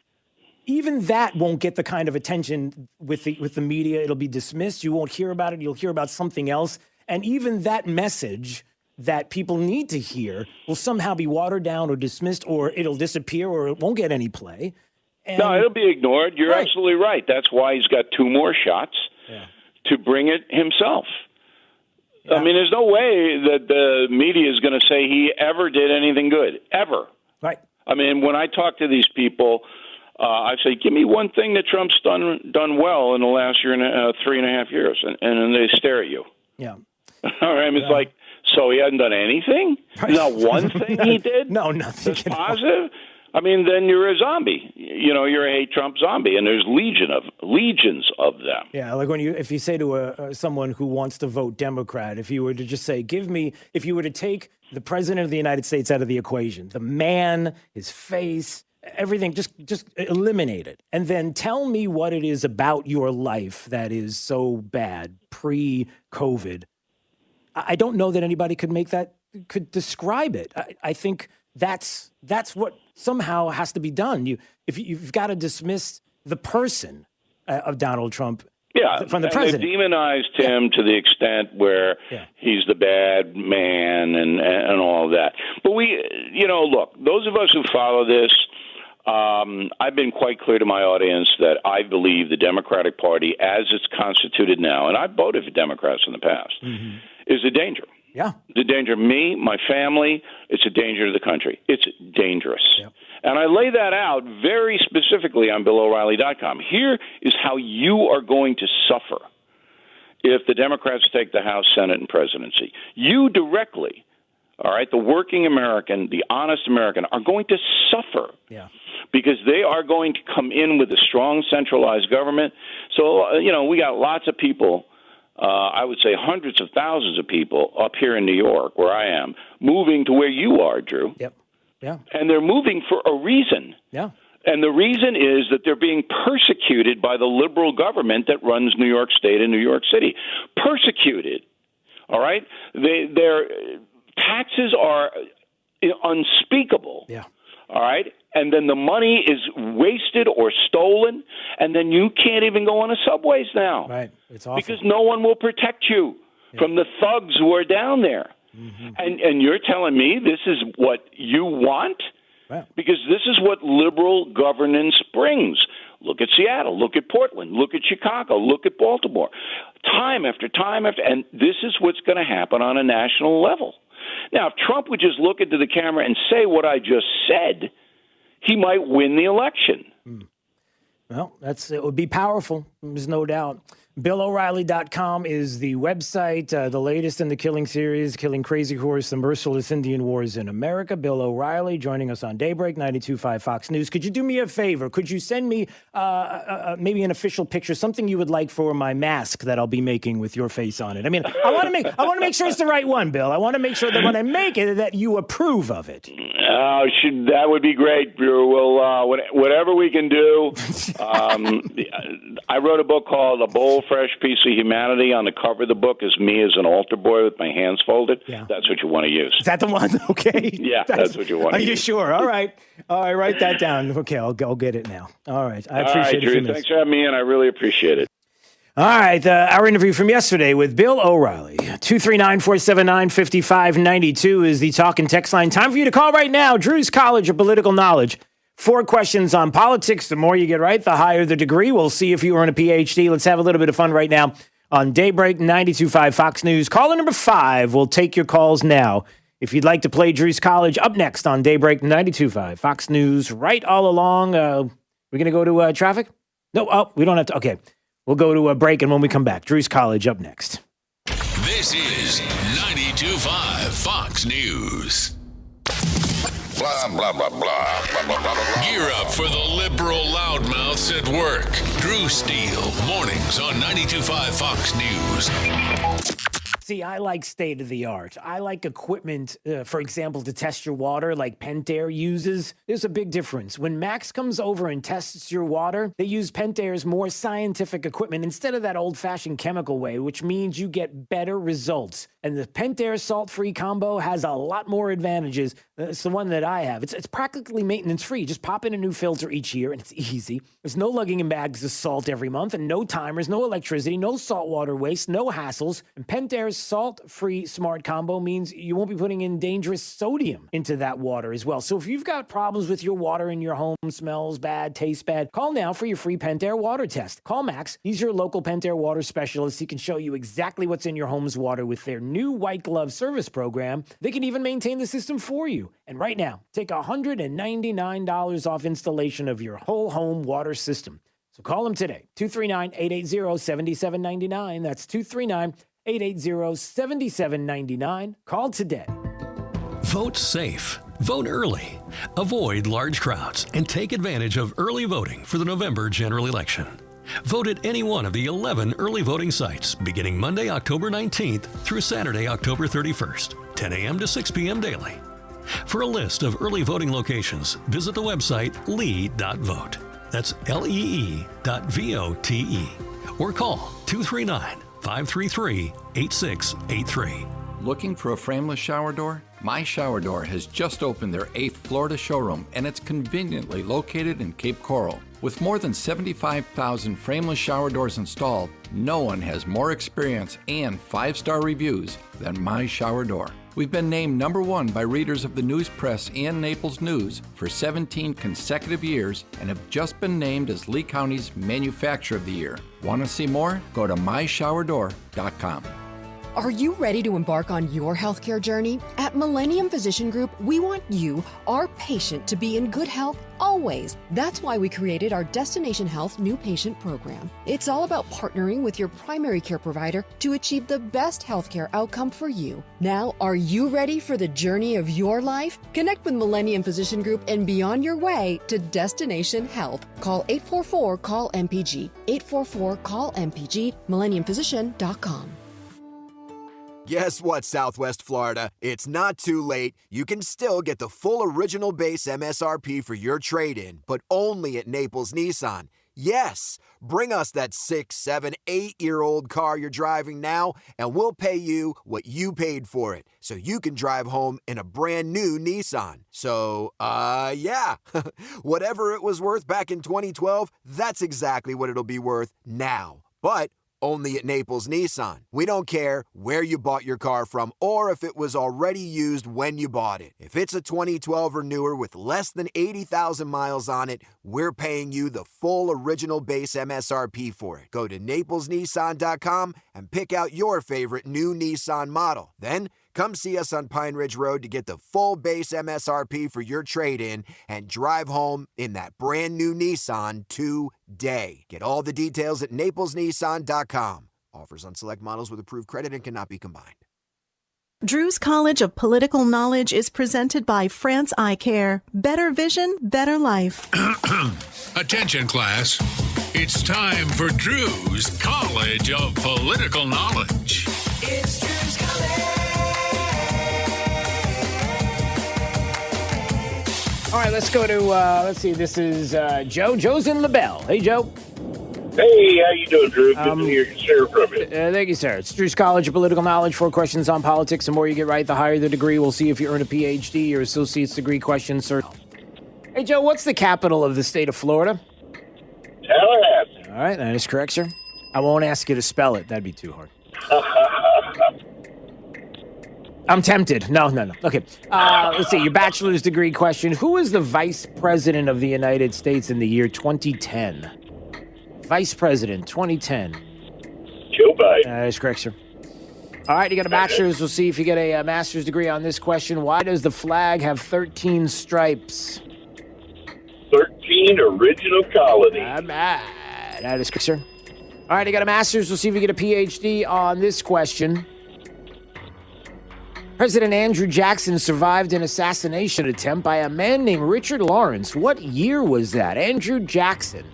Even that won't get the kind of attention with the media. It'll be dismissed. You won't hear about it. You'll hear about something else. And even that message that people need to hear will somehow be watered down or dismissed, or it'll disappear, or it won't get any play. No, it'll be ignored. You're absolutely right. That's why he's got 2 more shots to bring it himself. Yeah. I mean, there's no way that the media is going to say he ever did anything good, ever. Right. I mean, when I talk to these people, I say, give me one thing that Trump's done well in the last year and 3.5 years, and then they stare at you. Yeah. All right. It's like, so he hasn't done anything? Right. Not one thing he did? No, nothing. That's positive? I mean, then you're a zombie. You know, you're a hate Trump zombie, and there's legions of them. Yeah, like if you say to someone who wants to vote Democrat, if you were to just say, if you were to take the president of the United States out of the equation, the man, his face, everything, just eliminate it, and then tell me what it is about your life that is so bad pre-COVID. I don't know that anybody could describe it. I think that's what somehow has to be done. You've got to dismiss the person of Donald Trump from the president. They've demonized him to the extent where he's the bad man and all of that. But look, those of us who follow this, I've been quite clear to my audience that I believe the Democratic Party, as it's constituted now, and I've voted for Democrats in the past, is a danger. Yeah. It's a danger to me, my family. It's a danger to the country. It's dangerous. Yep. And I lay that out very specifically on BillO'Reilly.com. Here is how you are going to suffer if the Democrats take the House, Senate, and presidency. You directly, all right, the working American, the honest American, are going to suffer. Yeah. Because they are going to come in with a strong centralized government. So, we got lots of people, I would say hundreds of thousands of people up here in New York, where I am, moving to where you are, Drew. Yep. Yeah. And they're moving for a reason. Yeah. And the reason is that they're being persecuted by the liberal government that runs New York State and New York City. Persecuted. All right? Their taxes are unspeakable. Yeah. All right? And then the money is wasted or stolen, and then you can't even go on the subways now. Right. It's awful. Because no one will protect you from the thugs who are down there. Mm-hmm. And you're telling me this is what you want? Wow. Because this is what liberal governance brings. Look at Seattle. Look at Portland. Look at Chicago. Look at Baltimore. Time after time after. And this is what's going to happen on a national level. Now, if Trump would just look into the camera and say what I just said, he might win the election. Well, it would be powerful. There's no doubt. BillO'Reilly.com is the website, the latest in the killing series, Killing Crazy Horse, the Merciless Indian Wars in America. Bill O'Reilly joining us on Daybreak, 92.5 Fox News. Could you do me a favor? Could you send me maybe an official picture, something you would like for my mask that I'll be making with your face on it? I mean, I want to make sure it's the right one, Bill. I want to make sure that when I make it, that you approve of it. That would be great, Drew. Well, whatever we can do. I wrote a book called A Bold, Fresh Piece of Humanity. On the cover of the book is me as an altar boy with my hands folded. Yeah. That's what you want to use. Is that the one? Okay. Yeah, that's what you want to use. Are you sure? All right. Write that down. Okay, I'll get it now. All right. I appreciate it. Drew, thanks for having me in. I really appreciate it. All right, our interview from yesterday with Bill O'Reilly. 239-479-5592 is the talk and text line. Time for you to call right now. Drew's College of Political Knowledge. 4 questions on politics. The more you get right, the higher the degree. We'll see if you earn a PhD. Let's have a little bit of fun right now on Daybreak 92.5 Fox News. Caller number 5. We'll take your calls now. If you'd like to play Drew's College, up next on Daybreak 92.5 Fox News. Right all along. We're going to go to traffic? No, we don't have to. Okay. We'll go to a break, and when we come back, Drew's College up next. This is 92.5 Fox News. Blah, blah, blah, blah, blah, blah, blah, blah. Gear up for the liberal loudmouths at work. Drew Steele, mornings on 92.5 Fox News. See, I like state-of-the-art. I like equipment, for example, to test your water like Pentair uses. There's a big difference. When Max comes over and tests your water, they use Pentair's more scientific equipment instead of that old-fashioned chemical way, which means you get better results. And the Pentair salt-free combo has a lot more advantages. It's the one that I have. It's practically maintenance-free. Just pop in a new filter each year, and it's easy. There's no lugging in bags of salt every month, and no timers, no electricity, no saltwater waste, no hassles. And Pentair's salt-free smart combo means you won't be putting in dangerous sodium into that water as well. So if you've got problems with your water in your home, smells bad, tastes bad, call now for your free Pentair water test. Call Max. He's your local Pentair water specialist. He can show you exactly what's in your home's water with their new white glove service program. They can even maintain the system for you. And right now, take $199 off installation of your whole home water system. So call them today, 239-880-7799. That's 239-880-7799. Call today. Vote safe. Vote early. Avoid large crowds and take advantage of early voting for the November general election. Vote at any one of the 11 early voting sites beginning Monday, October 19th through Saturday, October 31st, 10 a.m. to 6 p.m. daily. For a list of early voting locations, visit the website lee.vote. That's lee.vote. Or call 239-533-8683. Looking for a frameless shower door? My Shower Door has just opened their 8th Florida showroom, and it's conveniently located in Cape Coral. With more than 75,000 frameless shower doors installed, no one has more experience and 5-star reviews than My Shower Door. We've been named #1 by readers of the News Press and Naples News for 17 consecutive years and have just been named as Lee County's Manufacturer of the Year. Want to see more? Go to myshowerdoor.com. Are you ready to embark on your healthcare journey? At Millennium Physician Group, we want you, our patient, to be in good health always. That's why we created our Destination Health New Patient Program. It's all about partnering with your primary care provider to achieve the best healthcare outcome for you. Now, are you ready for the journey of your life? Connect with Millennium Physician Group and be on your way to Destination Health. Call 844-CALL-MPG. 844-CALL-MPG, millenniumphysician.com. Guess what, Southwest Florida? It's not too late. You can still get the full original base MSRP for your trade-in, but only at Naples Nissan. Yes, bring us that 6, 7, 8-year-old car you're driving now, and we'll pay you what you paid for it, so you can drive home in a brand new Nissan. So, yeah, whatever it was worth back in 2012, that's exactly what it'll be worth now. But only at Naples Nissan. We don't care where you bought your car from or if it was already used when you bought it. If it's a 2012 or newer with less than 80,000 miles on it, we're paying you the full original base MSRP for it. Go to naplesnissan.com and pick out your favorite new Nissan model. Then come see us on Pine Ridge Road to get the full base MSRP for your trade-in and drive home in that brand new Nissan today. Get all the details at naplesnissan.com. Offers on select models with approved credit and cannot be combined. Drew's College of Political Knowledge is presented by France Eye Care. Better vision, better life. Attention, class. It's time for Drew's College of Political Knowledge. It's Drew's College. All right, let's go to, let's see, this is Joe. Joe's in LaBelle. Hey, Joe. Hey, how you doing, Drew? Good to hear from you. Thank you, sir. It's Drew's College of Political Knowledge. 4 questions on politics. The more you get right, the higher the degree. We'll see if you earn a PhD or associate's degree question, sir. Hey, Joe, what's the capital of the state of Florida? Tallahassee. All right, that is correct, sir. I won't ask you to spell it. That'd be too hard. I'm tempted. No. Okay. Let's see. Your bachelor's degree question. Who is the vice president of the United States in the year 2010? Vice president, 2010. Joe Biden. That is correct, sir. All right, you got a bachelor's. We'll see if you get a master's degree on this question. Why does the flag have 13 stripes? 13 original colonies. Not bad. That is correct, sir. All right, you got a master's. We'll see if you get a PhD on this question. President Andrew Jackson survived an assassination attempt by a man named Richard Lawrence. What year was that? Andrew Jackson.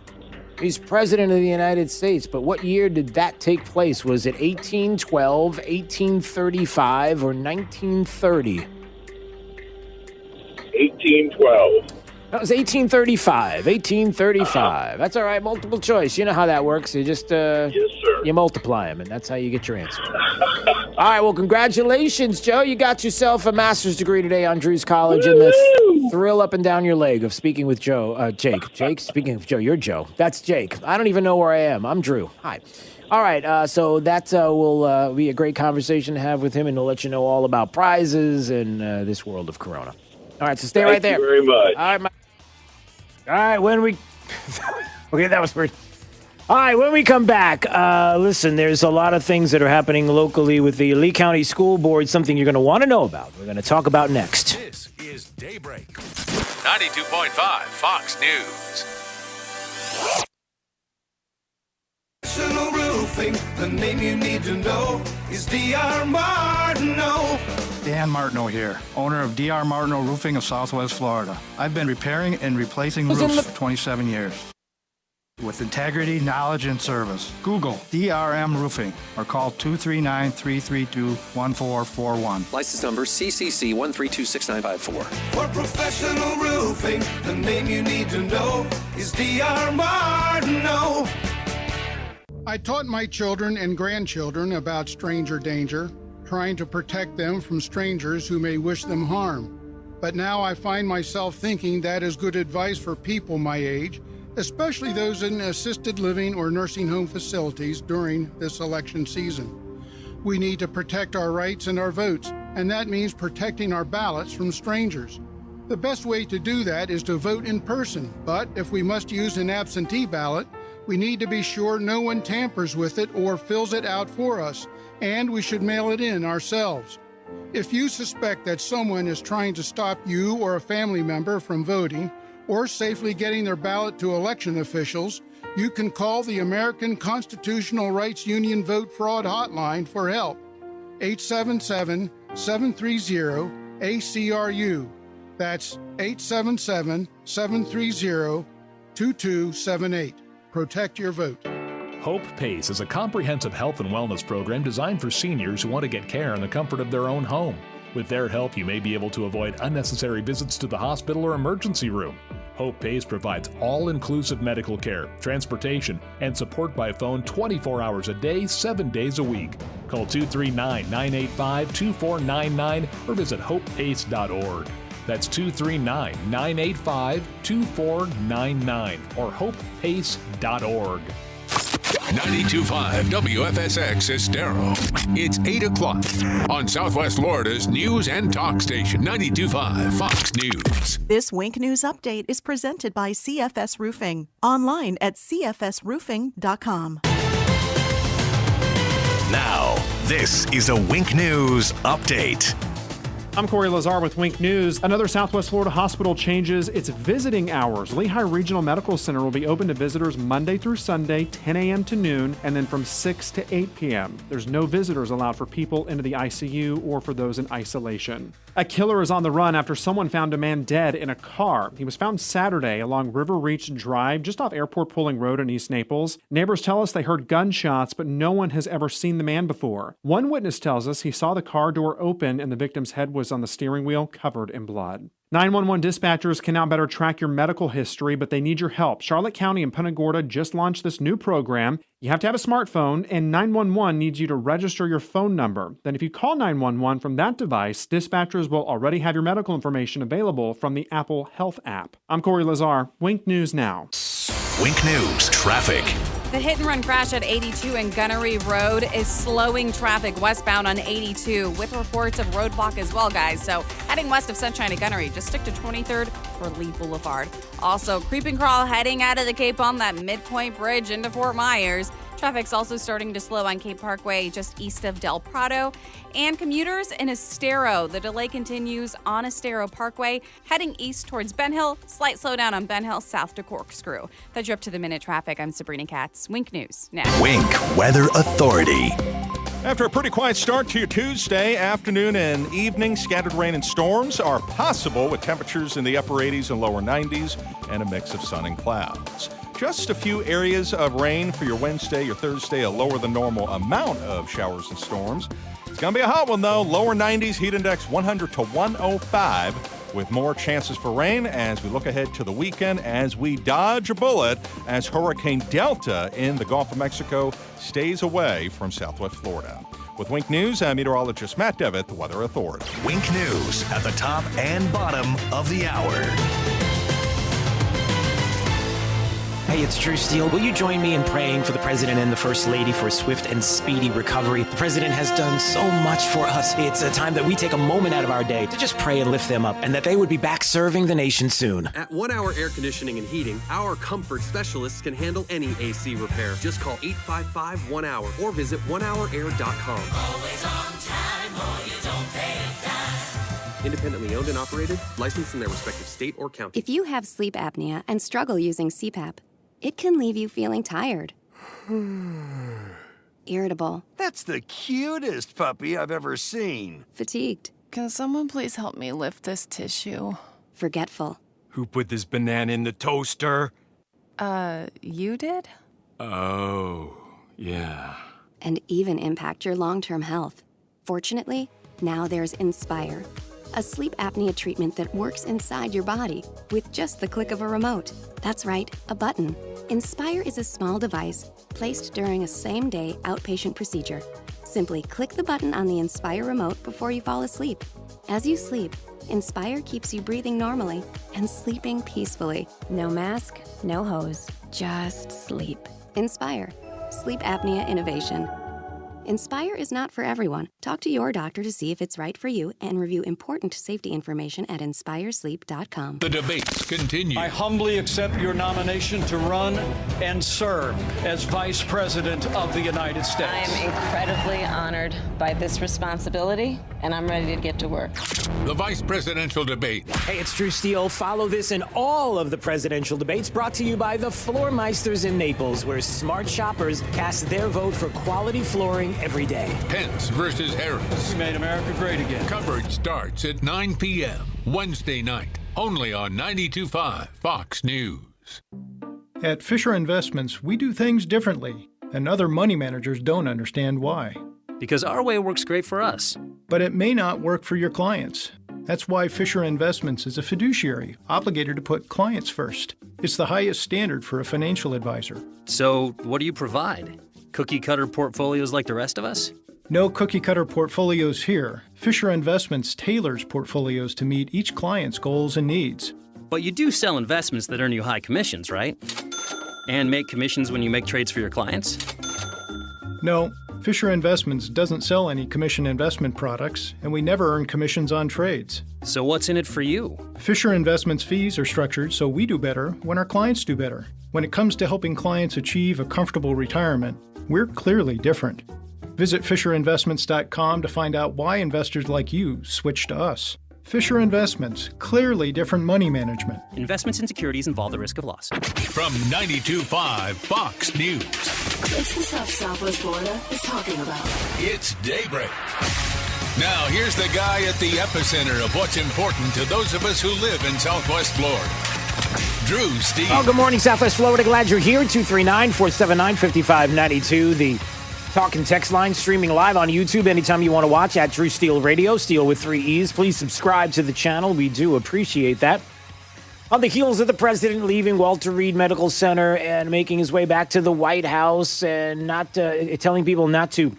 He's president of the United States, but what year did that take place? Was it 1812, 1835, or 1930? 1812. That was 1835. 1835. That's all right. Multiple choice. You know how that works. You just yes, sir. You multiply them, and that's how you get your answer. All right. Well, congratulations, Joe. You got yourself a master's degree today on Drew's College, and the thrill up and down your leg of speaking with Joe. Jake. Jake. Speaking of Joe, you're Joe. That's Jake. I don't even know where I am. I'm Drew. Hi. All right. So that will be a great conversation to have with him, and he'll let you know all about prizes and this world of Corona. All right, so stay right there. Thank you very much. All right, when we... Okay, that was weird. All right, when we come back, listen, there's a lot of things that are happening locally with the Lee County School Board, something you're going to want to know about. We're going to talk about next. This is Daybreak. 92.5 Fox News. Professional Roofing, the name you need to know is D.R. Martineau. Dan Martineau here, owner of D.R. Martineau Roofing of Southwest Florida. I've been repairing and replacing roofs for 27 years. With integrity, knowledge, and service. Google DRM Roofing or call 239-332-1441. License number CCC 1326954. For professional roofing, the name you need to know is D.R. Martineau. I taught my children and grandchildren about stranger danger, trying to protect them from strangers who may wish them harm. But now I find myself thinking that is good advice for people my age, especially those in assisted living or nursing home facilities during this election season. We need to protect our rights and our votes, and that means protecting our ballots from strangers. The best way to do that is to vote in person, but if we must use an absentee ballot, we need to be sure no one tampers with it or fills it out for us, and we should mail it in ourselves. If you suspect that someone is trying to stop you or a family member from voting or safely getting their ballot to election officials, you can call the American Constitutional Rights Union Vote Fraud Hotline for help. 877-730-ACRU. That's 877-730-2278. Protect your vote. Hope PACE is a comprehensive health and wellness program designed for seniors who want to get care in the comfort of their own home. With their help, you may be able to avoid unnecessary visits to the hospital or emergency room. Hope PACE provides all-inclusive medical care, transportation, and support by phone 24 hours a day, 7 days a week. Call 239-985-2499 or visit hopepace.org. That's 239-985-2499 or hopepace.org. 92.5 WFSX Estero. It's 8 o'clock on Southwest Florida's news and talk station, 92.5 Fox News. This Wink News Update is presented by CFS Roofing. Online at cfsroofing.com. Now, this is a Wink News Update. I'm Corey Lazar with Wink News. Another Southwest Florida hospital changes its visiting hours. Lehigh Regional Medical Center will be open to visitors Monday through Sunday, 10 a.m. to noon, and then from 6 to 8 p.m. There's no visitors allowed for people into the ICU or for those in isolation. A killer is on the run after someone found a man dead in a car. He was found Saturday along River Reach Drive, just off Airport Pulling Road in East Naples. Neighbors tell us they heard gunshots, but no one has ever seen the man before. One witness tells us he saw the car door open and the victim's head was on the steering wheel covered in blood. 911 dispatchers can now better track your medical history, but they need your help. Charlotte County and Punta Gorda just launched this new program. You have to have a smartphone, and 911 needs you to register your phone number. Then if you call 911 from that device, dispatchers will already have your medical information available from the Apple Health app. I'm Corey Lazar. Wink News Now. Wink News Traffic. The hit-and-run crash at 82 and Gunnery Road is slowing traffic westbound on 82 with reports of roadblock as well, guys. So heading west of Sunshine to Gunnery, just stick to 23rd or Lee Boulevard. Also, creep and crawl heading out of the Cape on that midpoint bridge into Fort Myers. Traffic's also starting to slow on Cape Parkway just east of Del Prado. And commuters in Estero, the delay continues on Estero Parkway, heading east towards Ben Hill. Slight slowdown on Ben Hill south to Corkscrew. That's your up-to-the-minute traffic. I'm Sabrina Katz. Wink News now. Wink Weather Authority. After a pretty quiet start to your Tuesday, afternoon and evening, scattered rain and storms are possible with temperatures in the upper 80s and lower 90s and a mix of sun and clouds. Just a few areas of rain for your Wednesday, your Thursday, a lower than normal amount of showers and storms. It's going to be a hot one, though. Lower 90s, heat index 100 to 105, with more chances for rain as we look ahead to the weekend as we dodge a bullet as Hurricane Delta in the Gulf of Mexico stays away from Southwest Florida. With Wink News, I'm meteorologist Matt Devitt, the Weather Authority. Wink News at the top and bottom of the hour. Hey, it's Drew Steele. Will you join me in praying for the President and the First Lady for a swift and speedy recovery? The President has done so much for us. It's a time that we take a moment out of our day to just pray and lift them up, and that they would be back serving the nation soon. At 1 Hour Air Conditioning and Heating, our comfort specialists can handle any AC repair. Just call 855-1-HOUR or visit onehourair.com. Always on time or you don't pay a dime. Independently owned and operated, licensed in their respective state or county. If you have sleep apnea and struggle using CPAP, it can leave you feeling tired, irritable. That's the cutest puppy I've ever seen. Fatigued. Can someone please help me lift this tissue? Forgetful. Who put this banana in the toaster? You did? Oh, yeah. And even impact your long-term health. Fortunately, now there's Inspire, a sleep apnea treatment that works inside your body with just the click of a remote. That's right, a button. Inspire is a small device placed during a same-day outpatient procedure. Simply click the button on the Inspire remote before you fall asleep. As you sleep, Inspire keeps you breathing normally and sleeping peacefully. No mask, no hose, just sleep. Inspire. Sleep apnea innovation. Inspire is not for everyone. Talk to your doctor to see if it's right for you and review important safety information at inspiresleep.com. The debates continue. I humbly accept your nomination to run and serve as Vice President of the United States. I am incredibly honored by this responsibility, and I'm ready to get to work. The vice presidential debate. Hey, it's Drew Steele. Follow this and all of the presidential debates brought to you by the Floormeisters in Naples, where smart shoppers cast their vote for quality flooring every day. Pence versus Harris. We made America great again. Coverage starts at 9 p.m. Wednesday night, only on 92.5 Fox News. At Fisher Investments, we do things differently, and other money managers don't understand why. Because our way works great for us. But it may not work for your clients. That's why Fisher Investments is a fiduciary, obligated to put clients first. It's the highest standard for a financial advisor. So, what do you provide? Cookie-cutter portfolios like the rest of us? No cookie-cutter portfolios here. Fisher Investments tailors portfolios to meet each client's goals and needs. But you do sell investments that earn you high commissions, right? And make commissions when you make trades for your clients? No, Fisher Investments doesn't sell any commission investment products, and we never earn commissions on trades. So what's in it for you? Fisher Investments fees are structured so we do better when our clients do better. When it comes to helping clients achieve a comfortable retirement, we're clearly different. Visit FisherInvestments.com to find out why investors like you switch to us. Fisher Investments, clearly different money management. Investments in securities involve the risk of loss. From 92.5 Fox News. It's the stuff Southwest Florida is talking about. It's Daybreak. Now, here's the guy at the epicenter of what's important to those of us who live in Southwest Florida. Drew Steele. Oh, good morning, Southwest Florida. Glad you're here. 239-479-5592. The talk and text line streaming live on YouTube anytime you want to watch at Drew Steele Radio. Steele with 3 E's. Please subscribe to the channel. We do appreciate that. On the heels of the president leaving Walter Reed Medical Center and making his way back to the White House and not telling people not to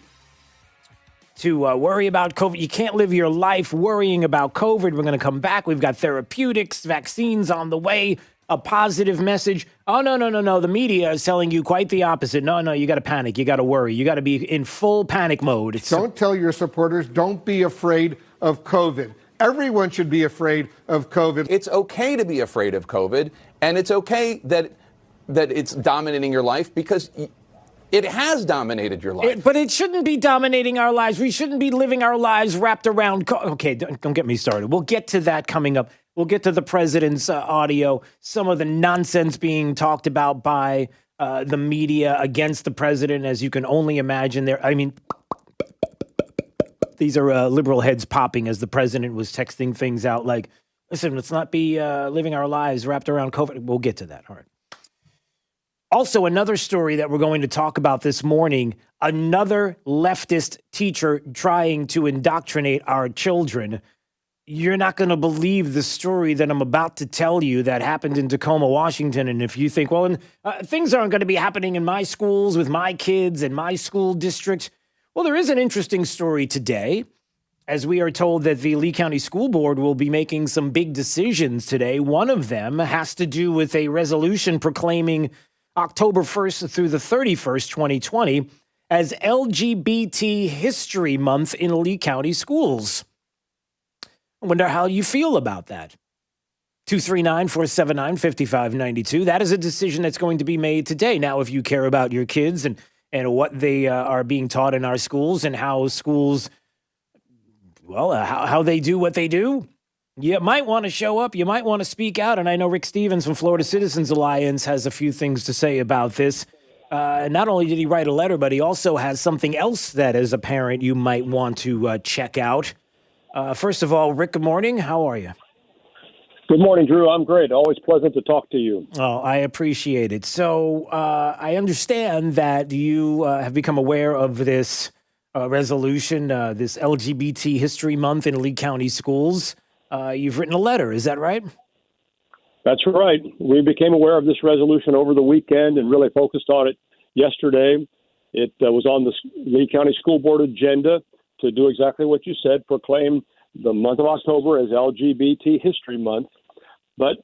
worry about COVID. You can't live your life worrying about COVID. We're going to come back. We've got therapeutics, vaccines on the way. a positive message. Oh, no. The media is telling you quite the opposite. No, you got to panic. You got to worry. You got to be in full panic mode. Don't tell your supporters, don't be afraid of COVID. Everyone should be afraid of COVID. It's okay to be afraid of COVID, and it's okay that it's dominating your life because it has dominated your life. But it shouldn't be dominating our lives. We shouldn't be living our lives wrapped around. Okay, don't get me started. We'll get to that coming up. We'll get to the president's audio, some of the nonsense being talked about by the media against the president, as you can only imagine. These are liberal heads popping as the president was texting things out like, listen, let's not be living our lives wrapped around COVID. We'll get to that. All right. Also, another story that we're going to talk about this morning, another leftist teacher trying to indoctrinate our children. You're not going to believe the story that I'm about to tell you that happened in Tacoma, Washington. And if you think, well, things aren't going to be happening in my schools with my kids and my school district. Well, there is an interesting story today, as we are told that the Lee County School Board will be making some big decisions today. One of them has to do with a resolution proclaiming October 1st through the 31st, 2020, as LGBT History Month in Lee County schools. I wonder how you feel about that. 239-479-5592. That is a decision that's going to be made today. Now, if you care about your kids and what they are being taught in our schools and how schools, how they do what they do, you might want to show up. You might want to speak out. And I know Rick Stevens from Florida Citizens Alliance has a few things to say about this. Not only did he write a letter, but he also has something else that, as a parent, you might want to check out. First of all, Rick, good morning. How are you? Good morning, Drew. I'm great. Always pleasant to talk to you. Oh, I appreciate it. So I understand that you have become aware of this resolution, this LGBT History Month in Lee County schools. You've written a letter. Is that right? That's right. We became aware of this resolution over the weekend and really focused on it yesterday. It was on the Lee County School Board agenda to do exactly what you said, proclaim the month of October as LGBT History Month. But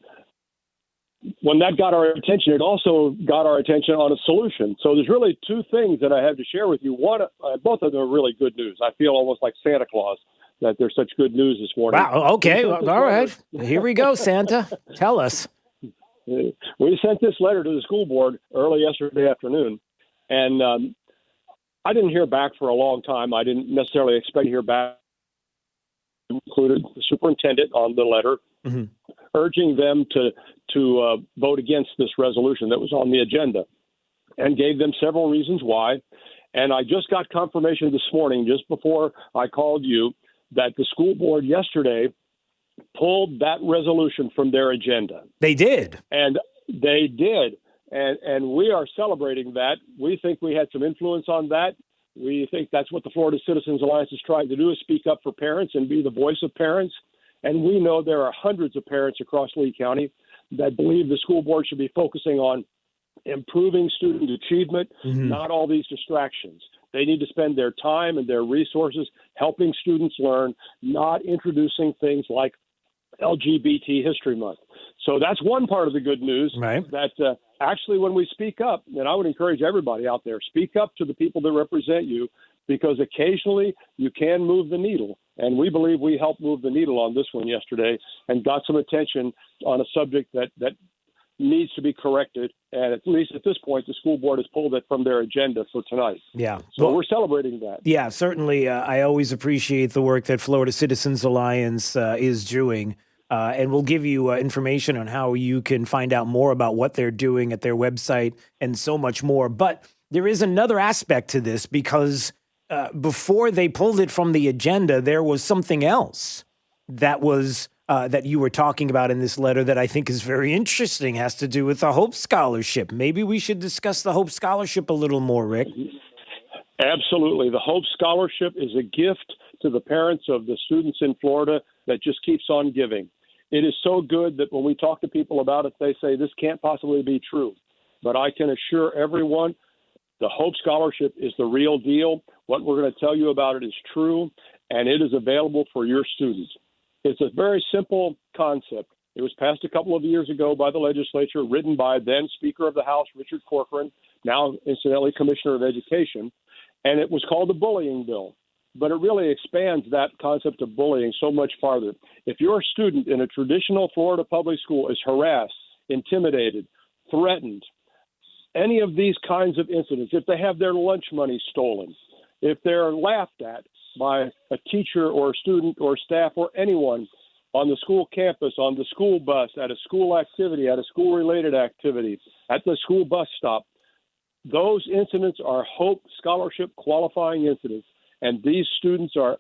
when that got our attention, it also got our attention on a solution. So there's really two things that I have to share with you. One, both of them are really good news. I feel almost like Santa Claus that there's such good news this morning. Wow. Okay. All right. Here we go, Santa. Tell us. We sent this letter to the school board early yesterday afternoon, and I didn't hear back for a long time. I didn't necessarily expect to hear back. Included the superintendent on the letter, urging them to vote against this resolution that was on the agenda, and gave them several reasons why. And I just got confirmation this morning, just before I called you, that the school board yesterday pulled that resolution from their agenda. They did. And they did. And we are celebrating that. We think we had some influence on that. We think that's what the Florida Citizens Alliance is trying to do, is speak up for parents and be the voice of parents. And we know there are hundreds of parents across Lee County that believe the school board should be focusing on improving student achievement, not all these distractions. They need to spend their time and their resources helping students learn, not introducing things like LGBT History Month. So that's one part of the good news, right? That actually when we speak up, and I would encourage everybody out there, speak up to the people that represent you, because occasionally you can move the needle. And we believe we helped move the needle on this one yesterday and got some attention on a subject that needs to be corrected. And at least at this point, the school board has pulled it from their agenda for tonight. Yeah. So we're celebrating that. Yeah, certainly. I always appreciate the work that Florida Citizens Alliance is doing. And we'll give you information on how you can find out more about what they're doing at their website and so much more. But there is another aspect to this, because before they pulled it from the agenda, there was something else that was that you were talking about in this letter that I think is very interesting, has to do with the Hope Scholarship. Maybe we should discuss the Hope Scholarship a little more, Rick. Absolutely. The Hope Scholarship is a gift to the parents of the students in Florida that just keeps on giving. It is so good that when we talk to people about it, they say this can't possibly be true. But I can assure everyone the Hope Scholarship is the real deal. What we're going to tell you about it is true, and it is available for your students. It's a very simple concept. It was passed a couple of years ago by the legislature, written by then Speaker of the House, Richard Corcoran, now incidentally Commissioner of Education, and it was called the bullying bill. But it really expands that concept of bullying so much farther. If your student in a traditional Florida public school is harassed, intimidated, threatened, any of these kinds of incidents, if they have their lunch money stolen, if they're laughed at by a teacher or a student or staff or anyone on the school campus, on the school bus, at a school activity, at a school-related activity, at the school bus stop, those incidents are Hope Scholarship qualifying incidents. And these students are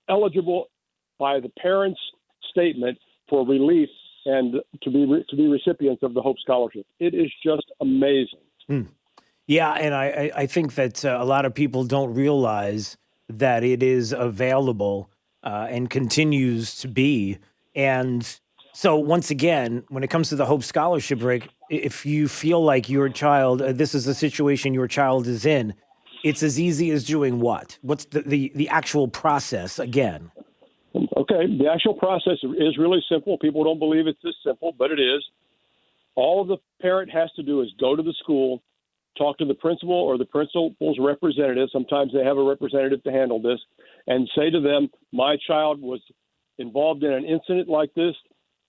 eligible by the parents' statement for relief and to be recipients of the Hope Scholarship. It is just amazing. Yeah, and I think that a lot of people don't realize that it is available and continues to be. And so once again, when it comes to the Hope Scholarship, Rick, if you feel like your child, this is the situation your child is in, it's as easy as doing what? What's the actual process again? Okay, the actual process is really simple. People don't believe it's this simple, but it is. All the parent has to do is go to the school, talk to the principal or the principal's representative. Sometimes they have a representative to handle this, and say to them, my child was involved in an incident like this,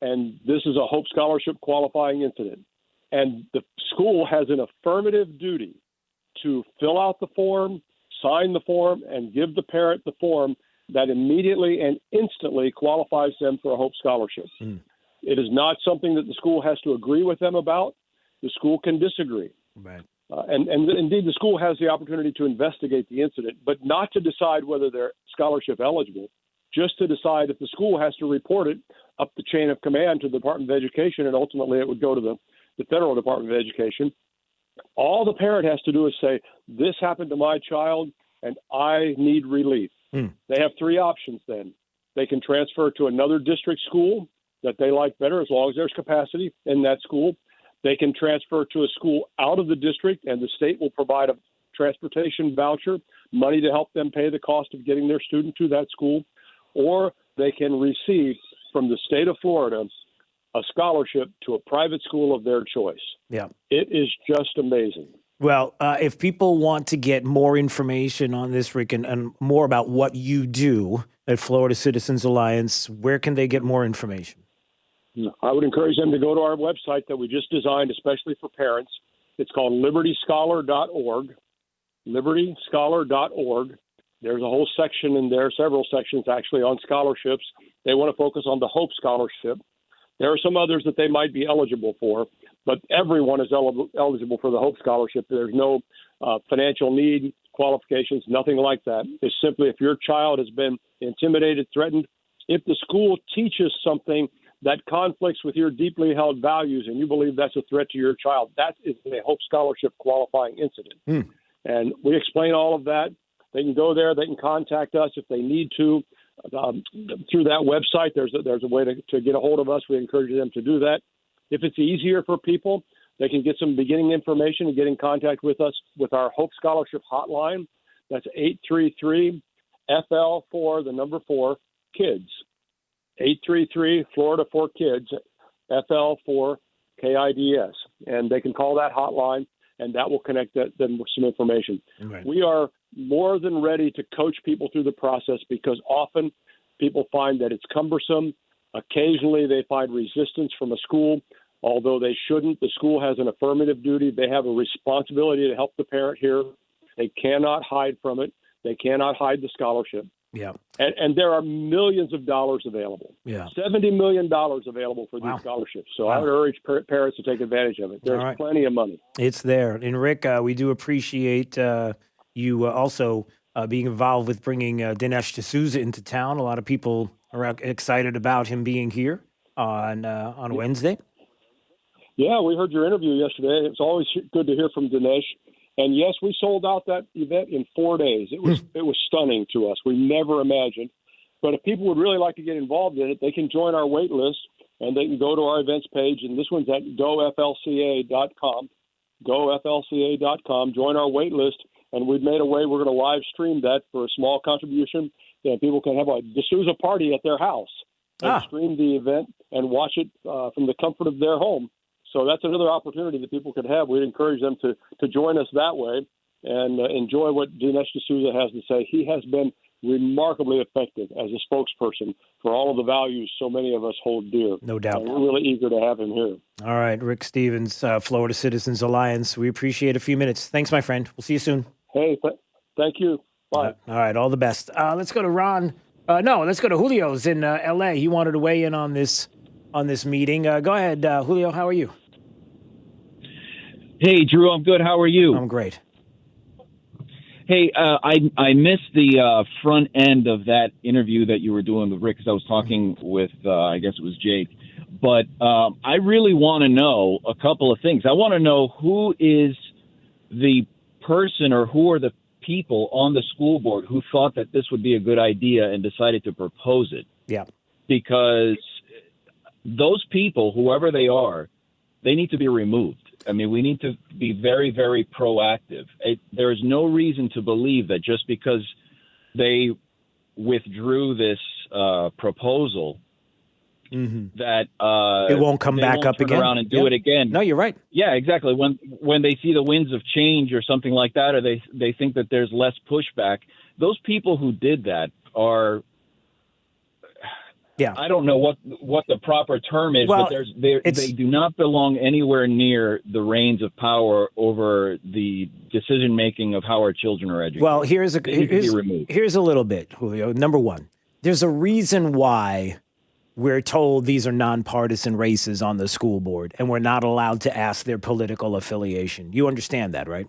and this is a Hope Scholarship qualifying incident. And the school has an affirmative duty to fill out the form, sign the form, and give the parent the form that immediately and instantly qualifies them for a Hope Scholarship. It is not something that the school has to agree with them about. The school can disagree. Right. And indeed, the school has the opportunity to investigate the incident, but not to decide whether they're scholarship eligible, just to decide if the school has to report it up the chain of command to the Department of Education, and ultimately it would go to the Federal Department of Education. All the parent has to do is say, this happened to my child, and I need relief. They have three options then. They can transfer to another district school that they like better, as long as there's capacity in that school. They can transfer to a school out of the district, and the state will provide a transportation voucher, money to help them pay the cost of getting their student to that school. Or they can receive from the state of Florida a scholarship to a private school of their choice. Yeah. It is just amazing. Well, if people want to get more information on this, Rick, and more about what you do at Florida Citizens Alliance, where can they get more information? I would encourage them to go to our website that we just designed especially for parents. It's called libertyscholar.org, libertyscholar.org. There's a whole section in there, several sections actually, on scholarships. They want to focus on the Hope Scholarship. There are some others that they might be eligible for, but everyone is eligible for the Hope Scholarship. There's no financial need, qualifications, nothing like that. It's simply if your child has been intimidated, threatened, if the school teaches something that conflicts with your deeply held values and you believe that's a threat to your child, that is a Hope Scholarship qualifying incident. And we explain all of that. They can go there. They can contact us if they need to. Through that website, there's a way to get a hold of us. We encourage them to do that. If it's easier for people, they can get some beginning information and get in contact with us with our Hope Scholarship hotline. That's 833-FL4, the number 4, kids. 833 Florida for Kids, FL4 KIDS. And they can call that hotline, and that will connect them with some information. Right. We are more than ready to coach people through the process because often people find that it's cumbersome. Occasionally they find resistance from a school, although they shouldn't. The school has an affirmative duty. They have a responsibility to help the parent here. They cannot hide from it. They cannot hide the scholarship. Yeah. And there are millions of dollars available. Yeah. $70 million available for these scholarships. So I would urge parents to take advantage of it. There's plenty of money. It's there. And Rick, we do appreciate you also being involved with bringing Dinesh D'Souza into town. A lot of people are excited about him being here on Wednesday. Yeah, we heard your interview yesterday. It's always good to hear from Dinesh. And yes, we sold out that event in 4 days. It was stunning to us. We never imagined. But if people would really like to get involved in it, they can join our wait list, and they can go to our events page. And this one's at goflca.com. Goflca.com. Join our wait list. And we've made a way we're going to live stream that for a small contribution. And people can have a D'Souza party at their house. and stream the event and watch it from the comfort of their home. So that's another opportunity that people could have. We'd encourage them to join us that way and enjoy what Dinesh D'Souza has to say. He has been remarkably effective as a spokesperson for all of the values so many of us hold dear. No doubt. We're really eager to have him here. All right, Rick Stevens, Florida Citizens Alliance. We appreciate a few minutes. Thanks, my friend. We'll see you soon. Hey, thank you. Bye. All right, all the best. Let's go to Ron. Let's go to Julio's in L.A. He wanted to weigh in on this meeting. Go ahead, Julio. How are you? Hey, Drew. I'm good. How are you? I'm great. Hey, I missed the front end of that interview that you were doing with Rick because I was talking with, I guess it was Jake. But I really want to know a couple of things. I want to know who is the person or who are the people on the school board who thought that this would be a good idea and decided to propose it. Yeah. Because those people, whoever they are, they need to be removed. I mean, we need to be very, very proactive. There is no reason to believe that just because they withdrew this proposal, that it won't come back up turn again. around and do it again. No, you're right. Yeah, exactly. When they see the winds of change or something like that, or they think that there's less pushback, those people who did that are. Yeah. I don't know what the proper term is, Well, but they do not belong anywhere near the reins of power over the decision making of how our children are educated. Well, They need to be removed. here's a little bit, Julio. Number one, there's a reason why we're told these are nonpartisan races on the school board, and we're not allowed to ask their political affiliation. You understand that, right?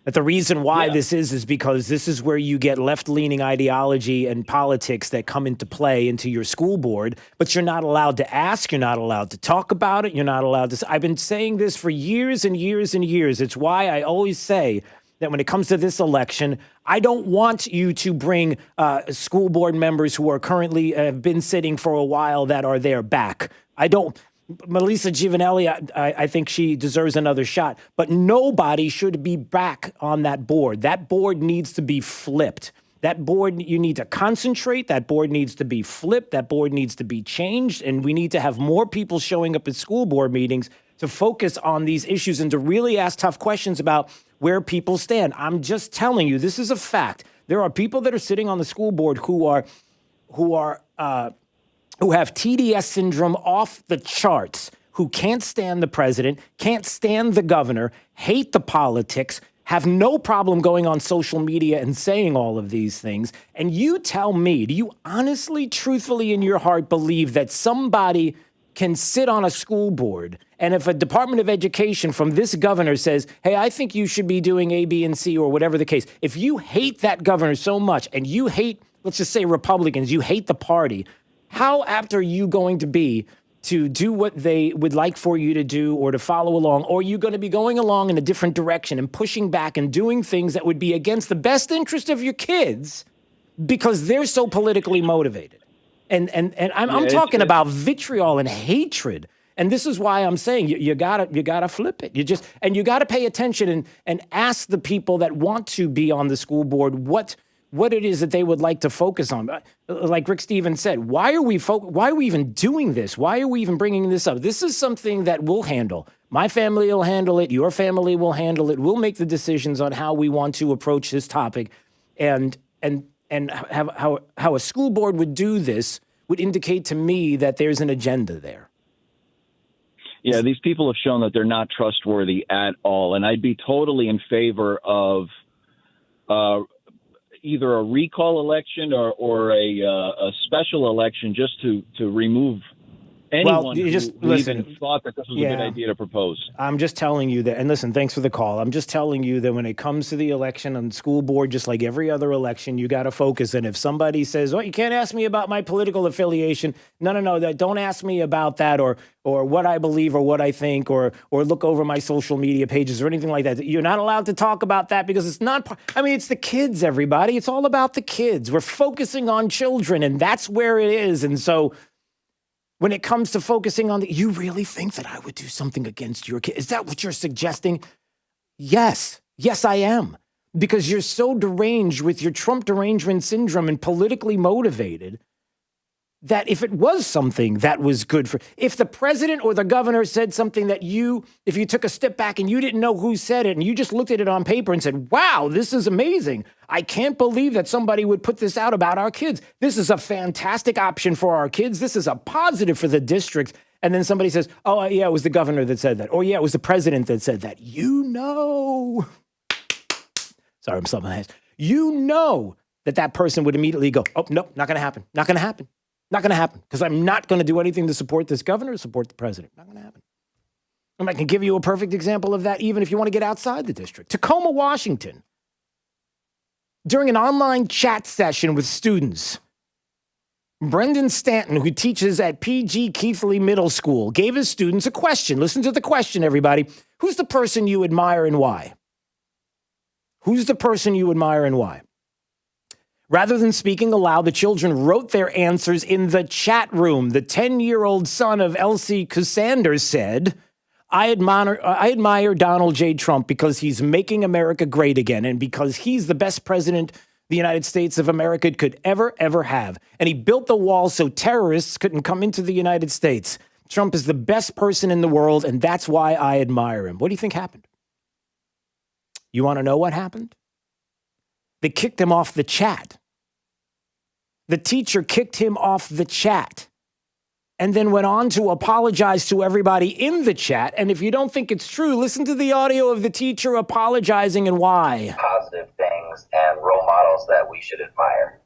That the reason why this is because this is where you get left-leaning ideology and politics that come into play into your school board, but you're not allowed to ask, you're not allowed to talk about it, you're not allowed to. I've been saying this for years and years and years. It's why I always say that when it comes to this election, I don't want you to bring school board members who are currently have been sitting for a while that are there back. I don't. Melissa Giovanelli, I think she deserves another shot, but nobody should be back on that board. That board needs to be flipped. That board, you need to concentrate. That board needs to be flipped. That board needs to be changed. And we need to have more people showing up at school board meetings to focus on these issues and to really ask tough questions about where people stand. I'm just telling you, this is a fact. There are people that are sitting on the school board who have TDS syndrome off the charts, who can't stand the president, can't stand the governor, hate the politics, have no problem going on social media and saying all of these things. And you tell me, do you honestly, truthfully in your heart believe that somebody can sit on a school board and if a Department of Education from this governor says, hey, I think you should be doing A, B, and C or whatever the case, if you hate that governor so much and you hate, let's just say Republicans, you hate the party, how apt are you going to be to do what they would like for you to do or to follow along? Or are you going to be going along in a different direction and pushing back and doing things that would be against the best interest of your kids because they're so politically motivated? And I'm talking about vitriol and hatred. And this is why I'm saying you gotta flip it. You gotta pay attention and ask the people that want to be on the school board what it is that they would like to focus on. Like Rick Stevens said, why are we even doing this? Why are we even bringing this up? This is something that we'll handle. My family will handle it. Your family will handle it. We'll make the decisions on how we want to approach this topic. And how a school board would do this would indicate to me that there's an agenda there. Yeah, these people have shown that they're not trustworthy at all. And I'd be totally in favor of either a recall election or a special election just to remove anyone who even thought that this was a good idea to propose. I'm just telling you that, and listen, thanks for the call. I'm just telling you that when it comes to the election on the school board, just like every other election, you got to focus. And if somebody says, well, you can't ask me about my political affiliation. No, don't ask me about that or what I believe or what I think or look over my social media pages or anything like that. You're not allowed to talk about that because it's not, it's the kids, everybody. It's all about the kids. We're focusing on children and that's where it is. And so when it comes to focusing on you really think that I would do something against your kid? Is that what you're suggesting? Yes, I am. Because you're so deranged with your Trump derangement syndrome and politically motivated that if it was something that was good for, if the president or the governor said something that if you took a step back and you didn't know who said it and you just looked at it on paper and said, wow, this is amazing. I can't believe that somebody would put this out about our kids. This is a fantastic option for our kids. This is a positive for the district. And then somebody says, oh, yeah, it was the governor that said that. Or yeah, it was the president that said that. Sorry, I'm slumping my hands. That person would immediately go, oh, nope, not going to happen. Not going to happen. Not going to happen, because I'm not going to do anything to support this governor, support the president. Not going to happen. And I can give you a perfect example of that, even if you want to get outside the district. Tacoma, Washington, during an online chat session with students, Brendan Stanton, who teaches at PG Keithley Middle School, gave his students a question. Listen to the question, everybody. Who's the person you admire and why? Who's the person you admire and why? Rather than speaking aloud, the children wrote their answers in the chat room. The 10-year-old son of Elsie Cassander said, I admire Donald J. Trump because he's making America great again and because he's the best president the United States of America could ever have. And he built the wall so terrorists couldn't come into the United States. Trump is the best person in the world, and that's why I admire him. What do you think happened? You want to know what happened? They kicked him off the chat. The teacher kicked him off the chat and then went on to apologize to everybody in the chat. And if you don't think it's true, listen to the audio of the teacher apologizing and why. Positive things and role models that we should admire.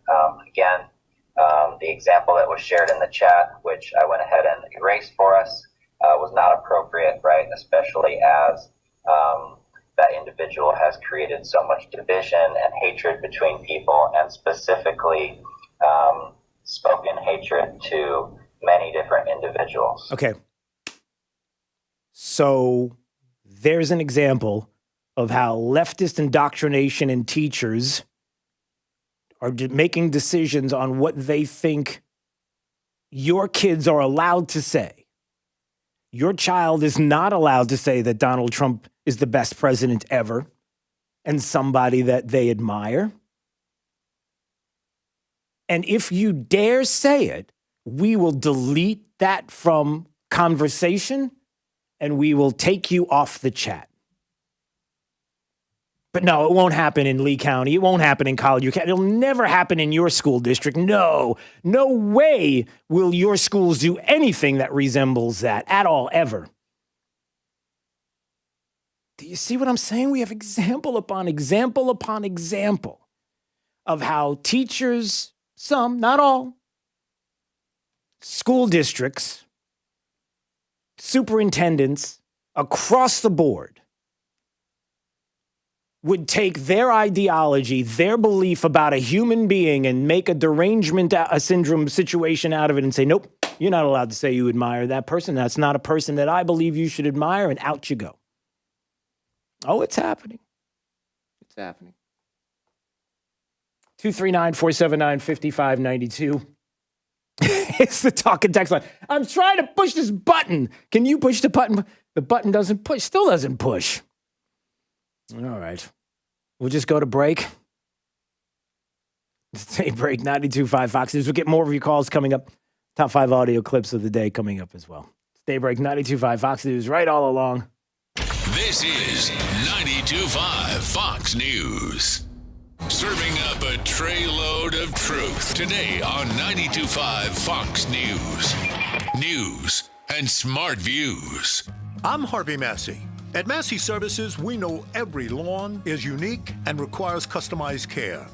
The example that was shared in the chat, which I went ahead and erased for us, was not appropriate, right? Especially as that individual has created so much division and hatred between people, and specifically spoken hatred to many different individuals. Okay. So there's an example of how leftist indoctrination and teachers are making decisions on what they think your kids are allowed to say. Your child is not allowed to say that Donald Trump is the best president ever and somebody that they admire. And if you dare say it, we will delete that from conversation and we will take you off the chat. But no, it won't happen in Lee County. It won't happen in Collier County. It'll never happen in your school district. No way will your schools do anything that resembles that at all, ever. Do you see what I'm saying? We have example upon example upon example of how teachers, some, not all, school districts, superintendents across the board would take their ideology, their belief about a human being and make a derangement syndrome situation out of it and say, nope, you're not allowed to say you admire that person. That's not a person that I believe you should admire, and out you go. Oh, it's happening. It's happening. 239-479-5592. It's the talk and text line. I'm trying to push this button. Can you push the button? The button doesn't push. Still doesn't push. All right. We'll just go to break. Stay break. 92.5 Fox News. We'll get more of your calls coming up. Top 5 audio clips of the day coming up as well. Stay break. 92.5 Fox News. Right all along. This is 92.5 Fox News. Serving up a tray load of truth today on 92.5 Fox News. News and smart views. I'm Harvey Massey. At Massey Services, we know every lawn is unique and requires customized care.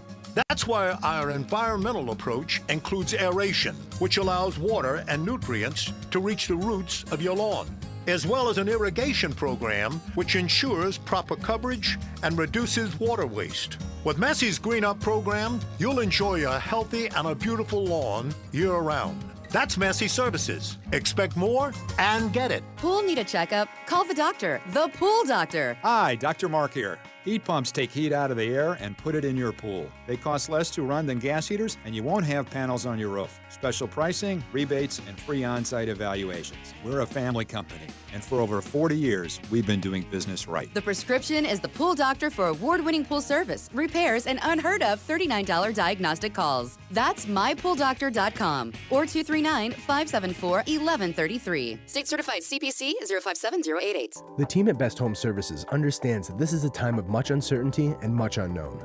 That's why our environmental approach includes aeration, which allows water and nutrients to reach the roots of your lawn, as well as an irrigation program which ensures proper coverage and reduces water waste. With Massey's Green Up program, you'll enjoy a healthy and a beautiful lawn year-round. That's Massey Services. Expect more and get it. Pool need a checkup? Call the doctor, the pool doctor. Hi, Dr. Mark here. Heat pumps take heat out of the air and put it in your pool. They cost less to run than gas heaters, and you won't have panels on your roof. Special pricing, rebates, and free on-site evaluations. We're a family company, and for over 40 years, we've been doing business right. The prescription is the Pool Doctor for award-winning pool service, repairs, and unheard of $39 diagnostic calls. That's mypooldoctor.com or 239-574-1133. State certified CPC 057088. The team at Best Home Services understands that this is a time of much uncertainty and much unknown.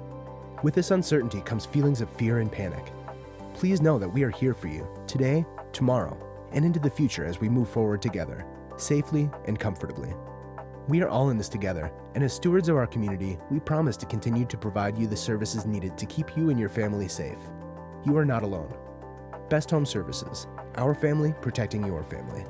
With this uncertainty comes feelings of fear and panic. Please know that we are here for you today, tomorrow, and into the future as we move forward together, safely and comfortably. We are all in this together, and as stewards of our community, we promise to continue to provide you the services needed to keep you and your family safe. You are not alone. Best Home Services, our family protecting your family.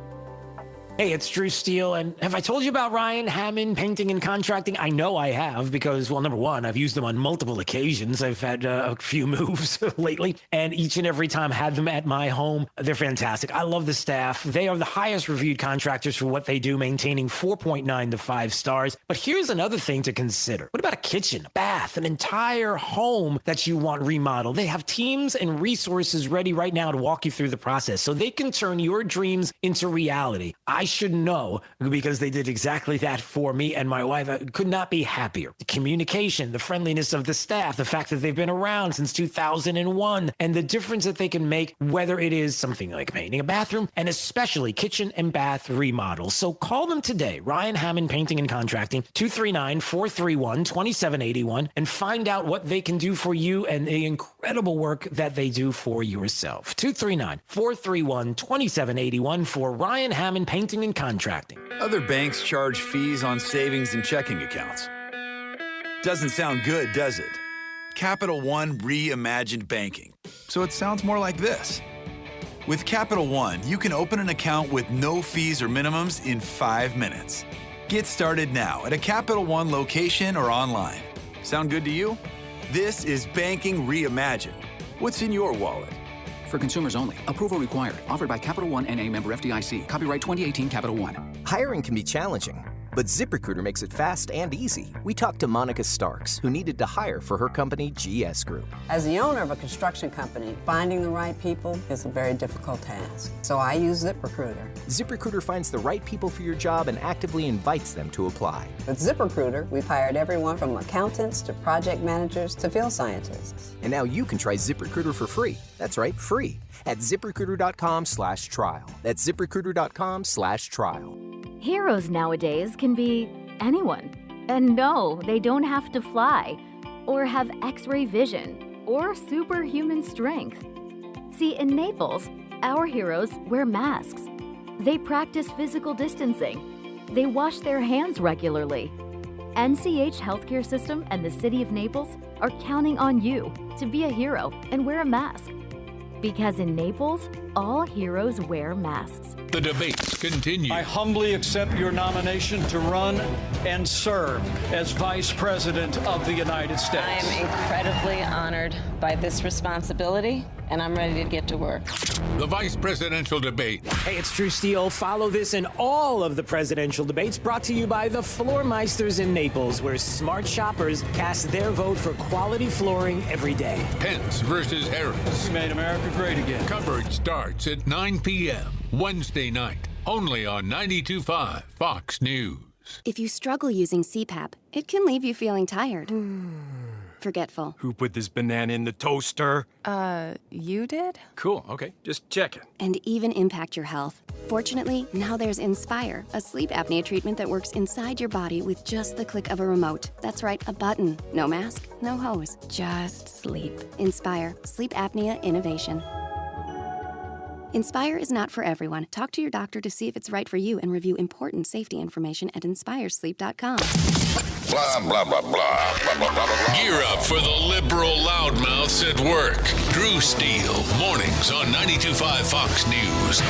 Hey, it's Drew Steele, and have I told you about Ryan Hammond Painting and Contracting? I know I have because, well, number one, I've used them on multiple occasions. I've had a few moves lately, and each and every time had them at my home. They're fantastic. I love the staff. They are the highest reviewed contractors for what they do, maintaining 4.9 to 5 stars. But here's another thing to consider. What about a kitchen, a bath, an entire home that you want remodeled? They have teams and resources ready right now to walk you through the process so they can turn your dreams into reality. I should know because they did exactly that for me and my wife. I could not be happier. The communication, the friendliness of the staff, the fact that they've been around since 2001, and the difference that they can make, whether it is something like painting a bathroom and especially kitchen and bath remodels. So call them today, Ryan Hammond Painting and Contracting, 239-431-2781, and find out what they can do for you and the incredible work that they do for yourself. 239-431-2781 for Ryan Hammond Painting and Contracting. Other banks charge fees on savings and checking accounts. Doesn't sound good, does it? Capital One reimagined banking. So it sounds more like this. With Capital One, you can open an account with no fees or minimums in 5 minutes. Get started now at a Capital One location or online. Sound good to you? This is banking reimagined. What's in your wallet? For consumers only. Approval required. Offered by Capital One N.A. member FDIC. Copyright 2018 Capital One. Hiring can be challenging, but ZipRecruiter makes it fast and easy. We talked to Monica Starks, who needed to hire for her company, GS Group. As the owner of a construction company, finding the right people is a very difficult task. So I use ZipRecruiter. ZipRecruiter finds the right people for your job and actively invites them to apply. With ZipRecruiter, we've hired everyone from accountants to project managers to field scientists. And now you can try ZipRecruiter for free. That's right, free. At ZipRecruiter.com/trial. That's ZipRecruiter.com/trial. Heroes nowadays can be anyone. And no, they don't have to fly, or have X-ray vision, or superhuman strength. See, in Naples, our heroes wear masks. They practice physical distancing. They wash their hands regularly. NCH Healthcare System and the City of Naples are counting on you to be a hero and wear a mask. Because in Naples, all heroes wear masks. The debates continue. I humbly accept your nomination to run and serve as Vice President of the United States. I am incredibly honored by this responsibility, and I'm ready to get to work. The vice presidential debate. Hey, it's Drew Steele. Follow this and all of the presidential debates brought to you by the Floormeisters in Naples, where smart shoppers cast their vote for quality flooring every day. Pence versus Harris. We made America great again. Coverage starts at 9 p.m. Wednesday night, only on 92.5 Fox News. If you struggle using CPAP, it can leave you feeling tired, forgetful. Who put this banana in the toaster? You did? Cool, okay, just checking. And even impact your health. Fortunately, now there's Inspire, a sleep apnea treatment that works inside your body with just the click of a remote. That's right, a button. No mask, no hose, just sleep. Inspire, sleep apnea innovation. Inspire is not for everyone. Talk to your doctor to see if it's right for you and review important safety information at inspiresleep.com. Blah, blah, blah, blah, blah, blah, blah, blah. Gear up for the liberal loudmouths at work. Drew Steele, mornings on 92.5 Fox News.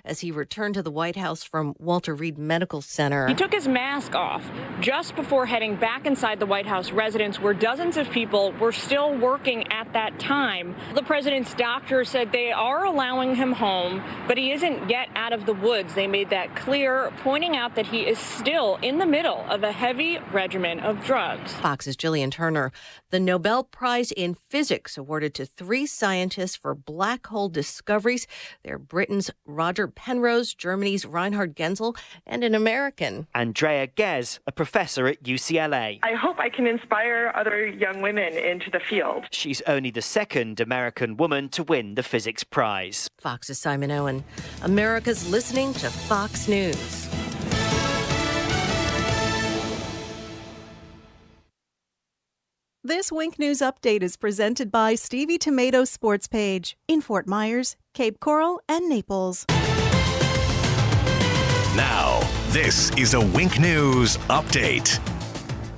as he returned to the White House from Walter Reed Medical Center. He took his mask off just before heading back inside the White House residence, where dozens of people were still working at that time. The president's doctor said they are allowing him home, but he isn't yet out of the woods. They made that clear, pointing out that he is still in the middle of a heavy regimen of drugs. Fox's Jillian Turner. The Nobel Prize in Physics awarded to 3 scientists for black hole discoveries. They're Britain's Roger Penrose, Germany's Reinhard Genzel, and an American. Andrea Ghez, a professor at UCLA. I hope I can inspire other young women into the field. She's only the second American woman to win the physics prize. Fox's Simon Owen. America's listening to Fox News. This Wink News Update is presented by Stevie Tomatoes Sports Page in Fort Myers, Cape Coral, and Naples. Now, this is a Wink News Update.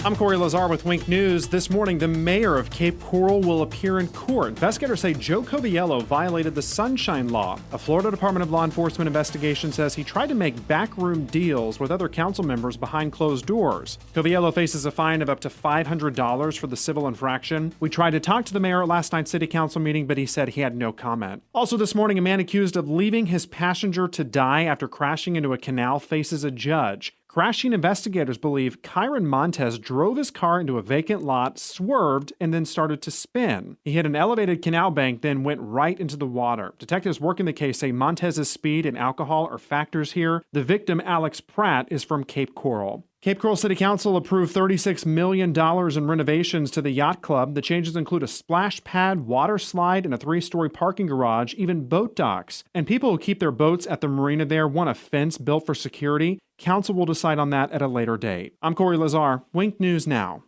I'm Corey Lazar with Wink News. This morning, the mayor of Cape Coral will appear in court. Investigators say Joe Coviello violated the Sunshine Law. A Florida Department of Law Enforcement investigation says he tried to make backroom deals with other council members behind closed doors. Coviello faces a fine of up to $500 for the civil infraction. We tried to talk to the mayor at last night's city council meeting, but he said he had no comment. Also this morning, a man accused of leaving his passenger to die after crashing into a canal faces a judge. Crashing investigators believe Kyron Montez drove his car into a vacant lot, swerved, and then started to spin. He hit an elevated canal bank, then went right into the water. Detectives working the case say Montez's speed and alcohol are factors here. The victim, Alex Pratt, is from Cape Coral. Cape Coral City Council approved $36 million in renovations to the yacht club. The changes include a splash pad, water slide, and a 3-story parking garage, even boat docks. And people who keep their boats at the marina there want a fence built for security. Council will decide on that at a later date. I'm Corey Lazar. Wink News Now.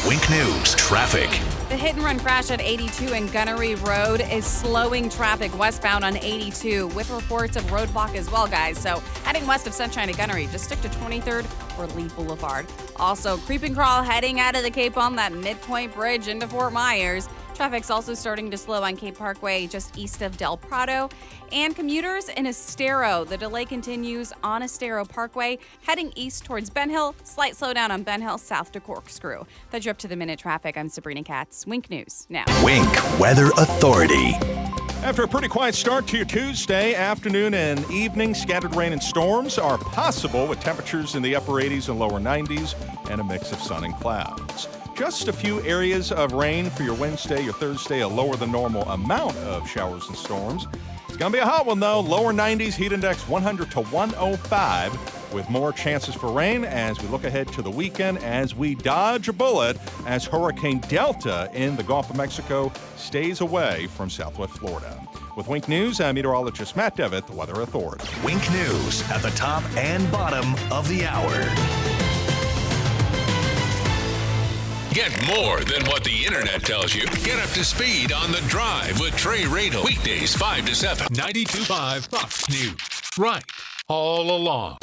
Wink News Traffic. The hit-and-run crash at 82 and Gunnery Road is slowing traffic westbound on 82 with reports of roadblock as well, guys. So heading west of Sunshine to Gunnery, just stick to 23rd or Lee Boulevard. Also, creep and crawl heading out of the Cape on that midpoint bridge into Fort Myers. Traffic's also starting to slow on Cape Parkway just east of Del Prado. And commuters in Estero, the delay continues on Estero Parkway, heading east towards Ben Hill. Slight slowdown on Ben Hill south to Corkscrew. That's your up-to-the-minute traffic. I'm Sabrina Katz. Wink News now. Wink Weather Authority. After a pretty quiet start to your Tuesday, afternoon and evening, scattered rain and storms are possible with temperatures in the upper 80s and lower 90s and a mix of sun and clouds. Just a few areas of rain for your Wednesday, your Thursday, a lower than normal amount of showers and storms. It's going to be a hot one, though. Lower 90s, heat index 100 to 105, with more chances for rain as we look ahead to the weekend as we dodge a bullet as Hurricane Delta in the Gulf of Mexico stays away from southwest Florida. With Wink News, I'm meteorologist Matt Devitt, the Weather Authority. Wink News at the top and bottom of the hour. Get more than what the internet tells you. Get up to speed on The Drive with Trey Radel. Weekdays 5 to 7. 92.5 Fox News. Right. All along.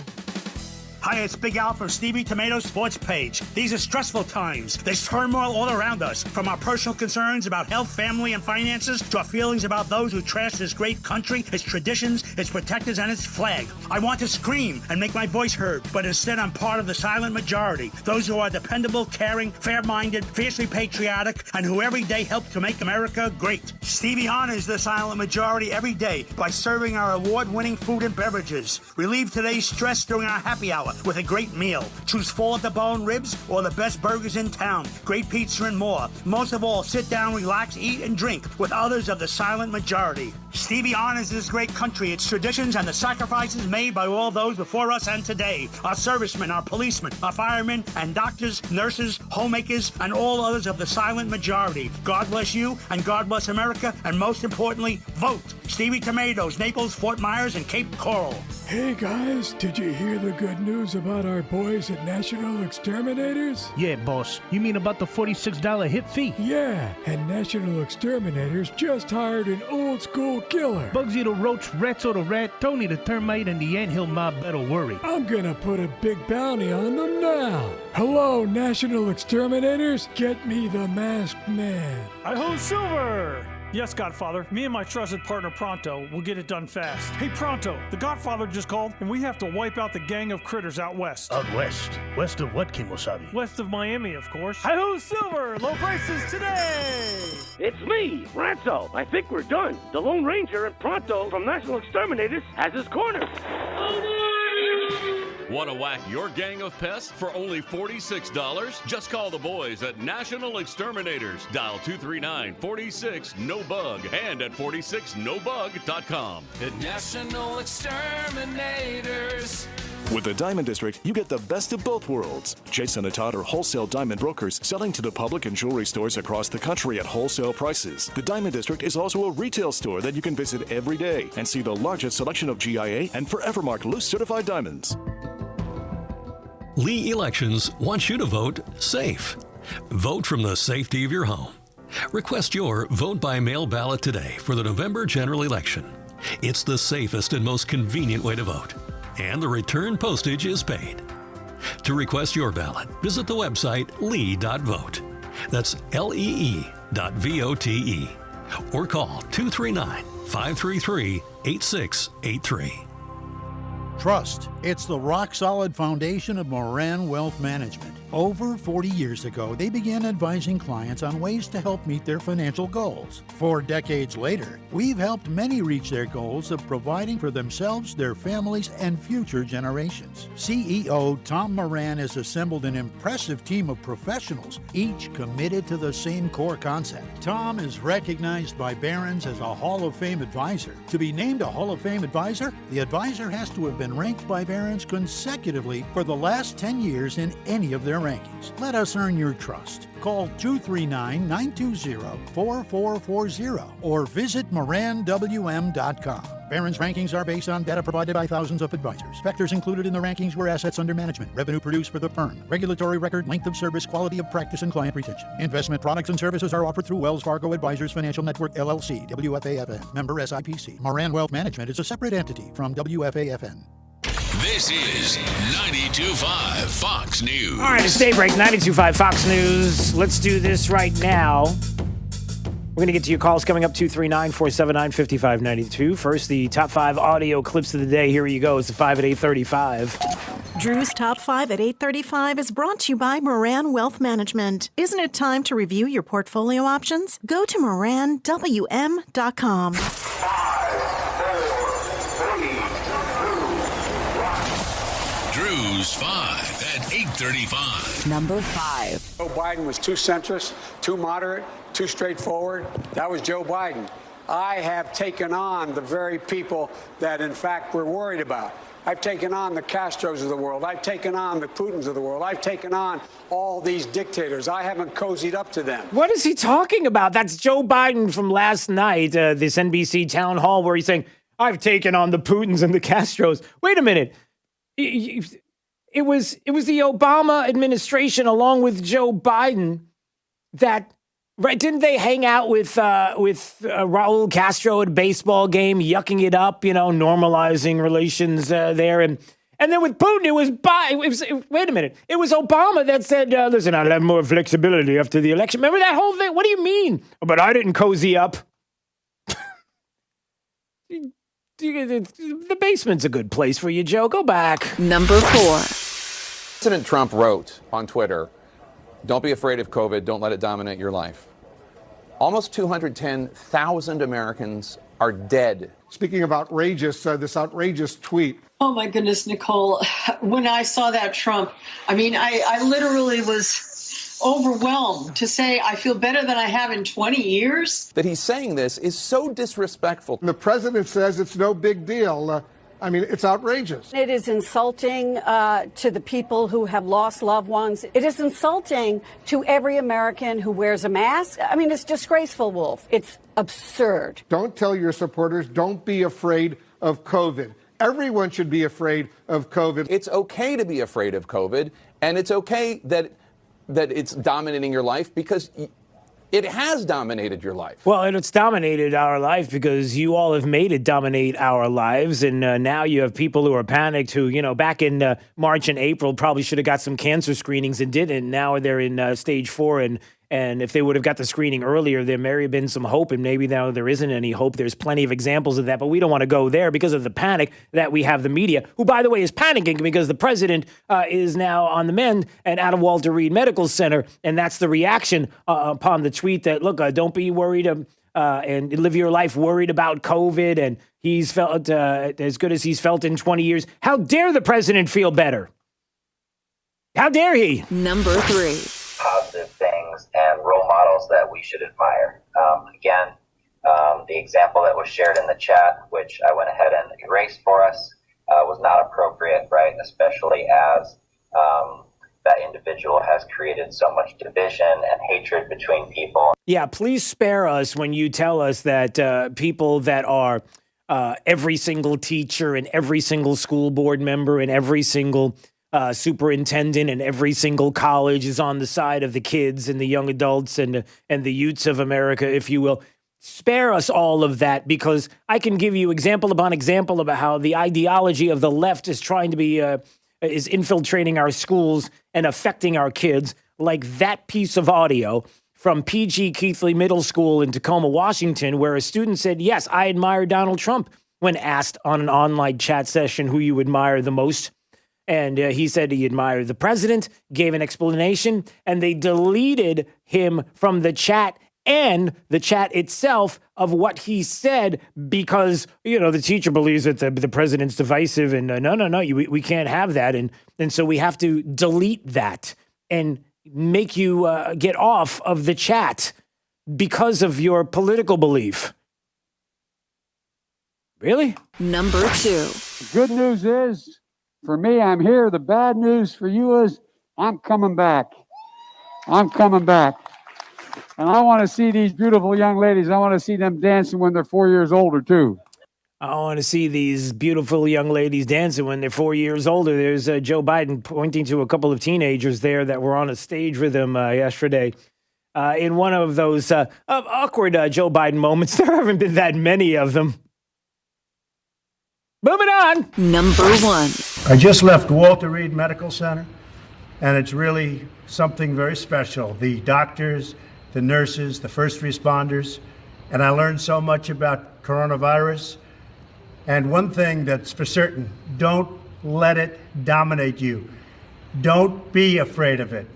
Hi, it's Big Al from Stevie Tomatoes Sports Page. These are stressful times. There's turmoil all around us, from our personal concerns about health, family, and finances to our feelings about those who trash this great country, its traditions, its protectors, and its flag. I want to scream and make my voice heard, but instead I'm part of the silent majority, those who are dependable, caring, fair-minded, fiercely patriotic, and who every day help to make America great. Stevie honors the silent majority every day by serving our award-winning food and beverages. Relieve today's stress during our happy hour with a great meal. Choose full-at-the-bone ribs or the best burgers in town, great pizza and more. Most of all, sit down, relax, eat, and drink with others of the silent majority. Stevie honors this great country, its traditions, and the sacrifices made by all those before us and today. Our servicemen, our policemen, our firemen, and doctors, nurses, homemakers, and all others of the silent majority. God bless you, and God bless America, and most importantly, vote. Stevie Tomatoes, Naples, Fort Myers, and Cape Coral. Hey guys, did you hear the good news about our boys at National Exterminators? Yeah, boss. You mean about the $46 hit fee? Yeah, and National Exterminators just hired an old school killer. Bugsy the Roach, Ratso the Rat, Tony the Termite, and the Anthill Mob better worry. I'm gonna put a big bounty on them now. Hello, National Exterminators. Get me the Masked Man. Hi-ho, Silver! Yes, Godfather. Me and my trusted partner Pronto will get it done fast. Hey, Pronto, the Godfather just called, and we have to wipe out the gang of critters out west. Out west? West of what, Kimosabi? West of Miami, of course. Hi-ho, Silver! Low prices today! It's me, Ranzo. I think we're done. The Lone Ranger and Pronto from National Exterminators has his corner. Want to whack your gang of pests for only $46? Just call the boys at National Exterminators. Dial 239-46-NO-BUG and at 46nobug.com. At National Exterminators. With the Diamond District, you get the best of both worlds. Jason and Todd are wholesale diamond brokers selling to the public and jewelry stores across the country at wholesale prices. The Diamond District is also a retail store that you can visit every day and see the largest selection of GIA and Forevermark loose certified diamonds. Lee Elections wants you to vote safe. Vote from the safety of your home. Request your vote-by-mail ballot today for the November general election. It's the safest and most convenient way to vote. And the return postage is paid. To request your ballot, visit the website lee.vote. That's lee.vote. Or call 239-533-8683. Trust. It's the rock-solid foundation of Moran Wealth Management. Over 40 years ago, they began advising clients on ways to help meet their financial goals. 4 decades later, we've helped many reach their goals of providing for themselves, their families, and future generations. CEO Tom Moran has assembled an impressive team of professionals, each committed to the same core concept. Tom is recognized by Barron's as a Hall of Fame advisor. To be named a Hall of Fame advisor, the advisor has to have been ranked by Barron's consecutively for the last 10 years in any of their rankings. Let us earn your trust. Call 239-920-4440 or visit moranwm.com. Barron's rankings are based on data provided by thousands of advisors. Factors included in the rankings were assets under management, revenue produced for the firm, regulatory record, length of service, quality of practice, and client retention. Investment products and services are offered through Wells Fargo Advisors Financial Network, LLC, WFAFN, member SIPC. Moran Wealth Management is a separate entity from WFAFN. This is 92.5 Fox News. All right, it's Daybreak, 92.5 Fox News. Let's do this right now. We're going to get to your calls coming up, 239-479-5592. First, the top 5 audio clips of the day. Here you go. It's the 5 at 8:35. Drew's Top 5 at 8:35 is brought to you by Moran Wealth Management. Isn't it time to review your portfolio options? Go to moranwm.com. Drew's 5 at 8:35. Number 5. Joe Biden was too centrist, too moderate, too straightforward. That was Joe Biden. I have taken on the very people that, in fact, we're worried about. I've taken on the Castros of the world. I've taken on the Putins of the world. I've taken on all these dictators. I haven't cozied up to them. What is he talking about? That's Joe Biden from last night, this NBC town hall where he's saying, I've taken on the Putins and the Castros. Wait a minute. It was the Obama administration along with Joe Biden that, right? Didn't they hang out with Raul Castro at a baseball game, yucking it up, normalizing relations there, and then with Putin, it was wait a minute, it was Obama that said, listen, I'll have more flexibility after the election. Remember that whole thing? What do you mean? But I didn't cozy up. The basement's a good place for you, Joe. Go back. Number 4. President Trump wrote on Twitter, don't be afraid of COVID. Don't let it dominate your life. Almost 210,000 Americans are dead. Speaking of outrageous, this outrageous tweet. Oh, my goodness, Nicole. When I saw that Trump, I literally was overwhelmed to say I feel better than I have in 20 years. That he's saying this is so disrespectful. The president says it's no big deal. It's outrageous. It is insulting to the people who have lost loved ones. It is insulting to every American who wears a mask. It's disgraceful, Wolf. It's absurd. Don't tell your supporters, don't be afraid of COVID. Everyone should be afraid of COVID. It's okay to be afraid of COVID, and it's okay that it's dominating your life because it has dominated your life. Well, and it's dominated our life because you all have made it dominate our lives. And now you have people who are panicked who, back in March and April probably should have got some cancer screenings and didn't. Now they're in stage 4 And if they would have got the screening earlier, there may have been some hope, and maybe now there isn't any hope. There's plenty of examples of that, but we don't want to go there because of the panic that we have the media, who, by the way, is panicking because the president is now on the mend and out of Walter Reed Medical Center, and that's the reaction upon the tweet that, look, don't be worried and live your life worried about COVID, and he's felt as good as he's felt in 20 years. How dare the president feel better? How dare he? Number 3. Positive things and role models that we should admire. The example that was shared in the chat, which I went ahead and erased for us, was not appropriate, right? Especially as that individual has created so much division and hatred between people. Yeah, please spare us when you tell us that people that are every single teacher and every single school board member and every single superintendent and every single college is on the side of the kids and the young adults and the youths of America, if you will. Spare us all of that, because I can give you example upon example about how the ideology of the left is trying to be is infiltrating our schools and affecting our kids, like that piece of audio from PG Keithley Middle School in Tacoma, Washington, where a student said, yes, I admire Donald Trump, when asked on an online chat session who you admire the most. And he said he admired the president, gave an explanation, and they deleted him from the chat and the chat itself of what he said because, the teacher believes that the president's divisive and no, we can't have that. And so we have to delete that and make you get off of the chat because of your political belief. Really? Number 2. The good news is, for me, I'm here. The bad news for you is I'm coming back. I'm coming back. And I want to see these beautiful young ladies. I want to see them dancing when they're 4 years older, too. I want to see these beautiful young ladies dancing when they're 4 years older. There's Joe Biden pointing to a couple of teenagers there that were on a stage with him yesterday. In one of those awkward Joe Biden moments, there haven't been that many of them. Moving on. Number 1. I just left Walter Reed Medical Center, and it's really something very special. The doctors, the nurses, the first responders, and I learned so much about coronavirus. And one thing that's for certain, don't let it dominate you. Don't be afraid of it.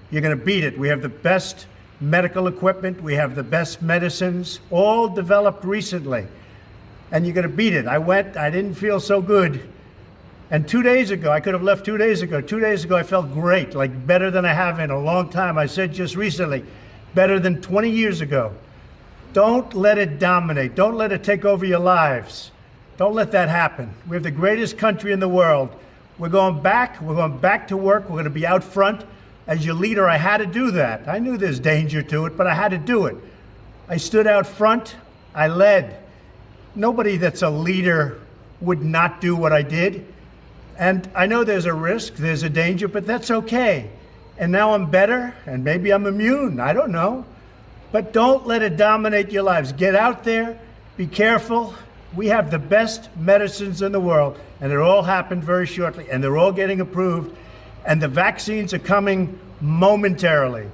You're going to beat it. We have the best medical equipment. We have the best medicines, all developed recently. And you're going to beat it. I didn't feel so good. And 2 days ago, I could have left 2 days ago. 2 days ago, I felt great, like better than I have in a long time. I said just recently, better than 20 years ago. Don't let it dominate. Don't let it take over your lives. Don't let that happen. We have the greatest country in the world. We're going back. We're going back to work. We're going to be out front. As your leader, I had to do that. I knew there's danger to it, but I had to do it. I stood out front. I led. Nobody that's a leader would not do what I did. And I know there's a risk, there's a danger, but that's okay. And now I'm better, and maybe I'm immune. I don't know. But don't let it dominate your lives. Get out there. Be careful. We have the best medicines in the world, and it all happened very shortly, and they're all getting approved, and the vaccines are coming momentarily.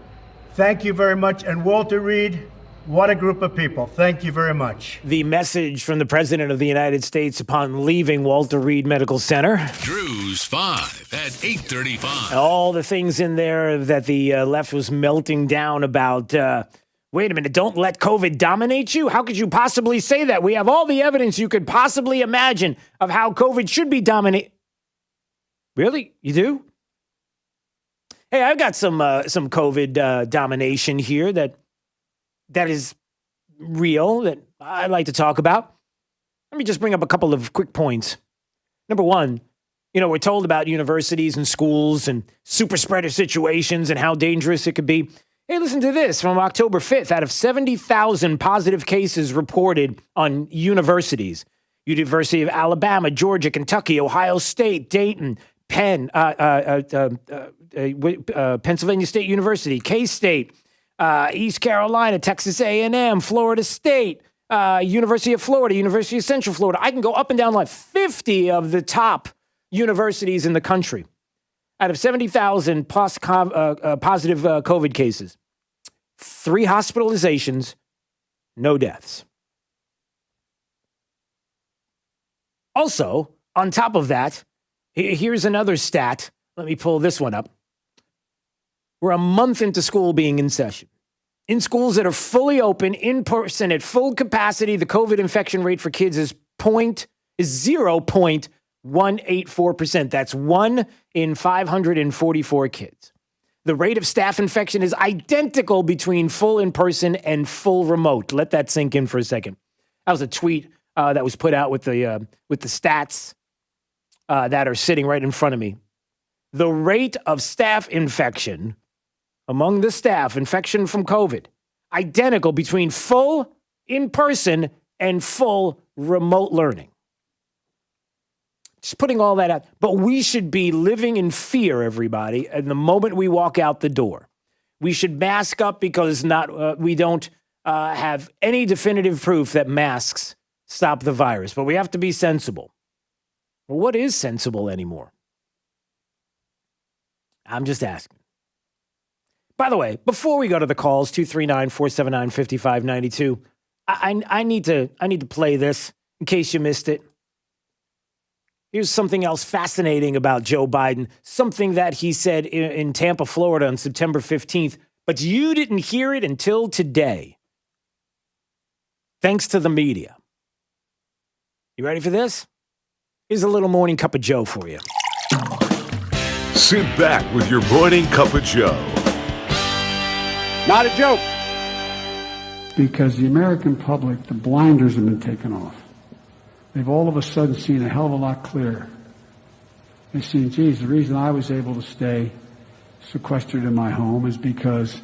Thank you very much. And Walter Reed, what a group of people. Thank you very much. The message from the President of the United States upon leaving Walter Reed Medical Center. Drew's 5 at 8:35. All the things in there that the left was melting down about. Wait a minute, don't let COVID dominate you? How could you possibly say that? We have all the evidence you could possibly imagine of how COVID should be dominated. Really? You do? Hey, I've got some COVID domination here that is real, that I'd like to talk about. Let me just bring up a couple of quick points. Number one, we're told about universities and schools and super spreader situations and how dangerous it could be. Hey, listen to this. From October 5th, out of 70,000 positive cases reported on universities, University of Alabama, Georgia, Kentucky, Ohio State, Dayton, Pennsylvania State University, K-State, East Carolina, Texas A&M, Florida State, University of Florida, University of Central Florida. I can go up and down like 50 of the top universities in the country. Out of 70,000 positive COVID cases, 3 hospitalizations, no deaths. Also, on top of that, here's another stat. Let me pull this one up. We're a month into school being in session. In schools that are fully open, in person, at full capacity, the COVID infection rate for kids is 0.184%. That's 1 in 544 kids. The rate of staff infection is identical between full in person and full remote. Let that sink in for a second. That was a tweet that was put out with the stats that are sitting right in front of me. The rate of staff infection among the staff, infection from COVID, identical between full in person and full remote learning. Just putting all that out. But we should be living in fear, everybody, and the moment we walk out the door. We should mask up because we don't have any definitive proof that masks stop the virus. But we have to be sensible. Well, what is sensible anymore? I'm just asking. By the way, before we go to the calls, 239-479-5592, I need to play this in case you missed it. Here's something else fascinating about Joe Biden, something that he said in Tampa, Florida on September 15th, but you didn't hear it until today, thanks to the media. You ready for this? Here's a little morning cup of Joe for you. Sit back with your morning cup of Joe. Not a joke. Because the American public, the blinders have been taken off. They've all of a sudden seen a hell of a lot clearer. They've seen, geez, the reason I was able to stay sequestered in my home is because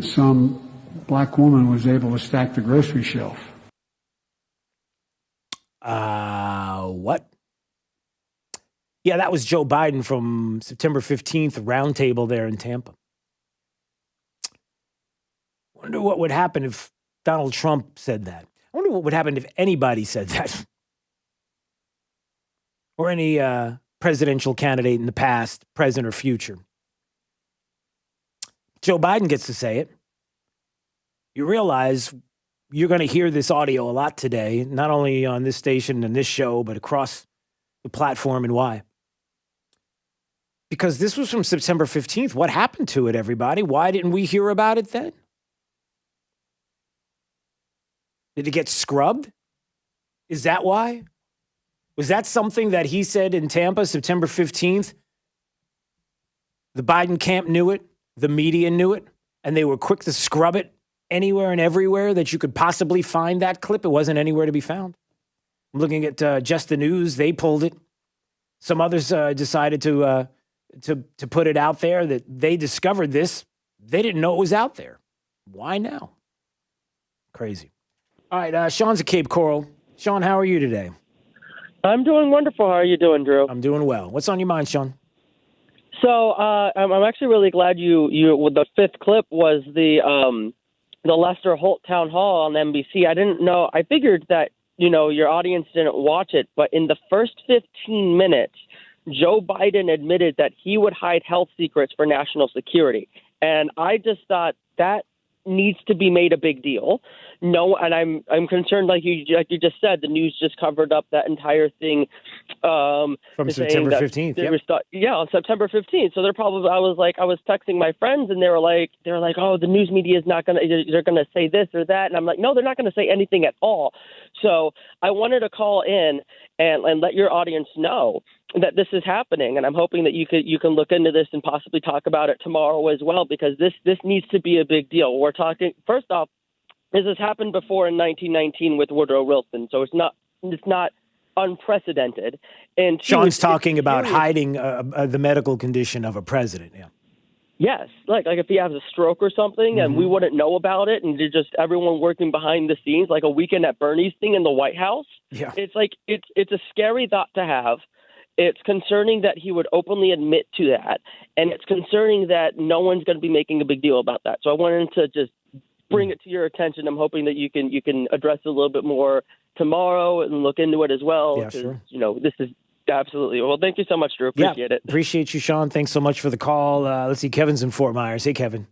some black woman was able to stack the grocery shelf. What? Yeah, that was Joe Biden from September 15th, roundtable there in Tampa. Wonder what would happen if Donald Trump said that. I wonder what would happen if anybody said that. Or any presidential candidate in the past, present, or future. Joe Biden gets to say it. You realize you're going to hear this audio a lot today, not only on this station and this show, but across the platform, and why? Because this was from September 15th. What happened to it, everybody? Why didn't we hear about it then? Did it get scrubbed? Is that why? Was that something that he said in Tampa, September 15th? The Biden camp knew it. The media knew it. And they were quick to scrub it anywhere and everywhere that you could possibly find that clip. It wasn't anywhere to be found. I'm looking at Just the News. They pulled it. Some others decided to put it out there that they discovered this. They didn't know it was out there. Why now? Crazy. All right, Sean's at Cape Coral. Sean, how are you today? I'm doing wonderful. How are you doing, Drew? I'm doing well. What's on your mind, Sean? So I'm actually really glad you the fifth clip was the Lester Holt town hall on NBC. I didn't know. I figured that your audience didn't watch it, but in the first 15 minutes, Joe Biden admitted that he would hide health secrets for national security, and I just thought that needs to be made a big deal. No, and I'm concerned, like you just said, the news just covered up that entire thing from September 15th. Yeah, on September 15th. So they're probably. I was texting my friends, and they were like, oh, the news media is not they're gonna say this or that, and I'm like, no, they're not gonna say anything at all. So I wanted to call in and let your audience know that this is happening, and I'm hoping that you can look into this and possibly talk about it tomorrow as well, because this needs to be a big deal. We're talking, first off, this has happened before in 1919 with Woodrow Wilson, so it's not unprecedented. And Sean's talking about hiding the medical condition of a president. Yeah. Yes, like if he has a stroke or something, and we wouldn't know about it, and just everyone working behind the scenes, like a Weekend at Bernie's thing in the White House. Yeah, it's like it's a scary thought to have. It's concerning that he would openly admit to that, and it's concerning that no one's going to be making a big deal about that. So I wanted to just bring it to your attention. I'm hoping that you can address it a little bit more tomorrow and look into it as well. Yeah, sure. This is absolutely. Well, thank you so much, Drew. Appreciate it. Appreciate you, Sean. Thanks so much for the call. Let's see. Kevin's in Fort Myers. Hey, Kevin.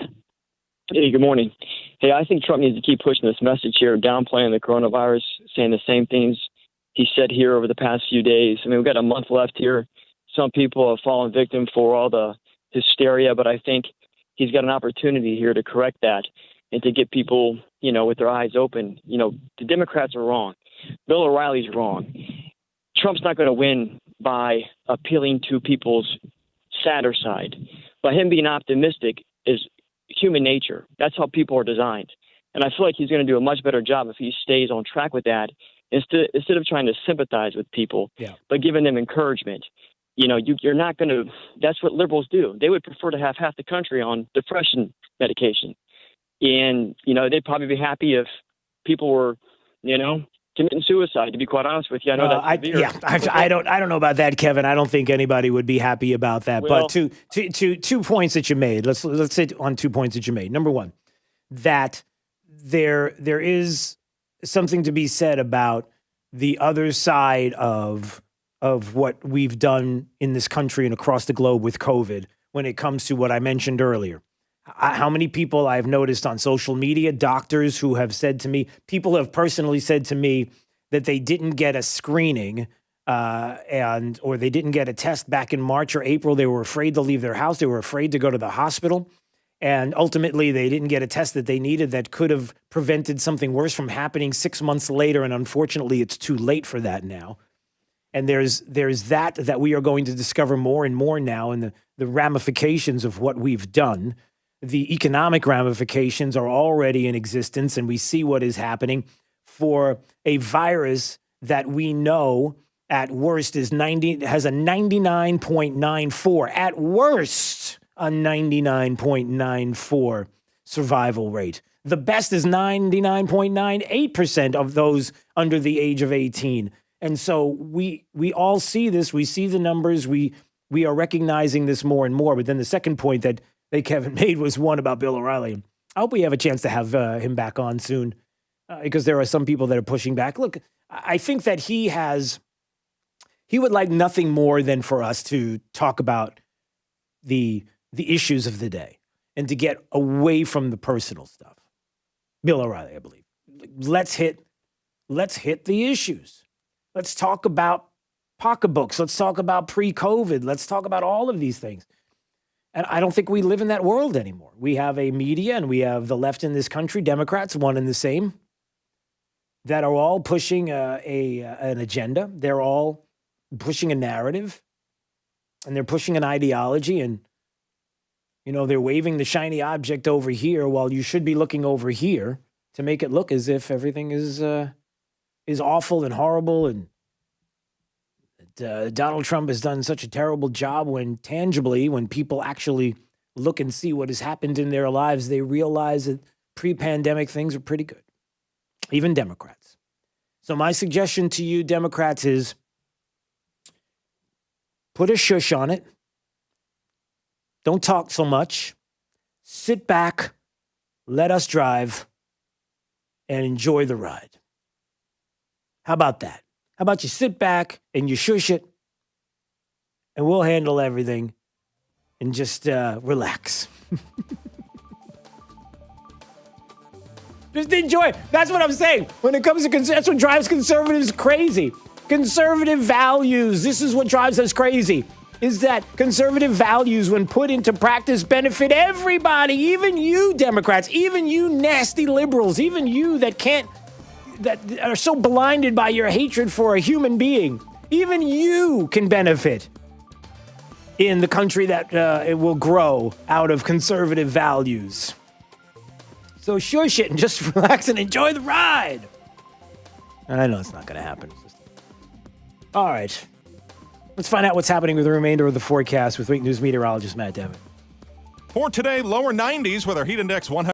Hey, good morning. Hey, I think Trump needs to keep pushing this message here, downplaying the coronavirus, saying the same things he said here over the past few days. I mean, we've got a month left here. Some people have fallen victim for all the hysteria, but I think he's got an opportunity here to correct that and to get people, with their eyes open. The Democrats are wrong. Bill O'Reilly's wrong. Trump's not going to win by appealing to people's sadder side. By him being optimistic is human nature. That's how people are designed. And I feel like he's going to do a much better job if he stays on track with that instead of trying to sympathize with people, but giving them encouragement. You're not going to – that's what liberals do. They would prefer to have half the country on depression medication. And, they'd probably be happy if people were, committing suicide, to be quite honest with you. I know that's severe. I don't know about that, Kevin. I don't think anybody would be happy about that. Well, but two points that you made. Let's sit on 2 points that you made. Number one, that there is something to be said about the other side of what we've done in this country and across the globe with COVID when it comes to what I mentioned earlier. How many people I've noticed on social media, doctors who have said to me, people have personally said to me that they didn't get a screening or they didn't get a test back in March or April. They were afraid to leave their house. They were afraid to go to the hospital. And ultimately, they didn't get a test that they needed that could have prevented something worse from happening 6 months later. And unfortunately, it's too late for that now. And there's that we are going to discover more and more now, and the ramifications of what we've done. The economic ramifications are already in existence, and we see what is happening for a virus that we know at worst has a 99.94, at worst a 99.94 survival rate. The best is 99.98% of those under the age of 18. And so we all see this. We see the numbers. We are recognizing this more and more. But then the second point that Kevin made was one about Bill O'Reilly. I hope we have a chance to have him back on soon because there are some people that are pushing back. Look, I think that he would like nothing more than for us to talk about the issues of the day and to get away from the personal stuff. Bill O'Reilly, I believe. Let's hit the issues. Let's talk about pocketbooks. Let's talk about pre-COVID. Let's talk about all of these things. And I don't think we live in that world anymore. We have a media and we have the left in this country, Democrats, one and the same, that are all pushing an agenda. They're all pushing a narrative and they're pushing an ideology. And, they're waving the shiny object over here while you should be looking over here to make it look as if everything is awful and horrible and Donald Trump has done such a terrible job when tangibly, when people actually look and see what has happened in their lives, they realize that pre-pandemic things are pretty good, even Democrats. So my suggestion to you, Democrats, is put a shush on it. Don't talk so much. Sit back, let us drive, and enjoy the ride. How about that? How about you sit back and you shush it, and we'll handle everything and just relax. Just enjoy. That's what I'm saying. When it comes to that's what drives conservatives crazy. Conservative values. This is what drives us crazy. Is that conservative values, when put into practice, benefit everybody, even you Democrats, even you nasty liberals, even you that are so blinded by your hatred for a human being. Even you can benefit in the country that it will grow out of conservative values. So shush it and just relax and enjoy the ride. I know it's not going to happen. All right. Let's find out what's happening with the remainder of the forecast with Week News meteorologist Matt Devin. For today, lower 90s with our heat index 100.